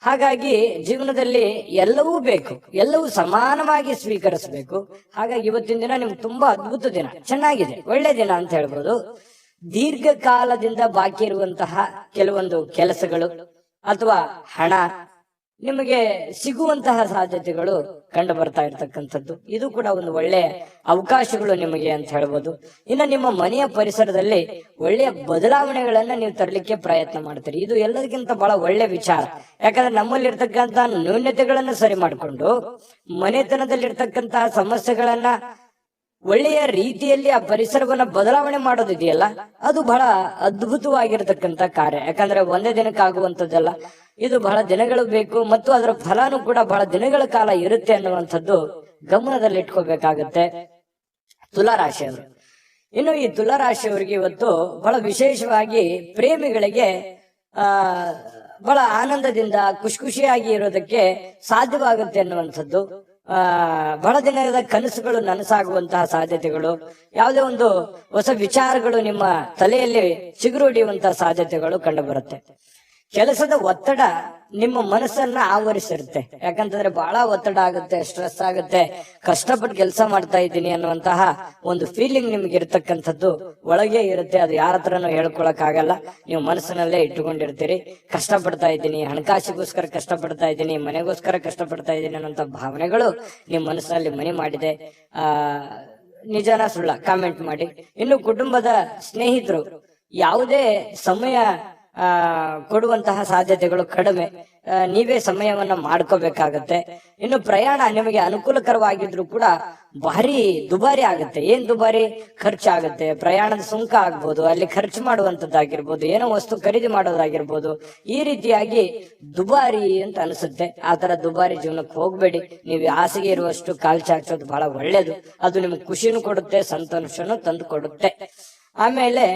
ಹಾಗಾಗಿ ಜೀವನದಲ್ಲಿ ಎಲ್ಲವೂ ಬೇಕು, ಎಲ್ಲವೂ ಸಮಾನವಾಗಿ ಸ್ವೀಕರಿಸಬೇಕು. ಹಾಗಾಗಿ ಇವತ್ತಿನ ದಿನ ನಿಮ್ಗೆ ತುಂಬಾ ಅದ್ಭುತ ದಿನ, ಚೆನ್ನಾಗಿದೆ, ಒಳ್ಳೆ ದಿನ ಅಂತ ಹೇಳ್ಬೋದು. ದೀರ್ಘಕಾಲದಿಂದ ಬಾಕಿ ಇರುವಂತಹ ಕೆಲವೊಂದು ಕೆಲಸಗಳು ಅಥವಾ ಹಣ ನಿಮಗೆ ಸಿಗುವಂತಹ ಸಾಧ್ಯತೆಗಳು ಕಂಡು ಬರ್ತಾ ಇರ್ತಕ್ಕಂಥದ್ದು. ಇದು ಕೂಡ ಒಂದು ಒಳ್ಳೆಯ ಅವಕಾಶಗಳು ನಿಮಗೆ ಅಂತ ಹೇಳ್ಬೋದು. ಇನ್ನು ನಿಮ್ಮ ಮನೆಯ ಪರಿಸರದಲ್ಲಿ ಒಳ್ಳೆಯ ಬದಲಾವಣೆಗಳನ್ನ ನೀವು ತರಲಿಕ್ಕೆ ಪ್ರಯತ್ನ ಮಾಡ್ತೀರಿ. ಇದು ಎಲ್ಲದಕ್ಕಿಂತ ಬಹಳ ಒಳ್ಳೆ ವಿಚಾರ. ಯಾಕಂದ್ರೆ ನಮ್ಮಲ್ಲಿ ಇರ್ತಕ್ಕಂತಹ ನ್ಯೂನ್ಯತೆಗಳನ್ನ ಸರಿ ಮಾಡಿಕೊಂಡು ಮನೆತನದಲ್ಲಿರ್ತಕ್ಕಂತಹ ಸಮಸ್ಯೆಗಳನ್ನ ಒಳ್ಳೆಯ ರೀತಿಯಲ್ಲಿ ಆ ಪರಿಸರವನ್ನ ಬದಲಾವಣೆ ಮಾಡೋದಿದೆಯಲ್ಲ, ಅದು ಬಹಳ ಅದ್ಭುತವಾಗಿರ್ತಕ್ಕಂಥ ಕಾರ್ಯ. ಯಾಕಂದ್ರೆ ಒಂದೇ ದಿನಕ್ಕೆ ಆಗುವಂತದ್ದಲ್ಲ, ಇದು ಬಹಳ ದಿನಗಳು ಬೇಕು ಮತ್ತು ಅದರ ಫಲನೂ ಕೂಡ ಬಹಳ ದಿನಗಳ ಕಾಲ ಇರುತ್ತೆ ಅನ್ನುವಂಥದ್ದು ಗಮನದಲ್ಲಿ ಇಟ್ಕೋಬೇಕಾಗತ್ತೆ ತುಲಾರಾಶಿಯವರು. ಇನ್ನು ಈ ತುಲಾರಾಶಿಯವರಿಗೆ ಇವತ್ತು ಬಹಳ ವಿಶೇಷವಾಗಿ ಪ್ರೇಮಿಗಳಿಗೆ ಬಹಳ ಆನಂದದಿಂದ ಖುಷಿಯಾಗಿ ಇರೋದಕ್ಕೆ ಸಾಧ್ಯವಾಗುತ್ತೆ ಅನ್ನುವಂಥದ್ದು. ಬಹಳ ದಿನದ ಕನಸುಗಳು ನನಸಾಗುವಂತಹ ಸಾಧ್ಯತೆಗಳು, ಯಾವುದೇ ಒಂದು ಹೊಸ ವಿಚಾರಗಳು ನಿಮ್ಮ ತಲೆಯಲ್ಲಿ ಚಿಗುರೊಡೆಯುವಂತಹ ಸಾಧ್ಯತೆಗಳು ಕಂಡು ಬರುತ್ತೆ. ಕೆಲಸದ ಒತ್ತಡ ನಿಮ್ಮ ಮನಸ್ಸನ್ನ ಆವರಿಸಿರುತ್ತೆ. ಯಾಕಂತಂದ್ರೆ ಬಹಳ ಒತ್ತಡ ಆಗುತ್ತೆ, ಸ್ಟ್ರೆಸ್ ಆಗುತ್ತೆ, ಕಷ್ಟಪಟ್ಟು ಕೆಲಸ ಮಾಡ್ತಾ ಇದ್ದೀನಿ ಅನ್ನುವಂತಹ ಒಂದು ಫೀಲಿಂಗ್ ನಿಮ್ಗೆ ಇರತಕ್ಕಂಥದ್ದು ಒಳಗೆ ಇರುತ್ತೆ. ಅದು ಯಾರ ಹತ್ರನೂ ಹೇಳ್ಕೊಳಕ್ ಆಗಲ್ಲ, ನೀವು ಮನಸ್ಸಿನಲ್ಲೇ ಇಟ್ಟುಕೊಂಡಿರ್ತೀರಿ. ಕಷ್ಟಪಡ್ತಾ ಇದ್ದೀನಿ, ಹಣಕಾಸಿಗೋಸ್ಕರ ಕಷ್ಟಪಡ್ತಾ ಇದ್ದೀನಿ, ಮನೆಗೋಸ್ಕರ ಕಷ್ಟಪಡ್ತಾ ಇದ್ದೀನಿ ಅನ್ನೋಂಥ ಭಾವನೆಗಳು ನಿಮ್ಮ ಮನಸ್ಸಿನಲ್ಲಿ ಮನೆ ಮಾಡಿದೆ. ನಿಜನ ಸುಳ್ಳ ಕಾಮೆಂಟ್ ಮಾಡಿ. ಇನ್ನು ಕುಟುಂಬದ ಸ್ನೇಹಿತರು ಯಾವುದೇ ಸಮಯ ಕೊಡುವಂತಹ ಸಾಧ್ಯತೆಗಳು ಕಡಿಮೆ, ನೀವೇ ಸಮಯವನ್ನ ಮಾಡ್ಕೋಬೇಕಾಗತ್ತೆ. ಇನ್ನು ಪ್ರಯಾಣ ನಿಮಗೆ ಅನುಕೂಲಕರವಾಗಿದ್ರು ಕೂಡ ಭಾರಿ ದುಬಾರಿ ಆಗುತ್ತೆ. ಏನ್ ದುಬಾರಿ? ಖರ್ಚಾಗುತ್ತೆ. ಪ್ರಯಾಣದ ಸುಂಕ ಆಗ್ಬೋದು, ಅಲ್ಲಿ ಖರ್ಚು ಮಾಡುವಂತದ್ದಾಗಿರ್ಬೋದು, ಏನೋ ವಸ್ತು ಖರೀದಿ ಮಾಡೋದಾಗಿರ್ಬೋದು, ಈ ರೀತಿಯಾಗಿ ದುಬಾರಿ ಅಂತ ಅನಿಸುತ್ತೆ. ಆ ತರ ದುಬಾರಿ ಜೀವನಕ್ಕೆ ಹೋಗ್ಬೇಡಿ. ನೀವು ಹಾಸಿಗೆ ಇರುವಷ್ಟು ಕಾಲ್ ಚಾಚೋದು ಬಹಳ ಒಳ್ಳೇದು. ಅದು ನಿಮ್ಗೆ ಖುಷಿನೂ ಕೊಡುತ್ತೆ, ಸಂತೋಷನೂ ತಂದು ಕೊಡುತ್ತೆ. ಆಮೇಲೆ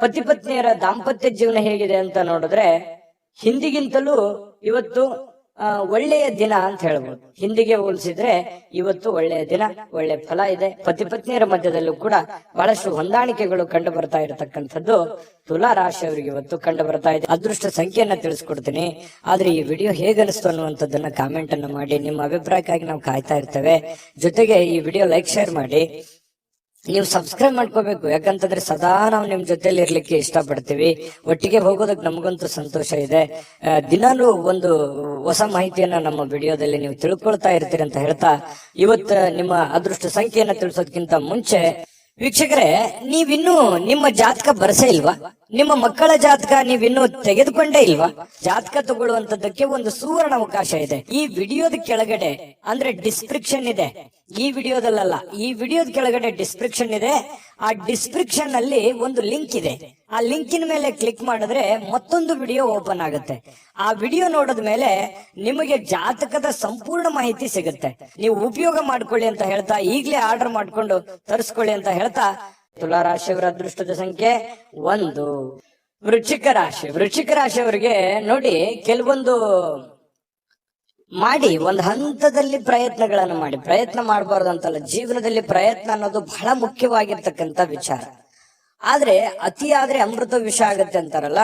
ಪತಿ ಪತ್ನಿಯರ ದಾಂಪತ್ಯ ಜೀವನ ಹೇಗಿದೆ ಅಂತ ನೋಡಿದ್ರೆ ಹಿಂದಿಗಿಂತಲೂ ಇವತ್ತು ಒಳ್ಳೆಯ ದಿನ ಅಂತ ಹೇಳ್ಬೋದು. ಹಿಂದಿಗೆ ಹೋಲಿಸಿದ್ರೆ ಇವತ್ತು ಒಳ್ಳೆಯ ದಿನ, ಒಳ್ಳೆ ಫಲ ಇದೆ. ಪತಿ ಪತ್ನಿಯರ ಮಧ್ಯದಲ್ಲೂ ಕೂಡ ಬಹಳಷ್ಟು ಹೊಂದಾಣಿಕೆಗಳು ಕಂಡು ಬರ್ತಾ ಇರತಕ್ಕಂಥದ್ದು ತುಲಾ ರಾಶಿಯವರಿಗೆ ಇವತ್ತು ಕಂಡು ಬರ್ತಾ ಇದೆ. ಅದೃಷ್ಟ ಸಂಖ್ಯೆಯನ್ನ ತಿಳಿಸ್ಕೊಡ್ತೀನಿ. ಆದ್ರೆ ಈ ವಿಡಿಯೋ ಹೇಗನಿಸ್ತು ಅನ್ನುವಂಥದ್ದನ್ನ ಕಾಮೆಂಟ್ ಅನ್ನು ಮಾಡಿ. ನಿಮ್ಮ ಅಭಿಪ್ರಾಯಕ್ಕಾಗಿ ನಾವು ಕಾಯ್ತಾ ಇರ್ತೇವೆ. ಜೊತೆಗೆ ಈ ವಿಡಿಯೋ ಲೈಕ್ ಶೇರ್ ಮಾಡಿ. ನೀವು ಸಬ್ಸ್ಕ್ರೈಬ್ ಮಾಡ್ಕೋಬೇಕು. ಯಾಕಂತಂದ್ರೆ ಸದಾ ನಾವು ನಿಮ್ ಜೊತೆಲಿ ಇರ್ಲಿಕ್ಕೆ ಇಷ್ಟಪಡ್ತೀವಿ. ಒಟ್ಟಿಗೆ ಹೋಗೋದಕ್ಕೆ ನಮಗಂತೂ ಸಂತೋಷ ಇದೆ. ದಿನಾಲೂ ಒಂದು ಹೊಸ ಮಾಹಿತಿಯನ್ನ ನಮ್ಮ ವಿಡಿಯೋದಲ್ಲಿ ನೀವು ತಿಳ್ಕೊಳ್ತಾ ಇರ್ತೀರಿ ಅಂತ ಹೇಳ್ತಾ, ಇವತ್ತು ನಿಮ್ಮ ಅದೃಷ್ಟ ಸಂಖ್ಯೆಯನ್ನ ತಿಳಿಸೋದಕ್ಕಿಂತ ಮುಂಚೆ ವೀಕ್ಷಕರೇ, ನೀವಿನ್ನೂ ನಿಮ್ಮ ಜಾತಕ ಬರಸೇ ಇಲ್ವಾ? ನಿಮ್ಮ ಮಕ್ಕಳ ಜಾತಕ ನೀವಿನ್ನೂ ತೆಗೆದುಕೊಂಡೇ ಇಲ್ವಾ? ಜಾತಕ ತಗೊಳ್ಳುವಂತದ್ದಕ್ಕೆ ಒಂದು ಸುವರ್ಣ ಅವಕಾಶ ಇದೆ. ಈ ವಿಡಿಯೋದ ಕೆಳಗಡೆ ಅಂದ್ರೆ ಡಿಸ್ಕ್ರಿಪ್ಷನ್ ಇದೆ. ಈ ವಿಡಿಯೋದಲ್ಲ, ಈ ವಿಡಿಯೋದ ಕೆಳಗಡೆ ಡಿಸ್ಕ್ರಿಪ್ಷನ್ ಇದೆ. ಆ ಡಿಸ್ಕ್ರಿಪ್ಷನ್ ಅಲ್ಲಿ ಒಂದು ಲಿಂಕ್ ಇದೆ. ಆ ಲಿಂಕಿನ ಮೇಲೆ ಕ್ಲಿಕ್ ಮಾಡಿದ್ರೆ ಮತ್ತೊಂದು ವಿಡಿಯೋ ಓಪನ್ ಆಗುತ್ತೆ. ಆ ವಿಡಿಯೋ ನೋಡಿದ ಮೇಲೆ ನಿಮಗೆ ಜಾತಕದ ಸಂಪೂರ್ಣ ಮಾಹಿತಿ ಸಿಗುತ್ತೆ. ನೀವು ಉಪಯೋಗ ಮಾಡ್ಕೊಳ್ಳಿ ಅಂತ ಹೇಳ್ತಾ, ಈಗಲೇ ಆರ್ಡರ್ ಮಾಡ್ಕೊಂಡು ತರಿಸ್ಕೊಳ್ಳಿ ಅಂತ ಹೇಳ್ತಾ, ತುಲಾ ರಾಶಿಯವರ ಅದೃಷ್ಟದ ಸಂಖ್ಯೆ 1. ವೃಶ್ಚಿಕ ರಾಶಿ. ವೃಶ್ಚಿಕ ರಾಶಿಯವರಿಗೆ ನೋಡಿ, ಕೆಲವೊಂದು ಮಾಡಿ ಒಂದು ಹಂತದಲ್ಲಿ ಪ್ರಯತ್ನಗಳನ್ನು ಮಾಡಿ. ಪ್ರಯತ್ನ ಮಾಡಬಾರ್ದು ಅಂತಲ್ಲ, ಜೀವನದಲ್ಲಿ ಪ್ರಯತ್ನ ಅನ್ನೋದು ಬಹಳ ಮುಖ್ಯವಾಗಿರ್ತಕ್ಕಂಥ ವಿಚಾರ. ಆದ್ರೆ ಅತಿ ಆದ್ರೆ ಅಮೃತ ವಿಷ ಆಗತ್ತೆ ಅಂತಾರಲ್ಲ,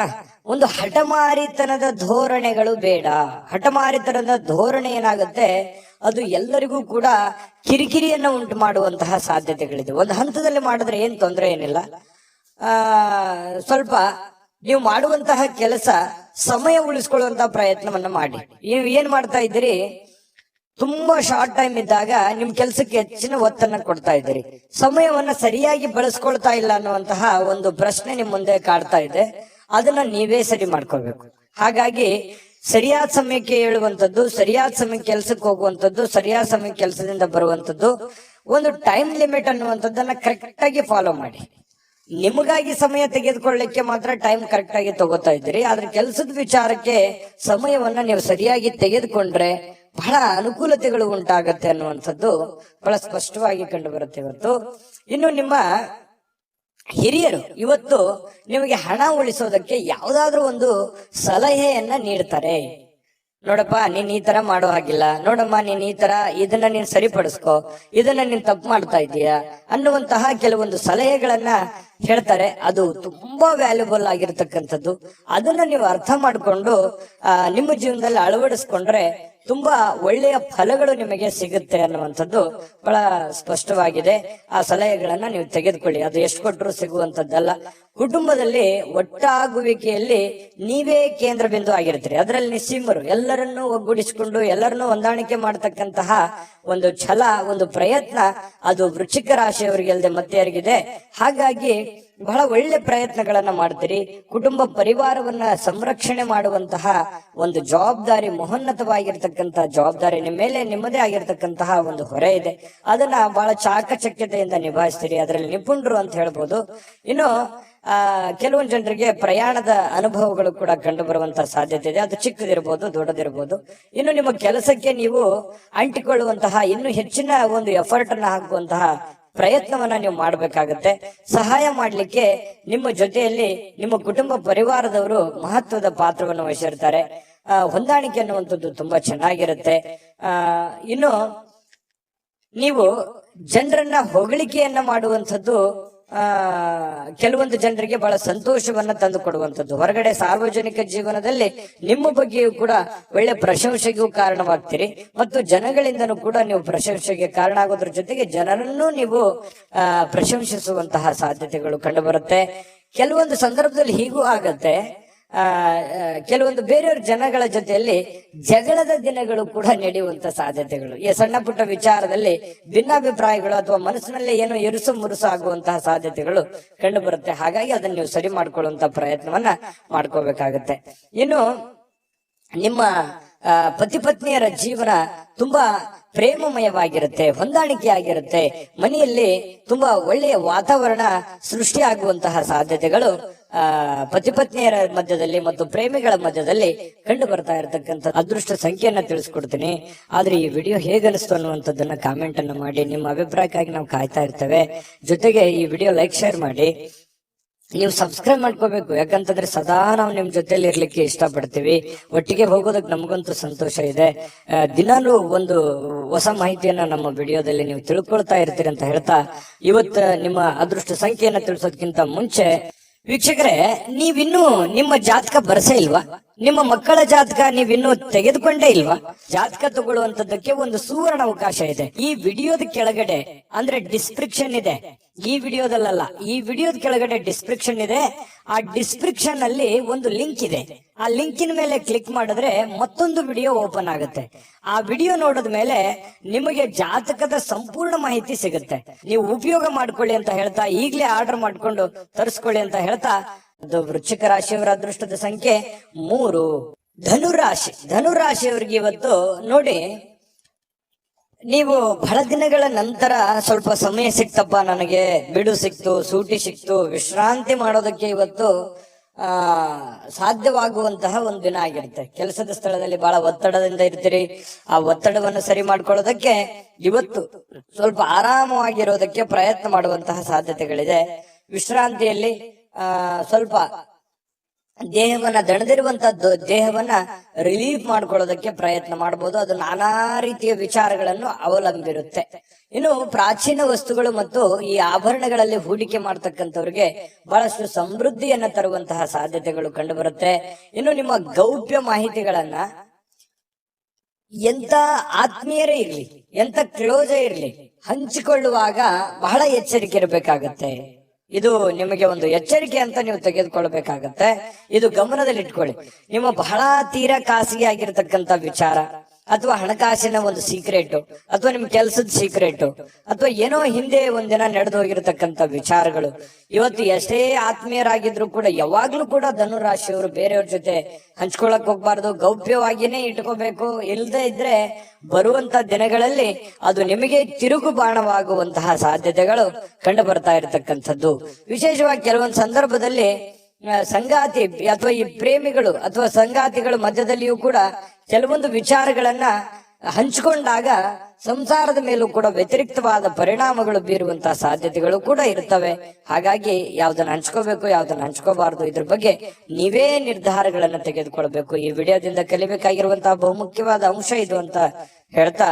ಒಂದು ಹಠಮಾರಿತನದ ಧೋರಣೆಗಳು ಬೇಡ. ಹಠಮಾರಿತನದ ಧೋರಣೆ ಏನಾಗುತ್ತೆ, ಅದು ಎಲ್ಲರಿಗೂ ಕೂಡ ಕಿರಿಕಿರಿಯನ್ನ ಉಂಟು ಮಾಡುವಂತಹ ಸಾಧ್ಯತೆಗಳಿದೆ. ಒಂದು ಹಂತದಲ್ಲಿ ಮಾಡಿದ್ರೆ ಏನ್ ತೊಂದರೆ ಏನಿಲ್ಲ. ಸ್ವಲ್ಪ ನೀವು ಮಾಡುವಂತಹ ಕೆಲಸ ಸಮಯ ಉಳಿಸ್ಕೊಳ್ಳುವಂತಹ ಪ್ರಯತ್ನವನ್ನ ಮಾಡಿ. ನೀವು ಏನ್ ಮಾಡ್ತಾ ಇದ್ದೀರಿ, ತುಂಬಾ ಶಾರ್ಟ್ ಟೈಮ್ ಇದ್ದಾಗ ನಿಮ್ ಕೆಲ್ಸಕ್ಕೆ ಹೆಚ್ಚಿನ ಒತ್ತನ್ನ ಕೊಡ್ತಾ ಇದ್ದೀರಿ, ಸಮಯವನ್ನ ಸರಿಯಾಗಿ ಬಳಸ್ಕೊಳ್ತಾ ಇಲ್ಲ ಅನ್ನುವಂತಹ ಒಂದು ಪ್ರಶ್ನೆ ನಿಮ್ ಮುಂದೆ ಕಾಡ್ತಾ ಇದೆ. ಅದನ್ನ ನೀವೇ ಸರಿ ಮಾಡ್ಕೋಬೇಕು. ಹಾಗಾಗಿ ಸರಿಯಾದ ಸಮಯಕ್ಕೆ ಹೇಳುವಂಥದ್ದು, ಸರಿಯಾದ ಸಮಯಕ್ಕೆ ಕೆಲ್ಸಕ್ಕೆ ಹೋಗುವಂಥದ್ದು, ಸರಿಯಾದ ಸಮಯಕ್ಕೆ ಕೆಲಸದಿಂದ ಬರುವಂಥದ್ದು, ಒಂದು ಟೈಮ್ ಲಿಮಿಟ್ ಅನ್ನುವಂಥದ್ದನ್ನ ಕರೆಕ್ಟ್ ಆಗಿ ಫಾಲೋ ಮಾಡಿ. ನಿಮಗಾಗಿ ಸಮಯ ತೆಗೆದುಕೊಳ್ಳಿಕ್ಕೆ ಮಾತ್ರ ಟೈಮ್ ಕರೆಕ್ಟ್ ಆಗಿ ತಗೋತಾ ಇದ್ದೀರಿ. ಆದ್ರೆ ಕೆಲಸದ ವಿಚಾರಕ್ಕೆ ಸಮಯವನ್ನ ನೀವು ಸರಿಯಾಗಿ ತೆಗೆದುಕೊಂಡ್ರೆ ಬಹಳ ಅನುಕೂಲತೆಗಳು ಉಂಟಾಗತ್ತೆ ಅನ್ನುವಂಥದ್ದು ಬಹಳ ಸ್ಪಷ್ಟವಾಗಿ ಕಂಡು ಬರುತ್ತೆ ಇವತ್ತು. ಇನ್ನು ನಿಮ್ಮ ಹಿರಿಯರು ಇವತ್ತು ನಿಮಗೆ ಹಣ ಉಳಿಸೋದಕ್ಕೆ ಯಾವ್ದಾದ್ರು ಒಂದು ಸಲಹೆಯನ್ನ ನೀಡ್ತಾರೆ. ನೋಡಪ್ಪ, ನೀನ್ ಈ ತರ ಮಾಡೋ ಹಾಗಿಲ್ಲ, ನೋಡಮ್ಮ ನೀನ್ ಈ ತರ ಇದನ್ನ ನೀನ್ ಸರಿಪಡಿಸ್ಕೋ, ಇದನ್ನ ನೀನ್ ತಪ್ಪು ಮಾಡ್ತಾ ಇದೀಯ ಅನ್ನುವಂತಹ ಕೆಲವೊಂದು ಸಲಹೆಗಳನ್ನ ಹೇಳ್ತಾರೆ. ಅದು ತುಂಬಾ ವ್ಯಾಲ್ಯೂಬಲ್ ಆಗಿರ್ತಕ್ಕಂಥದ್ದು. ಅದನ್ನ ನೀವು ಅರ್ಥ ಮಾಡ್ಕೊಂಡು ನಿಮ್ಮ ಜೀವನದಲ್ಲಿ ಅಳವಡಿಸ್ಕೊಂಡ್ರೆ ತುಂಬಾ ಒಳ್ಳೆಯ ಫಲಗಳು ನಿಮಗೆ ಸಿಗುತ್ತೆ ಅನ್ನುವಂಥದ್ದು ಬಹಳ ಸ್ಪಷ್ಟವಾಗಿದೆ. ಆ ಸಲಹೆಗಳನ್ನ ನೀವು ತೆಗೆದುಕೊಳ್ಳಿ. ಅದು ಎಷ್ಟು ಕೊಟ್ಟರು ಸಿಗುವಂತದ್ದಲ್ಲ. ಕುಟುಂಬದಲ್ಲಿ ಒಟ್ಟಾಗುವಿಕೆಯಲ್ಲಿ ನೀವೇ ಕೇಂದ್ರ ಬಿಂದು ಆಗಿರ್ತೀರಿ. ಅದರಲ್ಲಿ ನಿಸ್ಸೀಮರು, ಎಲ್ಲರನ್ನೂ ಒಗ್ಗೂಡಿಸಿಕೊಂಡು ಎಲ್ಲರನ್ನೂ ಹೊಂದಾಣಿಕೆ ಮಾಡತಕ್ಕಂತಹ ಒಂದು ಛಲ, ಒಂದು ಪ್ರಯತ್ನ ಅದು ವೃಶ್ಚಿಕ ರಾಶಿಯವರಿಗೆ ಅಲ್ಲದೆ ಮತ್ತೆ ಯಾರಿಗಿದೆ. ಹಾಗಾಗಿ ಬಹಳ ಒಳ್ಳೆ ಪ್ರಯತ್ನಗಳನ್ನ ಮಾಡ್ತೀರಿ. ಕುಟುಂಬ ಪರಿವಾರವನ್ನ ಸಂರಕ್ಷಣೆ ಮಾಡುವಂತಹ ಒಂದು ಜವಾಬ್ದಾರಿ, ಮಹೋನ್ನತವಾಗಿರ್ತಕ್ಕಂತಹ ಜವಾಬ್ದಾರಿ ನಿಮ್ಮ ಮೇಲೆ ನಿಮ್ಮದೇ ಆಗಿರ್ತಕ್ಕಂತಹ ಒಂದು ಹೊರೆ ಇದೆ. ಅದನ್ನ ಬಹಳ ಚಾಕಚಕ್ಯತೆಯಿಂದ ನಿಭಾಯಿಸ್ತೀರಿ. ಅದರಲ್ಲಿ ನಿಪುಣರು ಅಂತ ಹೇಳ್ಬೋದು. ಇನ್ನು ಕೆಲವೊಂದು ಜನರಿಗೆ ಪ್ರಯಾಣದ ಅನುಭವಗಳು ಕೂಡ ಕಂಡು ಬರುವಂತಹ ಸಾಧ್ಯತೆ ಇದೆ. ಅದು ಚಿಕ್ಕದಿರ್ಬೋದು, ದೊಡ್ಡದಿರ್ಬೋದು. ಇನ್ನು ನಿಮ್ಮ ಕೆಲಸಕ್ಕೆ ನೀವು ಅಂಟಿಕೊಳ್ಳುವಂತಹ ಇನ್ನು ಹೆಚ್ಚಿನ ಒಂದು ಎಫರ್ಟ್ ಅನ್ನ ಹಾಕುವಂತಹ ಪ್ರಯತ್ನವನ್ನ ನೀವು ಮಾಡಬೇಕಾಗತ್ತೆ. ಸಹಾಯ ಮಾಡ್ಲಿಕ್ಕೆ ನಿಮ್ಮ ಜೊತೆಯಲ್ಲಿ ನಿಮ್ಮ ಕುಟುಂಬ ಪರಿವಾರದವರು ಮಹತ್ವದ ಪಾತ್ರವನ್ನು ವಹಿಸಿರ್ತಾರೆ. ಹೊಂದಾಣಿಕೆ ಅನ್ನುವಂಥದ್ದು ತುಂಬಾ ಚೆನ್ನಾಗಿರುತ್ತೆ. ಇನ್ನು ನೀವು ಜನರನ್ನ ಹೊಗಳಿಕೆಯನ್ನ ಮಾಡುವಂಥದ್ದು ಕೆಲವೊಂದು ಜನರಿಗೆ ಬಹಳ ಸಂತೋಷವನ್ನ ತಂದು ಕೊಡುವಂಥದ್ದು. ಹೊರಗಡೆ ಸಾರ್ವಜನಿಕ ಜೀವನದಲ್ಲಿ ನಿಮ್ಮ ಬಗ್ಗೆಯೂ ಕೂಡ ಒಳ್ಳೆ ಪ್ರಶಂಸೆಗೂ ಕಾರಣವಾಗ್ತೀರಿ ಮತ್ತು ಜನಗಳಿಂದನೂ ಕೂಡ ನೀವು ಪ್ರಶಂಸೆಗೆ ಕಾರಣ ಆಗೋದ್ರ ಜೊತೆಗೆ ಜನರನ್ನು ನೀವು ಪ್ರಶಂಸಿಸುವಂತಹ ಸಾಧ್ಯತೆಗಳು ಕಂಡು ಬರುತ್ತೆ. ಕೆಲವೊಂದು ಸಂದರ್ಭದಲ್ಲಿ ಹೀಗೂ ಆಗತ್ತೆ. ಕೆಲವೊಂದು ಬೇರೆಯವ್ರ ಜನಗಳ ಜೊತೆಯಲ್ಲಿ ಜಗಳದ ದಿನಗಳು ಕೂಡ ನಡೆಯುವಂತ ಸಾಧ್ಯತೆಗಳು, ಈ ಸಣ್ಣ ಪುಟ್ಟ ವಿಚಾರದಲ್ಲಿ ಭಿನ್ನಾಭಿಪ್ರಾಯಗಳು ಅಥವಾ ಮನಸ್ಸಿನಲ್ಲಿ ಏನೋ ಇರುಸು ಮುರುಸು ಆಗುವಂತಹ ಸಾಧ್ಯತೆಗಳು ಕಂಡು ಬರುತ್ತೆ. ಹಾಗಾಗಿ ಅದನ್ನ ನೀವು ಸರಿ ಮಾಡ್ಕೊಳ್ಳುವಂತ ಪ್ರಯತ್ನವನ್ನ ಮಾಡ್ಕೋಬೇಕಾಗತ್ತೆ. ಇನ್ನು ನಿಮ್ಮ ಪತಿ ಪತ್ನಿಯರ ಜೀವನ ತುಂಬಾ ಪ್ರೇಮಮಯವಾಗಿರುತ್ತೆ, ಹೊಂದಾಣಿಕೆ ಆಗಿರುತ್ತೆ. ಮನೆಯಲ್ಲಿ ತುಂಬಾ ಒಳ್ಳೆಯ ವಾತಾವರಣ ಸೃಷ್ಟಿಯಾಗುವಂತಹ ಸಾಧ್ಯತೆಗಳು ಪತಿ ಪತ್ನಿಯರ ಮಧ್ಯದಲ್ಲಿ ಮತ್ತು ಪ್ರೇಮಿಗಳ ಮಧ್ಯದಲ್ಲಿ ಕಂಡು ಬರ್ತಾ ಇರತಕ್ಕಂಥ ಅದೃಷ್ಟ ಸಂಖ್ಯೆಯನ್ನ ತಿಳಿಸ್ಕೊಡ್ತೀನಿ. ಆದ್ರೆ ಈ ವಿಡಿಯೋ ಹೇಗನಿಸ್ತು ಅನ್ನುವಂಥದ್ದನ್ನ ಕಾಮೆಂಟ್ ಅನ್ನು ಮಾಡಿ. ನಿಮ್ಮ ಅಭಿಪ್ರಾಯಕ್ಕಾಗಿ ನಾವು ಕಾಯ್ತಾ ಇರ್ತೇವೆ. ಜೊತೆಗೆ ಈ ವಿಡಿಯೋ ಲೈಕ್, ಶೇರ್ ಮಾಡಿ. ನೀವು ಸಬ್ಸ್ಕ್ರೈಬ್ ಮಾಡ್ಕೋಬೇಕು. ಯಾಕಂತಂದ್ರೆ ಸದಾ ನಾವು ನಿಮ್ ಜೊತೆಲಿ ಇರ್ಲಿಕ್ಕೆ ಇಷ್ಟಪಡ್ತೀವಿ. ಒಟ್ಟಿಗೆ ಹೋಗೋದಕ್ಕೆ ನಮಗಂತೂ ಸಂತೋಷ ಇದೆ. ದಿನಾಲೂ ಒಂದು ಹೊಸ ಮಾಹಿತಿಯನ್ನ ನಮ್ಮ ವಿಡಿಯೋದಲ್ಲಿ ನೀವು ತಿಳ್ಕೊಳ್ತಾ ಇರ್ತೀರಿ ಅಂತ ಹೇಳ್ತಾ, ಇವತ್ತು ನಿಮ್ಮ ಅದೃಷ್ಟ ಸಂಖ್ಯೆಯನ್ನ ತಿಳಿಸೋದಕ್ಕಿಂತ ಮುಂಚೆ ವೀಕ್ಷಕರೇ, ನೀವಿನ್ನೂ ನಿಮ್ಮ ಜಾತಕ ಬರಸೇ ಇಲ್ವಾ? ನಿಮ್ಮ ಮಕ್ಕಳ ಜಾತಕ ನೀವಿನ್ನೂ ತೆಗೆದುಕೊಂಡೇ ಇಲ್ವಾ? ಜಾತಕ ತಗೊಳ್ಳುವಂತದ್ದಕ್ಕೆ ಒಂದು ಸುವರ್ಣ ಅವಕಾಶ ಇದೆ. ಈ ವಿಡಿಯೋದ ಕೆಳಗಡೆ ಅಂದ್ರೆ ಡಿಸ್ಕ್ರಿಪ್ಷನ್ ಇದೆ. ಈ ವಿಡಿಯೋದಲ್ಲ, ಈ ವಿಡಿಯೋದ ಕೆಳಗಡೆ ಡಿಸ್ಕ್ರಿಪ್ಷನ್ ಇದೆ. ಆ ಡಿಸ್ಕ್ರಿಪ್ಷನ್ ಅಲ್ಲಿ ಒಂದು ಲಿಂಕ್ ಇದೆ. ಆ ಲಿಂಕಿನ ಮೇಲೆ ಕ್ಲಿಕ್ ಮಾಡಿದ್ರೆ ಮತ್ತೊಂದು ವಿಡಿಯೋ ಓಪನ್ ಆಗುತ್ತೆ. ಆ ವಿಡಿಯೋ ನೋಡಿದ ಮೇಲೆ ನಿಮಗೆ ಜಾತಕದ ಸಂಪೂರ್ಣ ಮಾಹಿತಿ ಸಿಗುತ್ತೆ. ನೀವು ಉಪಯೋಗ ಮಾಡ್ಕೊಳ್ಳಿ ಅಂತ ಹೇಳ್ತಾ, ಈಗಲೇ ಆರ್ಡರ್ ಮಾಡ್ಕೊಂಡು ತರಿಸ್ಕೊಳ್ಳಿ ಅಂತ ಹೇಳ್ತಾ, ಅದು ವೃಶ್ಚಿಕ ರಾಶಿಯವರ ಅದೃಷ್ಟದ ಸಂಖ್ಯೆ 3. ಧನುರಾಶಿ, ಧನುರಾಶಿಯವರಿಗೆ ಇವತ್ತು ನೋಡಿ, ನೀವು ಬಹಳ ದಿನಗಳ ನಂತರ ಸ್ವಲ್ಪ ಸಮಯ ಸಿಕ್ತಪ್ಪ, ನನಗೆ ಬಿಡು ಸಿಕ್ತು, ಸೂಟಿ ಸಿಕ್ತು, ವಿಶ್ರಾಂತಿ ಮಾಡೋದಕ್ಕೆ ಇವತ್ತು ಸಾಧ್ಯವಾಗುವಂತಹ ಒಂದು ದಿನ ಆಗಿರುತ್ತೆ. ಕೆಲಸದ ಸ್ಥಳದಲ್ಲಿ ಬಹಳ ಒತ್ತಡದಿಂದ ಇರ್ತೀರಿ. ಆ ಒತ್ತಡವನ್ನು ಸರಿ ಮಾಡ್ಕೊಳ್ಳೋದಕ್ಕೆ ಇವತ್ತು ಸ್ವಲ್ಪ ಆರಾಮವಾಗಿರೋದಕ್ಕೆ ಪ್ರಯತ್ನ ಮಾಡುವಂತಹ ಸಾಧ್ಯತೆಗಳಿದೆ. ವಿಶ್ರಾಂತಿಯಲ್ಲಿ ಸ್ವಲ್ಪ ದೇಹವನ್ನ ದಣದಿರುವಂತದ್ದು ದೇಹವನ್ನ ರಿಲೀಫ್ ಮಾಡ್ಕೊಳ್ಳೋದಕ್ಕೆ ಪ್ರಯತ್ನ ಮಾಡಬಹುದು. ಅದು ನಾನಾ ರೀತಿಯ ವಿಚಾರಗಳನ್ನು ಅವಲಂಬಿರುತ್ತೆ. ಇನ್ನು ಪ್ರಾಚೀನ ವಸ್ತುಗಳು ಮತ್ತು ಈ ಆಭರಣಗಳಲ್ಲಿ ಹೂಡಿಕೆ ಮಾಡ್ತಕ್ಕಂಥವ್ರಿಗೆ ಬಹಳಷ್ಟು ಸಮೃದ್ಧಿಯನ್ನ ತರುವಂತಹ ಸಾಧ್ಯತೆಗಳು ಕಂಡು ಬರುತ್ತೆ. ಇನ್ನು ನಿಮ್ಮ ಗೌಪ್ಯ ಮಾಹಿತಿಗಳನ್ನ ಎಂತ ಆತ್ಮೀಯರೇ ಇರ್ಲಿ, ಎಂತ ಕ್ಲೋಸೇ ಇರ್ಲಿ, ಹಂಚಿಕೊಳ್ಳುವಾಗ ಬಹಳ ಎಚ್ಚರಿಕೆ ಇರಬೇಕಾಗತ್ತೆ. ಇದು ನಿಮಗೆ ಒಂದು ಎಚ್ಚರಿಕೆ ಅಂತ ನೀವು ತೆಗೆದುಕೊಳ್ಬೇಕಾಗತ್ತೆ. ಇದು ಗಮನದಲ್ಲಿ ಇಟ್ಕೊಳ್ಳಿ. ನಿಮ್ಮ ಬಹಳ ತೀರಾ ಖಾಸಗಿ ಆಗಿರ್ತಕ್ಕಂಥ ವಿಚಾರ ಅಥವಾ ಹಣಕಾಸಿನ ಒಂದು ಸೀಕ್ರೆಟ್ ಅಥವಾ ನಿಮ್ ಕೆಲಸದ ಸೀಕ್ರೆಟ್ ಅಥವಾ ಏನೋ ಹಿಂದೆ ಒಂದಿನ ನಡೆದು ಹೋಗಿರತಕ್ಕಂತ ವಿಚಾರಗಳು ಇವತ್ತು ಎಷ್ಟೇ ಆತ್ಮೀಯರಾಗಿದ್ರು ಕೂಡ ಯಾವಾಗ್ಲೂ ಕೂಡ ಧನುರಾಶಿಯವರು ಬೇರೆಯವ್ರ ಜೊತೆ ಹಂಚ್ಕೊಳಕ್ ಹೋಗ್ಬಾರ್ದು, ಗೌಪ್ಯವಾಗಿನೇ ಇಟ್ಕೋಬೇಕು. ಇಲ್ಲದೆ ಇದ್ರೆ ಬರುವಂತ ದಿನಗಳಲ್ಲಿ ಅದು ನಿಮಗೆ ತಿರುಗು ಬಾಣವಾಗುವಂತಹ ಸಾಧ್ಯತೆಗಳು ಕಂಡು ಬರ್ತಾ ಇರತಕ್ಕಂಥದ್ದು. ವಿಶೇಷವಾಗಿ ಕೆಲವೊಂದು ಸಂದರ್ಭದಲ್ಲಿ ಸಂಗಾತಿ ಅಥವಾ ಈ ಪ್ರೇಮಿಗಳು ಅಥವಾ ಸಂಗಾತಿಗಳ ಮಧ್ಯದಲ್ಲಿಯೂ ಕೂಡ ಕೆಲವೊಂದು ವಿಚಾರಗಳನ್ನ ಹಂಚಿಕೊಂಡಾಗ ಸಂಸಾರದ ಮೇಲೂ ಕೂಡ ವ್ಯತಿರಿಕ್ತವಾದ ಪರಿಣಾಮಗಳು ಬೀರುವಂತಹ ಸಾಧ್ಯತೆಗಳು ಕೂಡ ಇರ್ತವೆ. ಹಾಗಾಗಿ ಯಾವ್ದನ್ನ ಹಂಚ್ಕೋಬೇಕು, ಯಾವ್ದನ್ನ ಹಂಚ್ಕೋಬಾರ್ದು, ಇದ್ರ ಬಗ್ಗೆ ನೀವೇ ನಿರ್ಧಾರಗಳನ್ನ ತೆಗೆದುಕೊಳ್ಬೇಕು. ಈ ವಿಡಿಯೋದಿಂದ ಕಲಿಬೇಕಾಗಿರುವಂತಹ ಬಹುಮುಖ್ಯವಾದ ಅಂಶ ಇದು ಅಂತ ಹೇಳ್ತಾ,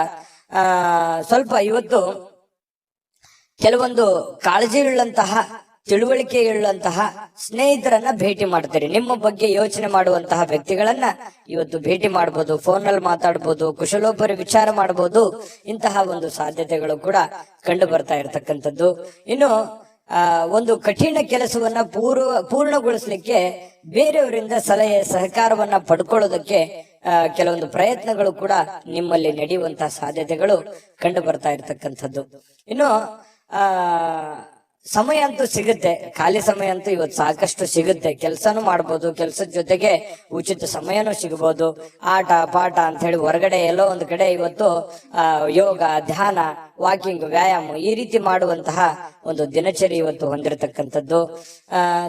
ಸ್ವಲ್ಪ ಇವತ್ತು ಕೆಲವೊಂದು ಕಾಳಜಿ ಉಳ್ಳಂತಹ ತಿಳುವಳಿಕೆ ಇರುವಂತಹ ಸ್ನೇಹಿತರನ್ನ ಭೇಟಿ ಮಾಡ್ತೀರಿ. ನಿಮ್ಮ ಬಗ್ಗೆ ಯೋಚನೆ ಮಾಡುವಂತಹ ವ್ಯಕ್ತಿಗಳನ್ನ ಇವತ್ತು ಭೇಟಿ ಮಾಡಬಹುದು, ಫೋನಲ್ಲಿ ಮಾತಾಡ್ಬೋದು, ಕುಶಲೋಪರಿ ವಿಚಾರ ಮಾಡಬಹುದು. ಇಂತಹ ಒಂದು ಸಾಧ್ಯತೆಗಳು ಕೂಡ ಕಂಡು ಬರ್ತಾ ಇರತಕ್ಕಂಥದ್ದು. ಇನ್ನು ಒಂದು ಕಠಿಣ ಕೆಲಸವನ್ನ ಪೂರ್ಣಗೊಳಿಸ್ಲಿಕ್ಕೆ ಬೇರೆಯವರಿಂದ ಸಲಹೆ ಸಹಕಾರವನ್ನ ಪಡ್ಕೊಳ್ಳೋದಕ್ಕೆ ಕೆಲವೊಂದು ಪ್ರಯತ್ನಗಳು ಕೂಡ ನಿಮ್ಮಲ್ಲಿ ನಡೆಯುವಂತಹ ಸಾಧ್ಯತೆಗಳು ಕಂಡು ಬರ್ತಾ ಇರತಕ್ಕಂಥದ್ದು. ಇನ್ನು ಸಮಯ ಅಂತೂ ಸಿಗುತ್ತೆ, ಖಾಲಿ ಸಮಯ ಅಂತೂ ಇವತ್ತು ಸಾಕಷ್ಟು ಸಿಗುತ್ತೆ. ಕೆಲಸನೂ ಮಾಡ್ಬೋದು, ಕೆಲಸದ ಜೊತೆಗೆ ಉಚಿತ ಸಮಯನೂ ಸಿಗಬಹುದು. ಆಟ ಪಾಠ ಅಂತ ಹೇಳಿ ಹೊರಗಡೆ ಎಲ್ಲೋ ಒಂದು ಕಡೆ ಇವತ್ತು ಯೋಗ, ಧ್ಯಾನ, ವಾಕಿಂಗ್, ವ್ಯಾಯಾಮ ಈ ರೀತಿ ಮಾಡುವಂತಹ ಒಂದು ದಿನಚರಿ ಇವತ್ತು ಹೊಂದಿರತಕ್ಕಂಥದ್ದು.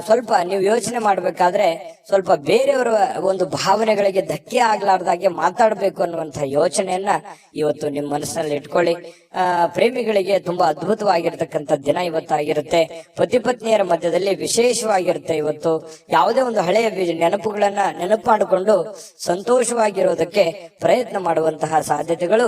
ಸ್ವಲ್ಪ ನೀವು ಯೋಚನೆ ಮಾಡ್ಬೇಕಾದ್ರೆ ಸ್ವಲ್ಪ ಬೇರೆಯವರ ಒಂದು ಭಾವನೆಗಳಿಗೆ ಧಕ್ಕೆ ಆಗ್ಲಾರ್ದಾಗೆ ಮಾತಾಡ್ಬೇಕು ಅನ್ನುವಂತಹ ಯೋಚನೆಯನ್ನ ಇವತ್ತು ನಿಮ್ಮ ಮನಸ್ಸಿನಲ್ಲಿ ಇಟ್ಕೊಳ್ಳಿ. ಪ್ರೇಮಿಗಳಿಗೆ ತುಂಬಾ ಅದ್ಭುತವಾಗಿರ್ತಕ್ಕಂಥ ದಿನ ಇವತ್ತಾಗಿರುತ್ತೆ. ಪತಿ ಪತ್ನಿಯರ ಮಧ್ಯದಲ್ಲಿ ವಿಶೇಷವಾಗಿರುತ್ತೆ. ಇವತ್ತು ಯಾವುದೇ ಒಂದು ಹಳೆಯ ನೆನಪುಗಳನ್ನ ನೆನಪು ಮಾಡಿಕೊಂಡು ಸಂತೋಷವಾಗಿರೋದಕ್ಕೆ ಪ್ರಯತ್ನ ಮಾಡುವಂತಹ ಸಾಧ್ಯತೆಗಳು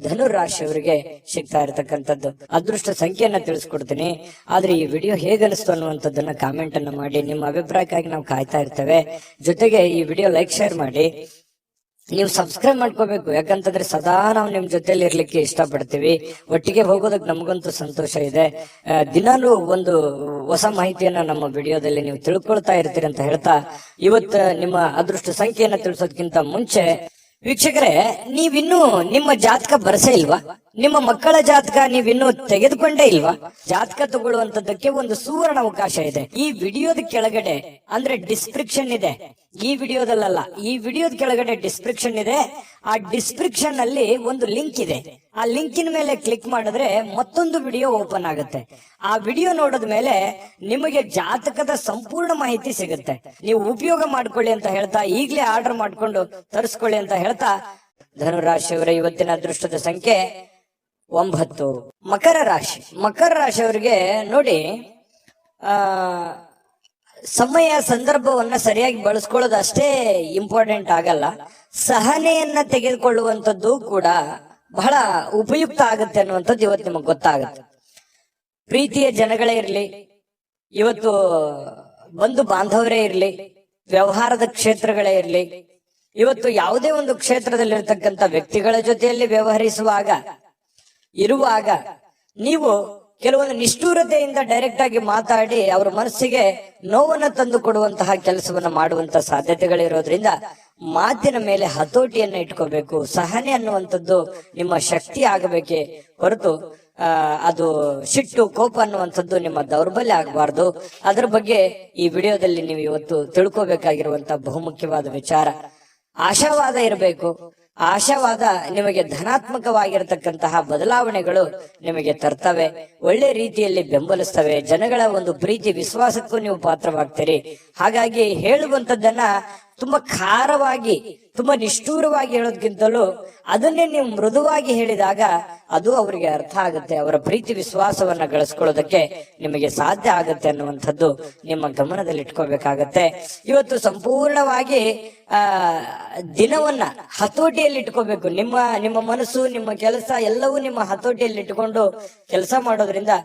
ಧನುರಾಶಿಯವರಿಗೆ ಸಿಗ್ತಾ ಇರತಕ್ಕಂಥದ್ದು. ಅದೃಷ್ಟ ಸಂಖ್ಯೆಯನ್ನ ತಿಳಿಸ್ಕೊಡ್ತೀನಿ. ಆದ್ರೆ ಈ ವಿಡಿಯೋ ಹೇಗನಿಸ್ತು ಅನ್ನುವಂಥದ್ದನ್ನ ಕಾಮೆಂಟ್ ಅನ್ನ ಮಾಡಿ. ನಿಮ್ಮ ಅಭಿಪ್ರಾಯಕ್ಕಾಗಿ ನಾವು ಕಾಯ್ತಾ ಇರ್ತೇವೆ. ಜೊತೆಗೆ ಈ ವಿಡಿಯೋ ಲೈಕ್, ಶೇರ್ ಮಾಡಿ. ನೀವು ಸಬ್ಸ್ಕ್ರೈಬ್ ಮಾಡ್ಕೋಬೇಕು, ಯಾಕಂತಂದ್ರೆ ಸದಾ ನಾವು ನಿಮ್ ಜೊತೆಲಿ ಇರ್ಲಿಕ್ಕೆ ಇಷ್ಟಪಡ್ತೀವಿ. ಒಟ್ಟಿಗೆ ಹೋಗೋದಕ್ಕೆ ನಮಗಂತೂ ಸಂತೋಷ ಇದೆ. ದಿನಾಲೂ ಒಂದು ಹೊಸ ಮಾಹಿತಿಯನ್ನ ನಮ್ಮ ವಿಡಿಯೋದಲ್ಲಿ ನೀವು ತಿಳ್ಕೊಳ್ತಾ ಇರ್ತೀರಿ ಅಂತ ಹೇಳ್ತಾ, ಇವತ್ತು ನಿಮ್ಮ ಅದೃಷ್ಟ ಸಂಖ್ಯೆಯನ್ನ ತಿಳಿಸೋದಕ್ಕಿಂತ ಮುಂಚೆ ವೀಕ್ಷಕರೇ, ನೀವಿನ್ನೂ ನಿಮ್ಮ ಜಾತಕ ಬರಸೇ ಇಲ್ವಾ? ನಿಮ್ಮ ಮಕ್ಕಳ ಜಾತಕ ನೀವಿನ್ನೂ ತೆಗೆದುಕೊಂಡೇ ಇಲ್ವಾ? ಜಾತಕ ತಗೊಳ್ಳುವಂತದ್ದಕ್ಕೆ ಒಂದು ಸುವರ್ಣ ಅವಕಾಶ ಇದೆ. ಈ ವಿಡಿಯೋದ ಕೆಳಗಡೆ ಅಂದ್ರೆ ಡಿಸ್ಕ್ರಿಪ್ಷನ್ ಇದೆ. ಈ ವಿಡಿಯೋದಲ್ಲ, ಈ ವಿಡಿಯೋದ ಕೆಳಗಡೆ ಡಿಸ್ಕ್ರಿಪ್ಷನ್ ಇದೆ. ಆ ಡಿಸ್ಕ್ರಿಪ್ಷನ್ ಅಲ್ಲಿ ಒಂದು ಲಿಂಕ್ ಇದೆ. ಆ ಲಿಂಕಿನ ಮೇಲೆ ಕ್ಲಿಕ್ ಮಾಡಿದ್ರೆ ಮತ್ತೊಂದು ವಿಡಿಯೋ ಓಪನ್ ಆಗುತ್ತೆ. ಆ ವಿಡಿಯೋ ನೋಡಿದ ಮೇಲೆ ನಿಮಗೆ ಜಾತಕದ ಸಂಪೂರ್ಣ ಮಾಹಿತಿ ಸಿಗುತ್ತೆ. ನೀವು ಉಪಯೋಗ ಮಾಡ್ಕೊಳ್ಳಿ ಅಂತ ಹೇಳ್ತಾ, ಈಗಲೇ ಆರ್ಡರ್ ಮಾಡ್ಕೊಂಡು ತರಿಸ್ಕೊಳ್ಳಿ ಅಂತ ಹೇಳ್ತಾ, ಧನುರಾಶಿಯವರ ಇವತ್ತಿನ ಅದೃಷ್ಟದ ಸಂಖ್ಯೆ 9. ಮಕರ ರಾಶಿ. ಮಕರ ರಾಶಿಯವರಿಗೆ ನೋಡಿ, ಸಮಯ ಸಂದರ್ಭವನ್ನ ಸರಿಯಾಗಿ ಬಳಸ್ಕೊಳ್ಳೋದು ಅಷ್ಟೇ ಇಂಪಾರ್ಟೆಂಟ್ ಆಗಲ್ಲ, ಸಹನೆಯನ್ನ ತೆಗೆದುಕೊಳ್ಳುವಂಥದ್ದು ಕೂಡ ಬಹಳ ಉಪಯುಕ್ತ ಆಗುತ್ತೆ ಅನ್ನುವಂಥದ್ದು ಇವತ್ತು ನಿಮಗೆ ಗೊತ್ತಾಗುತ್ತೆ. ಪ್ರೀತಿಯ ಜನಗಳೇ ಇರ್ಲಿ, ಇವತ್ತು ಬಂಧು ಬಾಂಧವರೇ ಇರ್ಲಿ, ವ್ಯವಹಾರದ ಕ್ಷೇತ್ರಗಳೇ ಇರ್ಲಿ, ಇವತ್ತು ಯಾವುದೇ ಒಂದು ಕ್ಷೇತ್ರದಲ್ಲಿರ್ತಕ್ಕಂಥ ವ್ಯಕ್ತಿಗಳ ಜೊತೆಯಲ್ಲಿ ವ್ಯವಹರಿಸುವಾಗ ಇರುವಾಗ ನೀವು ಕೆಲವೊಂದು ನಿಷ್ಠೂರತೆಯಿಂದ ಡೈರೆಕ್ಟ್ ಆಗಿ ಮಾತಾಡಿ ಅವರ ಮನಸ್ಸಿಗೆ ನೋವನ್ನು ತಂದು ಕೊಡುವಂತಹ ಕೆಲಸವನ್ನ ಮಾಡುವಂತಹ ಸಾಧ್ಯತೆಗಳಿರೋದ್ರಿಂದ ಮಾತಿನ ಮೇಲೆ ಹತೋಟಿಯನ್ನ ಇಟ್ಕೋಬೇಕು. ಸಹನೆ ಅನ್ನುವಂಥದ್ದು ನಿಮ್ಮ ಶಕ್ತಿ ಆಗಬೇಕೇ ಹೊರತು ಅದು ಸಿಟ್ಟು, ಕೋಪ ಅನ್ನುವಂಥದ್ದು ನಿಮ್ಮ ದೌರ್ಬಲ್ಯ ಆಗಬಾರ್ದು. ಅದರ ಬಗ್ಗೆ ಈ ವಿಡಿಯೋದಲ್ಲಿ ನೀವು ಇವತ್ತು ತಿಳ್ಕೋಬೇಕಾಗಿರುವಂತಹ ಬಹುಮುಖ್ಯವಾದ ವಿಚಾರ. ಆಶಾವಾದ ಇರಬೇಕು. ಆಶಾವಾದ ನಿಮಗೆ ಧನಾತ್ಮಕವಾಗಿರತಕ್ಕಂತಹ ಬದಲಾವಣೆಗಳು ನಿಮಗೆ ತರ್ತವೆ, ಒಳ್ಳೆ ರೀತಿಯಲ್ಲಿ ಬೆಂಬಲಿಸ್ತವೆ. ಜನಗಳ ಒಂದು ಪ್ರೀತಿ ವಿಶ್ವಾಸಕ್ಕೂ ನೀವು ಪಾತ್ರವಾಗ್ತೀರಿ. ಹಾಗಾಗಿ ಹೇಳುವಂತದ್ದನ್ನ ತುಂಬಾ ಖಾರವಾಗಿ, ತುಂಬಾ ನಿಷ್ಠೂರವಾಗಿ ಹೇಳೋದಕ್ಕಿಂತಲೂ ಅದನ್ನೇ ನೀವು ಮೃದುವಾಗಿ ಹೇಳಿದಾಗ ಅದು ಅವರಿಗೆ ಅರ್ಥ ಆಗುತ್ತೆ. ಅವರ ಪ್ರೀತಿ ವಿಶ್ವಾಸವನ್ನ ಗಳಿಸ್ಕೊಳ್ಳೋದಕ್ಕೆ ನಿಮಗೆ ಸಾಧ್ಯ ಆಗುತ್ತೆ ಅನ್ನುವಂಥದ್ದು ನಿಮ್ಮ ಗಮನದಲ್ಲಿ ಇಟ್ಕೋಬೇಕಾಗತ್ತೆ. ಇವತ್ತು ಸಂಪೂರ್ಣವಾಗಿ ದಿನವನ್ನ ಹತೋಟಿಯಲ್ಲಿ ಇಟ್ಕೋಬೇಕು. ನಿಮ್ಮ ಮನಸ್ಸು, ನಿಮ್ಮ ಕೆಲಸ ಎಲ್ಲವೂ ನಿಮ್ಮ ಹತೋಟಿಯಲ್ಲಿ ಇಟ್ಟುಕೊಂಡು ಕೆಲಸ ಮಾಡೋದ್ರಿಂದ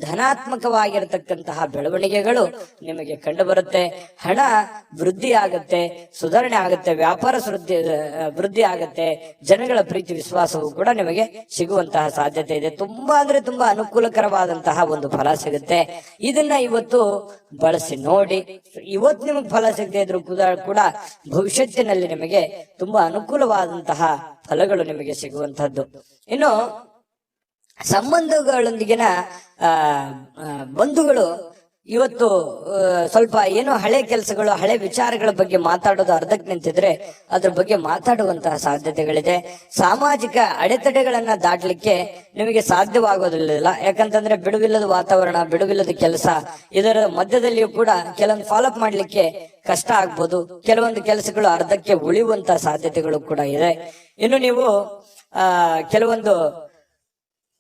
ಧನಾತ್ಮಕವಾಗಿರತಕ್ಕಂತಹ ಬೆಳವಣಿಗೆಗಳು ನಿಮಗೆ ಕಂಡು ಬರುತ್ತೆ. ಹಣ ವೃದ್ಧಿ ಆಗುತ್ತೆ, ಸುಧಾರಣೆ ಆಗುತ್ತೆ, ವ್ಯಾಪಾರ ವೃದ್ಧಿ ಆಗುತ್ತೆ, ಜನಗಳ ಪ್ರೀತಿ ವಿಶ್ವಾಸವು ಕೂಡ ನಿಮಗೆ ಸಿಗುವಂತಹ ಸಾಧ್ಯತೆ ಇದೆ. ತುಂಬಾ ಅಂದ್ರೆ ತುಂಬಾ ಅನುಕೂಲಕರವಾದಂತಹ ಒಂದು ಫಲ ಸಿಗುತ್ತೆ. ಇದನ್ನ ಇವತ್ತು ಬಳಸಿ ನೋಡಿ. ಇವತ್ತು ನಿಮಗೆ ಫಲ ಸಿಗದೆ ಇದ್ರು ಕೂಡ ಭವಿಷ್ಯತ್ತಿನಲ್ಲಿ ನಿಮಗೆ ತುಂಬಾ ಅನುಕೂಲವಾದಂತಹ ಫಲಗಳು ನಿಮಗೆ ಸಿಗುವಂತಹದ್ದು. ಇನ್ನು ಸಂಬಂಧಗಳೊಂದಿಗಿನ ಬಂಧುಗಳು ಇವತ್ತು ಸ್ವಲ್ಪ ಏನೋ ಹಳೆ ಕೆಲಸಗಳು, ಹಳೆ ವಿಚಾರಗಳ ಬಗ್ಗೆ ಮಾತಾಡೋದು ಅರ್ಧಕ್ಕೆ ನಿಂತಿದ್ರೆ ಅದ್ರ ಬಗ್ಗೆ ಮಾತಾಡುವಂತಹ ಸಾಧ್ಯತೆಗಳಿದೆ. ಸಾಮಾಜಿಕ ಅಡೆತಡೆಗಳನ್ನ ದಾಟಲಿಕ್ಕೆ ನಿಮಗೆ ಸಾಧ್ಯವಾಗೋದಿಲ್ಲ. ಯಾಕಂತಂದ್ರೆ ಬಿಡುವಿಲ್ಲದ ವಾತಾವರಣ, ಬಿಡುವಿಲ್ಲದ ಕೆಲಸ, ಇದರ ಮಧ್ಯದಲ್ಲಿಯೂ ಕೂಡ ಕೆಲವೊಂದು ಫಾಲೋಅಪ್ ಮಾಡ್ಲಿಕ್ಕೆ ಕಷ್ಟ ಆಗ್ಬೋದು. ಕೆಲವೊಂದು ಕೆಲಸಗಳು ಅರ್ಧಕ್ಕೆ ಉಳಿಯುವಂತಹ ಸಾಧ್ಯತೆಗಳು ಕೂಡ ಇದೆ. ಇನ್ನು ನೀವು ಕೆಲವೊಂದು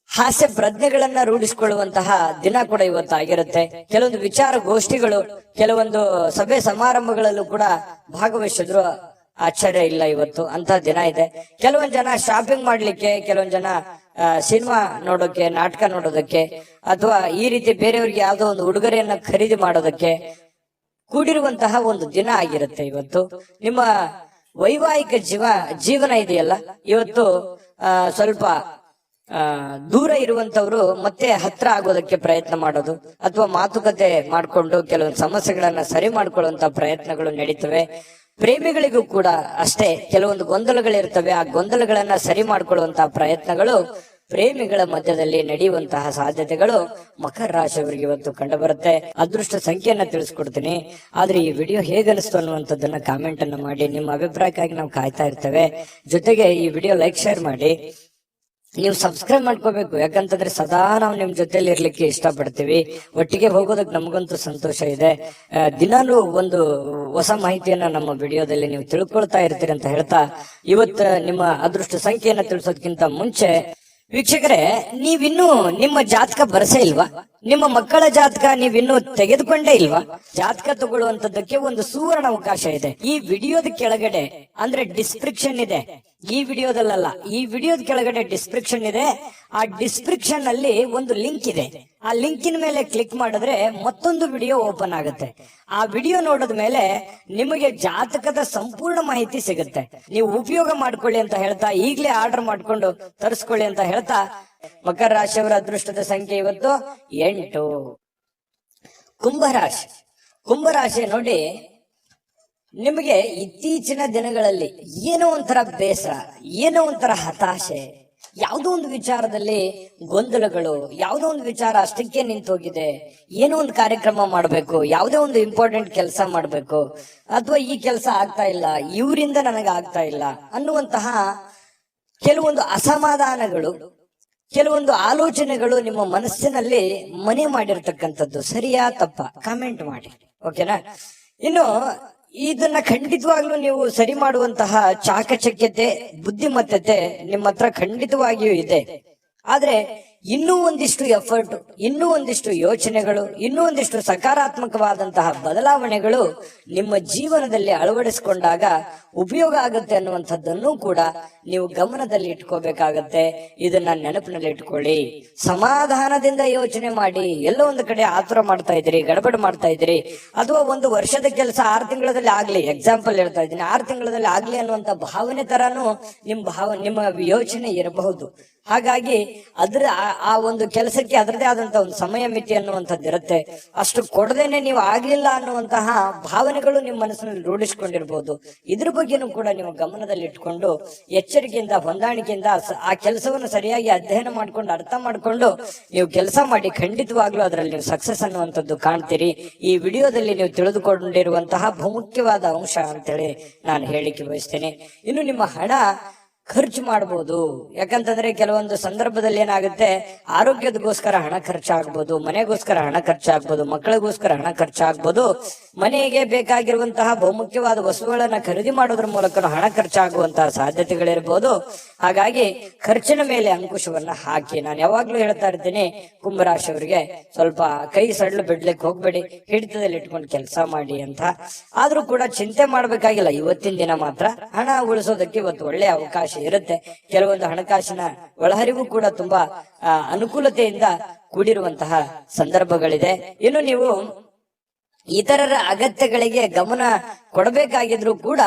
ಹಾಸ್ಯ ಪ್ರಜ್ಞೆಗಳನ್ನ ರೂಢಿಸಿಕೊಳ್ಳುವಂತಹ ದಿನ ಕೂಡ ಇವತ್ತಾಗಿರುತ್ತೆ. ಕೆಲವೊಂದು ವಿಚಾರ ಗೋಷ್ಠಿಗಳು, ಕೆಲವೊಂದು ಸಭೆ ಸಮಾರಂಭಗಳಲ್ಲೂ ಕೂಡ ಭಾಗವಹಿಸಿದ್ರು ಆಶ್ಚರ್ಯ ಇಲ್ಲ. ಇವತ್ತು ಅಂತ ದಿನ ಇದೆ. ಕೆಲವೊಂದ್ ಜನ ಶಾಪಿಂಗ್ ಮಾಡ್ಲಿಕ್ಕೆ, ಕೆಲವೊಂದ್ ಜನ ಸಿನಿಮಾ ನೋಡೋಕೆ, ನಾಟಕ ನೋಡೋದಕ್ಕೆ, ಅಥವಾ ಈ ರೀತಿ ಬೇರೆಯವ್ರಿಗೆ ಯಾವುದೋ ಒಂದು ಉಡುಗೊರೆಯನ್ನ ಖರೀದಿ ಮಾಡೋದಕ್ಕೆ ಕೂಡಿರುವಂತಹ ಒಂದು ದಿನ ಆಗಿರುತ್ತೆ ಇವತ್ತು. ನಿಮ್ಮ ವೈವಾಹಿಕ ಜೀವನ ಇದೆಯಲ್ಲ, ಇವತ್ತು ಸ್ವಲ್ಪ ದೂರ ಇರುವಂತವ್ರು ಮತ್ತೆ ಹತ್ರ ಆಗೋದಕ್ಕೆ ಪ್ರಯತ್ನ ಮಾಡೋದು, ಅಥವಾ ಮಾತುಕತೆ ಮಾಡಿಕೊಂಡು ಕೆಲವೊಂದು ಸಮಸ್ಯೆಗಳನ್ನ ಸರಿ ಮಾಡ್ಕೊಳ್ಳುವಂತ ಪ್ರಯತ್ನಗಳು ನಡೀತವೆ. ಪ್ರೇಮಿಗಳಿಗೂ ಕೂಡ ಅಷ್ಟೇ ಕೆಲವೊಂದು ಗೊಂದಲಗಳಿರ್ತವೆ. ಆ ಗೊಂದಲಗಳನ್ನ ಸರಿ ಮಾಡ್ಕೊಳ್ಳುವಂತಹ ಪ್ರಯತ್ನಗಳು ಪ್ರೇಮಿಗಳ ಮಧ್ಯದಲ್ಲಿ ನಡೆಯುವಂತಹ ಸಾಧ್ಯತೆಗಳು ಮಕರ ರಾಶಿಯವರಿಗೆ ಇವತ್ತು ಕಂಡು ಬರುತ್ತೆ. ಅದೃಷ್ಟ ಸಂಖ್ಯೆಯನ್ನ ತಿಳಿಸ್ಕೊಡ್ತೀನಿ. ಆದ್ರೆ ಈ ವಿಡಿಯೋ ಹೇಗನಿಸ್ತು ಅನ್ನುವಂಥದ್ದನ್ನ ಕಾಮೆಂಟ್ ಅನ್ನ ಮಾಡಿ. ನಿಮ್ಮ ಅಭಿಪ್ರಾಯಕ್ಕಾಗಿ ನಾವು ಕಾಯ್ತಾ ಇರ್ತೇವೆ. ಜೊತೆಗೆ ಈ ವಿಡಿಯೋ ಲೈಕ್, ಶೇರ್ ಮಾಡಿ. ನೀವು ಸಬ್ಸ್ಕ್ರೈಬ್ ಮಾಡ್ಕೋಬೇಕು, ಯಾಕಂತಂದ್ರೆ ಸದಾ ನಾವು ನಿಮ್ ಜೊತೆಲಿ ಇರ್ಲಿಕ್ಕೆ ಇಷ್ಟಪಡ್ತೀವಿ. ಒಟ್ಟಿಗೆ ಹೋಗೋದಕ್ಕೆ ನಮಗಂತೂ ಸಂತೋಷ ಇದೆ. ದಿನಾಲೂ ಒಂದು ಹೊಸ ಮಾಹಿತಿಯನ್ನ ನಮ್ಮ ವಿಡಿಯೋದಲ್ಲಿ ನೀವು ತಿಳ್ಕೊಳ್ತಾ ಇರ್ತೀರಿ ಅಂತ ಹೇಳ್ತಾ, ಇವತ್ತು ನಿಮ್ಮ ಅದೃಷ್ಟ ಸಂಖ್ಯೆಯನ್ನ ತಿಳಿಸೋದಕ್ಕಿಂತ ಮುಂಚೆ ವೀಕ್ಷಕರೇ, ನೀವಿನ್ನೂ ನಿಮ್ಮ ಜಾತಕ ಬರಸೇ ಇಲ್ವಾ? ನಿಮ್ಮ ಮಕ್ಕಳ ಜಾತಕ ನೀವಿನ್ನೂ ತೆಗೆದುಕೊಂಡೇ ಇಲ್ವಾ? ಜಾತಕ ತಗೊಳ್ಳುವಂತದ್ದಕ್ಕೆ ಒಂದು ಸುವರ್ಣ ಅವಕಾಶ ಇದೆ. ಈ ವಿಡಿಯೋದ ಕೆಳಗಡೆ ಅಂದ್ರೆ ಡಿಸ್ಕ್ರಿಪ್ಷನ್ ಇದೆ. ಈ ವಿಡಿಯೋದಲ್ಲ, ಈ ವಿಡಿಯೋದ ಕೆಳಗಡೆ ಡಿಸ್ಕ್ರಿಪ್ಷನ್ ಇದೆ. ಆ ಡಿಸ್ಕ್ರಿಪ್ಷನ್ ಅಲ್ಲಿ ಒಂದು ಲಿಂಕ್ ಇದೆ. ಆ ಲಿಂಕಿನ ಮೇಲೆ ಕ್ಲಿಕ್ ಮಾಡಿದ್ರೆ ಮತ್ತೊಂದು ವಿಡಿಯೋ ಓಪನ್ ಆಗುತ್ತೆ. ಆ ವಿಡಿಯೋ ನೋಡಿದ ಮೇಲೆ ನಿಮಗೆ ಜಾತಕದ ಸಂಪೂರ್ಣ ಮಾಹಿತಿ ಸಿಗುತ್ತೆ. ನೀವು ಉಪಯೋಗ ಮಾಡ್ಕೊಳ್ಳಿ ಅಂತ ಹೇಳ್ತಾ, ಈಗಲೇ ಆರ್ಡರ್ ಮಾಡ್ಕೊಂಡು ತರಿಸ್ಕೊಳ್ಳಿ ಅಂತ ಹೇಳ್ತಾ, ಮಕರ ರಾಶಿಯವರ ಅದೃಷ್ಟದ ಸಂಖ್ಯೆ ಇವತ್ತು 8. ಕುಂಭರಾಶಿ. ಕುಂಭರಾಶಿ ನೋಡಿ, ನಿಮಗೆ ಇತ್ತೀಚಿನ ದಿನಗಳಲ್ಲಿ ಏನೋ ಒಂಥರ ಬೇಸರ, ಏನೋ ಒಂಥರ ಹತಾಶೆ, ಯಾವುದೋ ಒಂದು ವಿಚಾರದಲ್ಲಿ ಗೊಂದಲಗಳು, ಯಾವುದೋ ಒಂದು ವಿಚಾರ ಅಷ್ಟಕ್ಕೆ ನಿಂತೋಗಿದೆ. ಏನೋ ಒಂದು ಕಾರ್ಯಕ್ರಮ ಮಾಡಬೇಕು, ಯಾವುದೋ ಒಂದು ಇಂಪಾರ್ಟೆಂಟ್ ಕೆಲಸ ಮಾಡಬೇಕು, ಅಥವಾ ಈ ಕೆಲಸ ಆಗ್ತಾ ಇಲ್ಲ, ಇವರಿಂದ ನನಗೆ ಆಗ್ತಾ ಇಲ್ಲ ಅನ್ನುವಂತಹ ಕೆಲವೊಂದು ಅಸಮಾಧಾನಗಳು, ಕೆಲವೊಂದು ಆಲೋಚನೆಗಳು ನಿಮ್ಮ ಮನಸ್ಸಿನಲ್ಲಿ ಮನೆ ಮಾಡಿರ್ತಕ್ಕಂಥದ್ದು. ಸರಿಯಾ ತಪ್ಪ ಕಾಮೆಂಟ್ ಮಾಡಿ, ಓಕೆನಾ? ಇನ್ನು ಇದನ್ನ ಖಂಡಿತವಾಗ್ಲೂ ನೀವು ಸರಿ ಮಾಡುವಂತಹ ಚಾಕಚಕ್ಯತೆ, ಬುದ್ಧಿಮತ್ತತೆ ನಿಮ್ಮ ಹತ್ರ ಖಂಡಿತವಾಗಿಯೂ ಇದೆ. ಆದ್ರೆ ಇನ್ನೂ ಒಂದಿಷ್ಟು ಎಫರ್ಟ್, ಇನ್ನೂ ಒಂದಿಷ್ಟು ಯೋಚನೆಗಳು, ಇನ್ನೂ ಒಂದಿಷ್ಟು ಸಕಾರಾತ್ಮಕವಾದಂತಹ ಬದಲಾವಣೆಗಳು ನಿಮ್ಮ ಜೀವನದಲ್ಲಿ ಅಳವಡಿಸಿಕೊಂಡಾಗ ಉಪಯೋಗ ಆಗುತ್ತೆ ಅನ್ನುವಂಥದ್ದನ್ನು ಕೂಡ ನೀವು ಗಮನದಲ್ಲಿ ಇಟ್ಕೋಬೇಕಾಗತ್ತೆ. ಇದನ್ನ ನೆನಪಿನಲ್ಲಿ ಇಟ್ಕೊಳ್ಳಿ. ಸಮಾಧಾನದಿಂದ ಯೋಚನೆ ಮಾಡಿ. ಎಲ್ಲೋ ಒಂದು ಕಡೆ ಆತುರ ಮಾಡ್ತಾ ಇದ್ರಿ, ಗಡಬಡ ಮಾಡ್ತಾ ಇದ್ರಿ, ಅಥವಾ ಒಂದು ವರ್ಷದ ಕೆಲಸ 6 ತಿಂಗಳಲ್ಲಿ ಆಗ್ಲಿ, ಎಕ್ಸಾಂಪಲ್ ಹೇಳ್ತಾ ಇದ್ದೀನಿ, 6 ತಿಂಗಳಲ್ಲಿ ಆಗ್ಲಿ ಅನ್ನುವಂತ ಭಾವನೆ ತರಾನು ನಿಮ್ಮ ಯೋಚನೆ ಇರಬಹುದು. ಹಾಗಾಗಿ ಆ ಒಂದು ಕೆಲಸಕ್ಕೆ ಅದರದೇ ಆದಂತಹ ಒಂದು ಸಮಯ ಮಿತಿ ಅನ್ನುವಂಥದ್ದು ಇರುತ್ತೆ. ಅಷ್ಟು ಕೊಡದೇನೆ ನೀವು ಆಗ್ಲಿಲ್ಲ ಅನ್ನುವಂತಹ ಭಾವನೆಗಳು ನಿಮ್ಮ ಮನಸ್ಸಿನಲ್ಲಿ ರೂಢಿಸಿಕೊಂಡಿರ್ಬೋದು. ಇದ್ರ ಬಗ್ಗೆನೂ ಕೂಡ ನೀವು ಗಮನದಲ್ಲಿ ಇಟ್ಕೊಂಡು ಎಚ್ಚರಿಕೆಯಿಂದ, ಹೊಂದಾಣಿಕೆಯಿಂದ ಆ ಕೆಲಸವನ್ನು ಸರಿಯಾಗಿ ಅಧ್ಯಯನ ಮಾಡ್ಕೊಂಡು, ಅರ್ಥ ಮಾಡ್ಕೊಂಡು ನೀವು ಕೆಲಸ ಮಾಡಿ. ಖಂಡಿತವಾಗ್ಲೂ ಅದರಲ್ಲಿ ನೀವು ಸಕ್ಸಸ್ ಅನ್ನುವಂಥದ್ದು ಕಾಣ್ತೀರಿ. ಈ ವಿಡಿಯೋದಲ್ಲಿ ನೀವು ತಿಳಿದುಕೊಂಡಿರುವಂತಹ ಬಹುಮುಖ್ಯವಾದ ಅಂಶ ಅಂತೇಳಿ ನಾನು ಹೇಳಿಕೆ ಬಯಸ್ತೇನೆ. ಇನ್ನು ನಿಮ್ಮ ಹಣ ಖರ್ಚು ಮಾಡಬಹುದು. ಯಾಕಂತಂದ್ರೆ ಕೆಲವೊಂದು ಸಂದರ್ಭದಲ್ಲಿ ಏನಾಗುತ್ತೆ, ಆರೋಗ್ಯದಗೋಸ್ಕರ ಹಣ ಖರ್ಚಾಗ್ಬೋದು, ಮನೆಗೋಸ್ಕರ ಹಣ ಖರ್ಚಾಗ್ಬೋದು, ಮಕ್ಕಳಿಗೋಸ್ಕರ ಹಣ ಖರ್ಚಾಗ್ಬೋದು, ಮನೆಗೆ ಬೇಕಾಗಿರುವಂತಹ ಬಹುಮುಖ್ಯವಾದ ವಸ್ತುಗಳನ್ನ ಖರೀದಿ ಮಾಡೋದ್ರ ಮೂಲಕ ಹಣ ಖರ್ಚಾಗುವಂತಹ ಸಾಧ್ಯತೆಗಳಿರ್ಬೋದು. ಹಾಗಾಗಿ ಖರ್ಚಿನ ಮೇಲೆ ಅಂಕುಶವನ್ನ ಹಾಕಿ. ನಾನು ಯಾವಾಗ್ಲೂ ಹೇಳ್ತಾ ಇರ್ತೀನಿ, ಕುಂಭರಾಶಿಯವರಿಗೆ ಸ್ವಲ್ಪ ಕೈ ಸಡ್ಲು ಬಿಡ್ಲಿಕ್ಕೆ ಹೋಗ್ಬೇಡಿ, ಹಿಡಿತದಲ್ಲಿ ಇಟ್ಕೊಂಡು ಕೆಲಸ ಮಾಡಿ ಅಂತ. ಆದ್ರೂ ಕೂಡ ಚಿಂತೆ ಮಾಡ್ಬೇಕಾಗಿಲ್ಲ. ಇವತ್ತಿನ ದಿನ ಮಾತ್ರ ಹಣ ಉಳಿಸೋದಕ್ಕೆ ಇವತ್ತು ಒಳ್ಳೆ ಅವಕಾಶ ಇರುತ್ತೆ. ಕೆಲವೊಂದು ಹಣಕಾಸಿನ ಒಳಹರಿವು ಕೂಡ ತುಂಬಾ ಅನುಕೂಲತೆಯಿಂದ ಕೂಡಿರುವಂತಹ ಸಂದರ್ಭಗಳಿದೆ. ಇನ್ನು ನೀವು ಇತರರ ಅಗತ್ಯಗಳಿಗೆ ಗಮನ ಕೊಡಬೇಕಾಗಿದ್ರು ಕೂಡ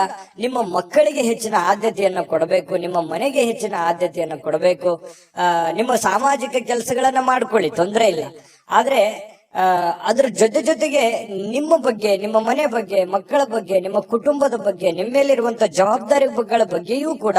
ನಿಮ್ಮ ಮಕ್ಕಳಿಗೆ ಹೆಚ್ಚಿನ ಆದ್ಯತೆಯನ್ನು ಕೊಡಬೇಕು, ನಿಮ್ಮ ಮನೆಗೆ ಹೆಚ್ಚಿನ ಆದ್ಯತೆಯನ್ನು ಕೊಡಬೇಕು. ನಿಮ್ಮ ಸಾಮಾಜಿಕ ಕೆಲಸಗಳನ್ನ ಮಾಡ್ಕೊಳ್ಳಿ, ತೊಂದರೆ ಇಲ್ಲ. ಆದ್ರೆ ಅದ್ರ ಜೊತೆಗೆ ನಿಮ್ಮ ಬಗ್ಗೆ, ನಿಮ್ಮ ಮನೆ ಬಗ್ಗೆ, ಮಕ್ಕಳ ಬಗ್ಗೆ, ನಿಮ್ಮ ಕುಟುಂಬದ ಬಗ್ಗೆ, ನಿಮ್ಮ ಮೇಲಿರುವಂತ ಜವಾಬ್ದಾರಿಗಳ ಬಗ್ಗೆಯೂ ಕೂಡ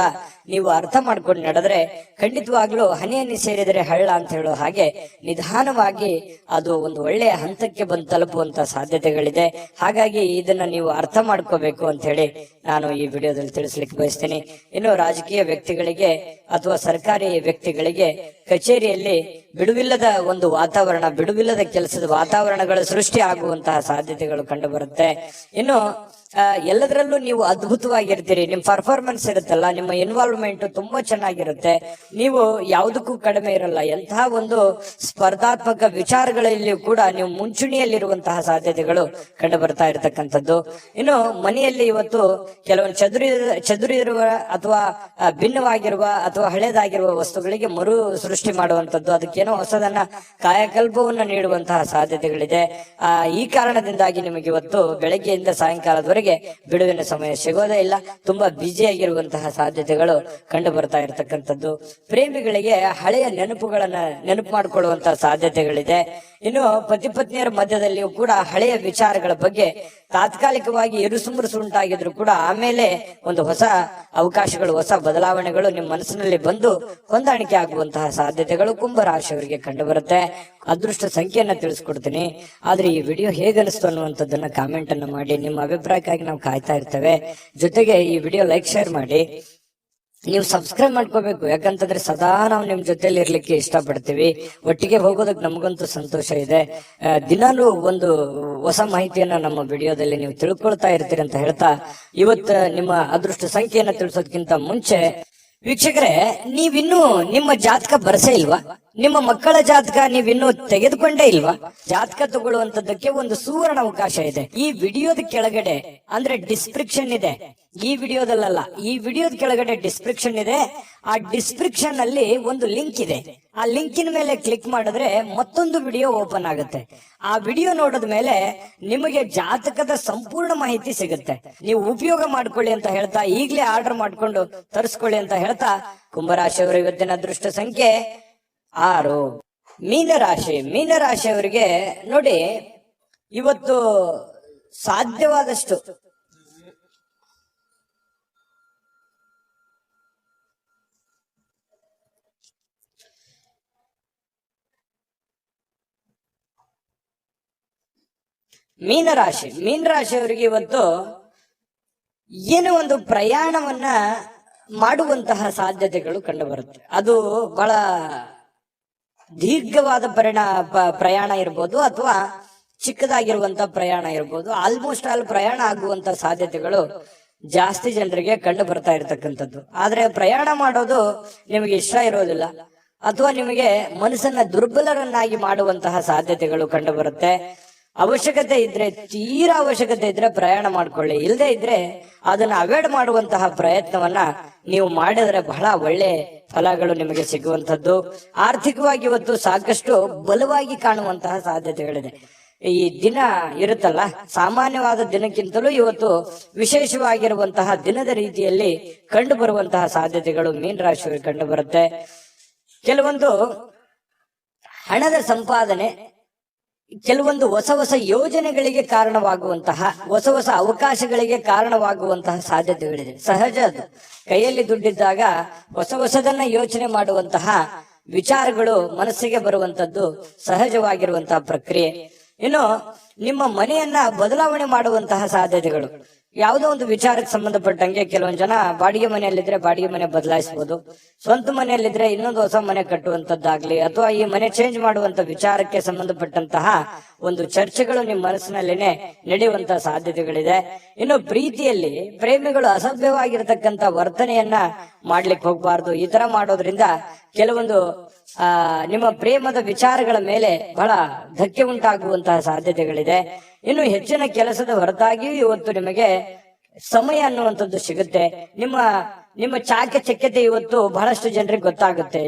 ನೀವು ಅರ್ಥ ಮಾಡ್ಕೊಂಡು ನಡೆದ್ರೆ ಖಂಡಿತವಾಗ್ಲೂ ಹನಿ ಹನಿ ಸೇರಿದರೆ ಹಳ್ಳ ಅಂತ ಹೇಳೋ ಹಾಗೆ ನಿಧಾನವಾಗಿ ಅದು ಒಂದು ಒಳ್ಳೆಯ ಹಂತಕ್ಕೆ ಬಂದು ತಲುಪುವಂತ ಸಾಧ್ಯತೆಗಳಿದೆ. ಹಾಗಾಗಿ ಇದನ್ನ ನೀವು ಅರ್ಥ ಮಾಡ್ಕೋಬೇಕು ಅಂತ ಹೇಳಿ ನಾನು ಈ ವಿಡಿಯೋದಲ್ಲಿ ತಿಳಿಸ್ಲಿಕ್ಕೆ ಬಯಸ್ತೇನೆ. ಇನ್ನು ರಾಜಕೀಯ ವ್ಯಕ್ತಿಗಳಿಗೆ ಅಥವಾ ಸರ್ಕಾರಿ ವ್ಯಕ್ತಿಗಳಿಗೆ ಕಚೇರಿಯಲ್ಲಿ ಬಿಡುವಿಲ್ಲದ ಒಂದು ವಾತಾವರಣ, ಬಿಡುವಿಲ್ಲದ ಕೆಲಸದ ವಾತಾವರಣಗಳು ಸೃಷ್ಟಿ ಆಗುವಂತಹ ಸಾಧ್ಯತೆಗಳು ಕಂಡು ಬರುತ್ತೆ. ಇನ್ನು ಎಲ್ಲದರಲ್ಲೂ ನೀವು ಅದ್ಭುತವಾಗಿರ್ತೀರಿ. ನಿಮ್ ಪರ್ಫಾರ್ಮೆನ್ಸ್ ಇರುತ್ತಲ್ಲ, ನಿಮ್ಮ ಇನ್ವಾಲ್ವ್ಮೆಂಟ್ ತುಂಬಾ ಚೆನ್ನಾಗಿರುತ್ತೆ. ನೀವು ಯಾವುದಕ್ಕೂ ಕಡಿಮೆ ಇರಲ್ಲ. ಎಂತಹ ಒಂದು ಸ್ಪರ್ಧಾತ್ಮಕ ವಿಚಾರಗಳಲ್ಲಿ ಕೂಡ ನೀವು ಮುಂಚೂಣಿಯಲ್ಲಿರುವಂತಹ ಸಾಧ್ಯತೆಗಳು ಕಂಡು ಬರ್ತಾ ಇರತಕ್ಕಂಥದ್ದು. ಇನ್ನು ಮನೆಯಲ್ಲಿ ಇವತ್ತು ಕೆಲವೊಂದು ಚದುರಿರುವ ಅಥವಾ ಭಿನ್ನವಾಗಿರುವ ಅಥವಾ ಹಳೇದಾಗಿರುವ ವಸ್ತುಗಳಿಗೆ ಮರು ಸೃಷ್ಟಿ ಮಾಡುವಂತದ್ದು, ಅದಕ್ಕೇನೋ ಹೊಸದನ್ನ ಕಾಯಕಲ್ಪವನ್ನ ನೀಡುವಂತಹ ಸಾಧ್ಯತೆಗಳಿದೆ. ಈ ಕಾರಣದಿಂದಾಗಿ ನಿಮಗೆ ಇವತ್ತು ಬೆಳಗ್ಗೆಯಿಂದ ಸಾಯಂಕಾಲದವರೆಗೆ ಬಿಡುವಿನ ಸಮಯ ಸಿಗೋದೇ ಇಲ್ಲ. ತುಂಬಾ ಬ್ಯುಸಿಯಾಗಿರುವಂತಹ ಸಾಧ್ಯತೆಗಳು ಕಂಡು ಬರ್ತಾ ಇರತಕ್ಕಂಥದ್ದು. ಪ್ರೇಮಿಗಳಿಗೆ ಹಳೆಯ ನೆನಪುಗಳನ್ನ ನೆನಪು ಮಾಡಿಕೊಳ್ಳುವಂತಹ ಸಾಧ್ಯತೆಗಳಿದೆ. ಇನ್ನು ಪತಿ ಪತ್ನಿಯರ ಮಧ್ಯದಲ್ಲಿಯೂ ಕೂಡ ಹಳೆಯ ವಿಚಾರಗಳ ಬಗ್ಗೆ ತಾತ್ಕಾಲಿಕವಾಗಿ ಇರುಸುಮುರುಸು ಉಂಟಾಗಿದ್ರು ಕೂಡ ಆಮೇಲೆ ಒಂದು ಹೊಸ ಅವಕಾಶಗಳು, ಹೊಸ ಬದಲಾವಣೆಗಳು ನಿಮ್ಮ ಮನಸ್ಸಿನಲ್ಲಿ ಬಂದು ಹೊಂದಾಣಿಕೆ ಆಗುವಂತಹ ಸಾಧ್ಯತೆಗಳು ಕುಂಭರಾಶಿಯವರಿಗೆ ಕಂಡು ಬರುತ್ತೆ. ಅದೃಷ್ಟ ಸಂಖ್ಯೆಯನ್ನ ತಿಳಿಸ್ಕೊಡ್ತೀನಿ. ಆದ್ರೆ ಈ ವಿಡಿಯೋ ಹೇಗನಿಸ್ತು ಅನ್ನುವಂಥದ್ದನ್ನ ಕಾಮೆಂಟ್ ಅನ್ನ ಮಾಡಿ. ನಿಮ್ಮ ಅಭಿಪ್ರಾಯಕ್ಕಾಗಿ ನಾವು ಕಾಯ್ತಾ ಇರ್ತೇವೆ. ಜೊತೆಗೆ ಈ ವಿಡಿಯೋ ಲೈಕ್, ಶೇರ್ ಮಾಡಿ. ನೀವು ಸಬ್ಸ್ಕ್ರೈಬ್ ಮಾಡ್ಕೋಬೇಕು, ಯಾಕಂತಂದ್ರೆ ಸದಾ ನಾವು ನಿಮ್ ಜೊತೆಲಿ ಇರ್ಲಿಕ್ಕೆ ಇಷ್ಟಪಡ್ತೀವಿ. ಒಟ್ಟಿಗೆ ಹೋಗೋದಕ್ಕೆ ನಮಗಂತೂ ಸಂತೋಷ ಇದೆ. ದಿನಾಲೂ ಒಂದು ಹೊಸ ಮಾಹಿತಿಯನ್ನ ನಮ್ಮ ವಿಡಿಯೋದಲ್ಲಿ ನೀವು ತಿಳ್ಕೊಳ್ತಾ ಇರ್ತೀರಿ ಅಂತ ಹೇಳ್ತಾ, ಇವತ್ತು ನಿಮ್ಮ ಅದೃಷ್ಟ ಸಂಖ್ಯೆಯನ್ನ ತಿಳಿಸೋದಕ್ಕಿಂತ ಮುಂಚೆ ವೀಕ್ಷಕರೇ, ನೀವಿನ್ನೂ ನಿಮ್ಮ ಜಾತಕ ಬರಸೇ ಇಲ್ವಾ? ನಿಮ್ಮ ಮಕ್ಕಳ ಜಾತಕ ನೀವಿನ್ನೂ ತೆಗೆದುಕೊಂಡೇ ಇಲ್ವಾ? ಜಾತಕ ತಗೊಳ್ಳುವಂತದ್ದಕ್ಕೆ ಒಂದು ಸುವರ್ಣ ಅವಕಾಶ ಇದೆ. ಈ ವಿಡಿಯೋದ ಕೆಳಗಡೆ ಅಂದ್ರೆ ಡಿಸ್ಕ್ರಿಪ್ಷನ್ ಇದೆ. ಈ ವಿಡಿಯೋದಲ್ಲ, ಈ ವಿಡಿಯೋದ ಕೆಳಗಡೆ ಡಿಸ್ಕ್ರಿಪ್ಷನ್ ಇದೆ. ಆ ಡಿಸ್ಕ್ರಿಪ್ಷನ್ ಅಲ್ಲಿ ಒಂದು ಲಿಂಕ್ ಇದೆ. ಆ ಲಿಂಕಿನ ಮೇಲೆ ಕ್ಲಿಕ್ ಮಾಡಿದ್ರೆ ಮತ್ತೊಂದು ವಿಡಿಯೋ ಓಪನ್ ಆಗುತ್ತೆ. ಆ ವಿಡಿಯೋ ನೋಡಿದ ಮೇಲೆ ನಿಮಗೆ ಜಾತಕದ ಸಂಪೂರ್ಣ ಮಾಹಿತಿ ಸಿಗುತ್ತೆ. ನೀವು ಉಪಯೋಗ ಮಾಡ್ಕೊಳ್ಳಿ ಅಂತ ಹೇಳ್ತಾ, ಈಗಲೇ ಆರ್ಡರ್ ಮಾಡ್ಕೊಂಡು ತರಿಸ್ಕೊಳ್ಳಿ ಅಂತ ಹೇಳ್ತಾ, ಕುಂಭರಾಶಿಯವರ ಇವತ್ತಿನ ಅದೃಷ್ಟ ಸಂಖ್ಯೆ 6. ಮೀನರಾಶಿಯವರಿಗೆ ನೋಡಿ, ಇವತ್ತು ಸಾಧ್ಯವಾದಷ್ಟು ಮೀನರಾಶಿಯವರಿಗೆ ಇವತ್ತು ಏನೋ ಒಂದು ಪ್ರಯಾಣವನ್ನ ಮಾಡುವಂತಹ ಸಾಧ್ಯತೆಗಳು ಕಂಡು ಬರುತ್ತೆ. ಅದು ಬಹಳ ದೀರ್ಘವಾದ ಪ್ರಯಾಣ ಇರ್ಬೋದು ಅಥವಾ ಚಿಕ್ಕದಾಗಿರುವಂತಹ ಪ್ರಯಾಣ ಇರ್ಬೋದು. ಆಲ್ಮೋಸ್ಟ್ ಆಲ್ ಪ್ರಯಾಣ ಆಗುವಂತ ಸಾಧ್ಯತೆಗಳು ಜಾಸ್ತಿ ಜನರಿಗೆ ಕಂಡು ಬರ್ತಾ ಇರತಕ್ಕಂಥದ್ದು. ಆದ್ರೆ ಪ್ರಯಾಣ ಮಾಡೋದು ನಿಮಗೆ ಇಷ್ಟ ಇರೋದಿಲ್ಲ ಅಥವಾ ನಿಮಗೆ ಮನಸ್ಸನ್ನ ದುರ್ಬಲರನ್ನಾಗಿ ಮಾಡುವಂತಹ ಸಾಧ್ಯತೆಗಳು ಕಂಡು ಬರುತ್ತೆ. ಅವಶ್ಯಕತೆ ಇದ್ರೆ, ತೀರಾ ಅವಶ್ಯಕತೆ ಇದ್ರೆ ಪ್ರಯಾಣ ಮಾಡ್ಕೊಳ್ಳಿ. ಇಲ್ಲದೆ ಇದ್ರೆ ಅದನ್ನ ಅವಾಯ್ಡ್ ಮಾಡುವಂತಹ ಪ್ರಯತ್ನವನ್ನ ನೀವು ಮಾಡಿದ್ರೆ ಬಹಳ ಒಳ್ಳೆ ಫಲಗಳು ನಿಮಗೆ ಸಿಗುವಂತದ್ದು. ಆರ್ಥಿಕವಾಗಿ ಇವತ್ತು ಸಾಕಷ್ಟು ಬಲವಾಗಿ ಕಾಣುವಂತಹ ಸಾಧ್ಯತೆಗಳಿದೆ. ಈ ದಿನ ಇರುತ್ತಲ್ಲ, ಸಾಮಾನ್ಯವಾದ ದಿನಕ್ಕಿಂತಲೂ ಇವತ್ತು ವಿಶೇಷವಾಗಿರುವಂತಹ ದಿನದ ರೀತಿಯಲ್ಲಿ ಕಂಡು ಬರುವಂತಹ ಸಾಧ್ಯತೆಗಳು ಮೀನರಾಶಿಯವರಿಗೆ ಕಂಡು ಬರುತ್ತೆ. ಕೆಲವೊಂದು ಹಣದ ಸಂಪಾದನೆ, ಕೆಲವೊಂದು ಹೊಸ ಯೋಜನೆಗಳಿಗೆ ಕಾರಣವಾಗುವಂತಹ, ಹೊಸ ಅವಕಾಶಗಳಿಗೆ ಕಾರಣವಾಗುವಂತಹ ಸಾಧ್ಯತೆಗಳಿದೆ. ಸಹಜ ಅದು. ಕೈಯಲ್ಲಿ ದುಡ್ಡಿದ್ದಾಗ ಹೊಸದನ್ನ ಯೋಚನೆ ಮಾಡುವಂತಹ ವಿಚಾರಗಳು ಮನಸ್ಸಿಗೆ ಬರುವಂತದ್ದು ಸಹಜವಾಗಿರುವಂತಹ ಪ್ರಕ್ರಿಯೆ. ಇನ್ನು ನಿಮ್ಮ ಮನೆಯನ್ನ ಬದಲಾವಣೆ ಮಾಡುವಂತಹ ಸಾಧ್ಯತೆಗಳು, ಯಾವುದೋ ಒಂದು ವಿಚಾರಕ್ಕೆ ಸಂಬಂಧಪಟ್ಟಂಗೆ ಕೆಲವೊಂದು ಜನ ಬಾಡಿಗೆ ಮನೆಯಲ್ಲಿದ್ರೆ ಬಾಡಿಗೆ ಮನೆ ಬದಲಾಯಿಸಬಹುದು, ಸ್ವಂತ ಮನೆಯಲ್ಲಿದ್ರೆ ಇನ್ನೊಂದು ಹೊಸ ಮನೆ ಕಟ್ಟುವಂತದ್ದಾಗ್ಲಿ ಅಥವಾ ಈ ಮನೆ ಚೇಂಜ್ ಮಾಡುವಂತ ವಿಚಾರಕ್ಕೆ ಸಂಬಂಧಪಟ್ಟಂತಹ ಒಂದು ಚರ್ಚೆಗಳು ನಿಮ್ಮ ಮನಸ್ಸಿನಲ್ಲೇನೆ ನಡೆಯುವಂತಹ ಸಾಧ್ಯತೆಗಳಿದೆ. ಇನ್ನು ಪ್ರೀತಿಯಲ್ಲಿ ಪ್ರೇಮಿಗಳು ಅಸಭ್ಯವಾಗಿರತಕ್ಕಂತ ವರ್ತನೆಯನ್ನ ಮಾಡ್ಲಿಕ್ಕೆ ಹೋಗ್ಬಾರ್ದು. ಈ ತರ ಮಾಡೋದ್ರಿಂದ ಕೆಲವೊಂದು ನಿಮ್ಮ ಪ್ರೇಮದ ವಿಚಾರಗಳ ಮೇಲೆ ಬಹಳ ಧಕ್ಕೆ ಉಂಟಾಗುವಂತಹ ಸಾಧ್ಯತೆಗಳಿದೆ. ಇನ್ನು ಹೆಚ್ಚಿನ ಕೆಲಸದ ಹೊರತಾಗಿಯೂ ಇವತ್ತು ನಿಮಗೆ ಸಮಯ ಅನ್ನುವಂಥದ್ದು ಸಿಗುತ್ತೆ. ನಿಮ್ಮ ಚಾಕಚಕ್ಯತೆ ಇವತ್ತು ಬಹಳಷ್ಟು ಜನರಿಗೆ ಗೊತ್ತಾಗುತ್ತೆ.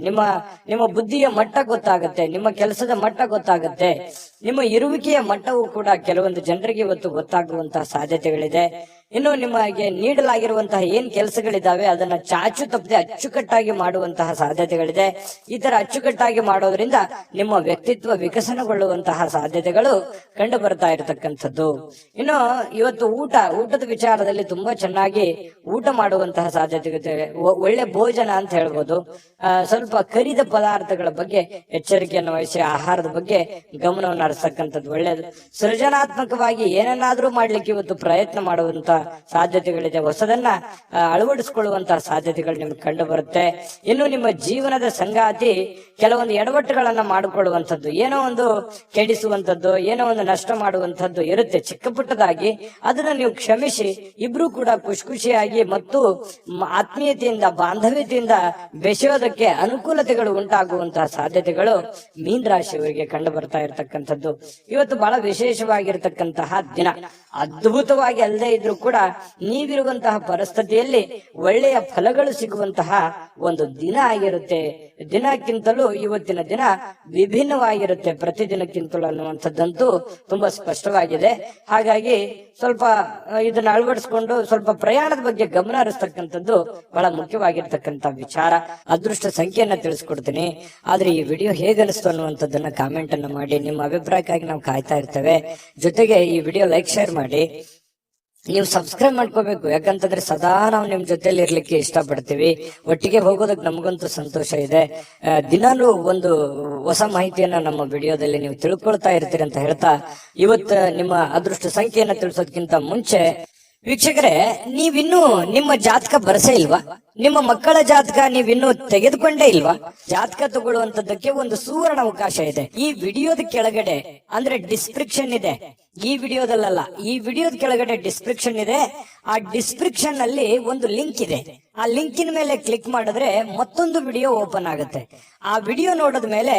ನಿಮ್ಮ ಬುದ್ಧಿಯ ಮಟ್ಟ ಗೊತ್ತಾಗುತ್ತೆ, ನಿಮ್ಮ ಕೆಲಸದ ಮಟ್ಟ ಗೊತ್ತಾಗುತ್ತೆ, ನಿಮ್ಮ ಇರುವಿಕೆಯ ಮಟ್ಟವೂ ಕೂಡ ಕೆಲವೊಂದು ಜನರಿಗೆ ಇವತ್ತು ಗೊತ್ತಾಗುವಂತಹ ಸಾಧ್ಯತೆಗಳಿದೆ. ಇನ್ನು ನಿಮಗೆ ನೀಡಲಾಗಿರುವಂತಹ ಏನ್ ಕೆಲಸಗಳಿದಾವೆ ಅದನ್ನ ಚಾಚು ತಪ್ಪದೆ ಅಚ್ಚುಕಟ್ಟಾಗಿ ಮಾಡುವಂತಹ ಸಾಧ್ಯತೆಗಳಿದೆ. ಈ ತರ ಅಚ್ಚುಕಟ್ಟಾಗಿ ಮಾಡೋದ್ರಿಂದ ನಿಮ್ಮ ವ್ಯಕ್ತಿತ್ವ ವಿಕಸನಗೊಳ್ಳುವಂತಹ ಸಾಧ್ಯತೆಗಳು ಕಂಡು ಬರ್ತಾ ಇರತಕ್ಕಂಥದ್ದು. ಇನ್ನು ಇವತ್ತು ಊಟದ ವಿಚಾರದಲ್ಲಿ ತುಂಬಾ ಚೆನ್ನಾಗಿ ಊಟ ಮಾಡುವಂತಹ ಸಾಧ್ಯತೆ, ಒಳ್ಳೆ ಭೋಜನ ಅಂತ ಹೇಳ್ಬೋದು. ಸ್ವಲ್ಪ ಕರಿದ ಪದಾರ್ಥಗಳ ಬಗ್ಗೆ ಎಚ್ಚರಿಕೆಯನ್ನು ವಹಿಸಿ ಆಹಾರದ ಬಗ್ಗೆ ಗಮನವನ್ನು ಹರಿಸತಕ್ಕಂಥದ್ದು ಒಳ್ಳೆಯದು. ಸೃಜನಾತ್ಮಕವಾಗಿ ಏನನ್ನಾದ್ರೂ ಮಾಡ್ಲಿಕ್ಕೆ ಇವತ್ತು ಪ್ರಯತ್ನ ಮಾಡುವಂತ ಸಾಧ್ಯತೆಗಳಿದೆ, ಹೊಸದನ್ನ ಅಳವಡಿಸಿಕೊಳ್ಳುವಂತಹ ಸಾಧ್ಯತೆಗಳು ನಿಮ್ಗೆ ಕಂಡು ಬರುತ್ತೆ. ಇನ್ನು ನಿಮ್ಮ ಜೀವನದ ಸಂಗಾತಿ ಕೆಲವೊಂದು ಎಡವಟ್ಟುಗಳನ್ನ ಮಾಡಿಕೊಳ್ಳುವಂಥದ್ದು, ಏನೋ ಒಂದು ಕೆಡಿಸುವಂಥದ್ದು, ಏನೋ ಒಂದು ನಷ್ಟ ಮಾಡುವಂಥದ್ದು ಇರುತ್ತೆ ಚಿಕ್ಕ ಪುಟ್ಟದಾಗಿ. ಅದನ್ನ ನೀವು ಕ್ಷಮಿಸಿ ಇಬ್ರು ಕೂಡ ಖುಷಿಯಾಗಿ ಮತ್ತು ಆತ್ಮೀಯತೆಯಿಂದ ಬಾಂಧವ್ಯತೆಯಿಂದ ಬೆಸೆಯೋದಕ್ಕೆ ಅನುಕೂಲತೆಗಳು ಉಂಟಾಗುವಂತಹ ಸಾಧ್ಯತೆಗಳು ಮೀನ ರಾಶಿಯವರಿಗೆ ಕಂಡು ಬರ್ತಾ ಇರತಕ್ಕಂಥದ್ದು. ಇವತ್ತು ಬಹಳ ವಿಶೇಷವಾಗಿರ್ತಕ್ಕಂತಹ ದಿನ. ಅದ್ಭುತವಾಗಿ ಅಲ್ಲದೆ ಇದ್ರೂ ಕೂಡ ನೀವಿರುವಂತಹ ಪರಿಸ್ಥಿತಿಯಲ್ಲಿ ಒಳ್ಳೆಯ ಫಲಗಳು ಸಿಗುವಂತಹ ಒಂದು ದಿನ ಆಗಿರುತ್ತೆ. ದಿನಕ್ಕಿಂತಲೂ ಇವತ್ತಿನ ದಿನ ವಿಭಿನ್ನವಾಗಿರುತ್ತೆ ಪ್ರತಿದಿನಕ್ಕಿಂತಲೂ ಅನ್ನುವಂಥದ್ದಂತೂ ತುಂಬಾ ಸ್ಪಷ್ಟವಾಗಿದೆ. ಹಾಗಾಗಿ ಸ್ವಲ್ಪ ಇದನ್ನ ಅಳವಡಿಸ್ಕೊಂಡು ಸ್ವಲ್ಪ ಪ್ರಯಾಣದ ಬಗ್ಗೆ ಗಮನ ಹರಿಸ್ತಕ್ಕಂಥದ್ದು ಬಹಳ ಮುಖ್ಯವಾಗಿರ್ತಕ್ಕಂಥ ವಿಚಾರ. ಅದೃಷ್ಟ ಸಂಖ್ಯೆಯನ್ನ ತಿಳಿಸ್ಕೊಡ್ತೀನಿ, ಆದ್ರೆ ಈ ವಿಡಿಯೋ ಹೇಗನಿಸ್ತು ಅನ್ನುವಂಥದ್ದನ್ನ ಕಾಮೆಂಟ್ ಅನ್ನ ಮಾಡಿ. ನಿಮ್ಮ ಅಭಿಪ್ರಾಯಕ್ಕಾಗಿ ನಾವು ಕಾಯ್ತಾ ಇರ್ತೇವೆ. ಜೊತೆಗೆ ಈ ವಿಡಿಯೋ ಲೈಕ್ ಶೇರ್ ಮಾಡಿ. ನೀವು ಸಬ್ಸ್ಕ್ರೈಬ್ ಮಾಡ್ಕೋಬೇಕು, ಯಾಕಂತಂದ್ರೆ ಸದಾ ನಾವು ನಿಮ್ ಜೊತೆಲಿ ಇರ್ಲಿಕ್ಕೆ ಇಷ್ಟಪಡ್ತೀವಿ. ಒಟ್ಟಿಗೆ ಹೋಗೋದಕ್ಕೆ ನಮಗಂತೂ ಸಂತೋಷ ಇದೆ. ದಿನಾಲೂ ಒಂದು ಹೊಸ ಮಾಹಿತಿಯನ್ನ ನಮ್ಮ ವಿಡಿಯೋದಲ್ಲಿ ನೀವು ತಿಳ್ಕೊಳ್ತಾ ಇರ್ತೀರಿ ಅಂತ ಹೇಳ್ತಾ, ಇವತ್ತು ನಿಮ್ಮ ಅದೃಷ್ಟ ಸಂಖ್ಯೆಯನ್ನ ತಿಳಿಸೋದಕ್ಕಿಂತ ಮುಂಚೆ ವೀಕ್ಷಕರೇ, ನೀವಿನ್ನೂ ನಿಮ್ಮ ಜಾತಕ ಬರಸೇ ಇಲ್ವಾ? ನಿಮ್ಮ ಮಕ್ಕಳ ಜಾತಕ ನೀವಿನ್ನೂ ತೆಗೆದುಕೊಂಡೇ ಇಲ್ವಾ? ಜಾತಕ ತಗೊಳ್ಳುವಂತದ್ದಕ್ಕೆ ಒಂದು ಸುವರ್ಣ ಅವಕಾಶ ಇದೆ. ಈ ವಿಡಿಯೋದ ಕೆಳಗಡೆ ಅಂದ್ರೆ ಡಿಸ್ಕ್ರಿಪ್ಷನ್ ಇದೆ, ಈ ವಿಡಿಯೋದಲ್ಲ, ಈ ವಿಡಿಯೋದ ಕೆಳಗಡೆ ಡಿಸ್ಕ್ರಿಪ್ಷನ್ ಇದೆ. ಆ ಡಿಸ್ಕ್ರಿಪ್ಷನ್ ಅಲ್ಲಿ ಒಂದು ಲಿಂಕ್ ಇದೆ. ಆ ಲಿಂಕಿನ ಮೇಲೆ ಕ್ಲಿಕ್ ಮಾಡಿದ್ರೆ ಮತ್ತೊಂದು ವಿಡಿಯೋ ಓಪನ್ ಆಗುತ್ತೆ. ಆ ವಿಡಿಯೋ ನೋಡಿದ ಮೇಲೆ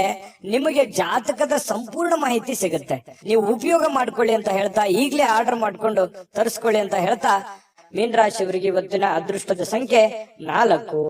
ನಿಮಗೆ ಜಾತಕದ ಸಂಪೂರ್ಣ ಮಾಹಿತಿ ಸಿಗುತ್ತೆ. ನೀವು ಉಪಯೋಗ ಮಾಡ್ಕೊಳ್ಳಿ ಅಂತ ಹೇಳ್ತಾ, ಈಗಲೇ ಆರ್ಡರ್ ಮಾಡ್ಕೊಂಡು ತರಿಸ್ಕೊಳ್ಳಿ ಅಂತ ಹೇಳ್ತಾ, ಮೀನ ರಾಶಿಯವರಿಗೆ ಇವತ್ತಿನ ಅದೃಷ್ಟದ ಸಂಖ್ಯೆ 4.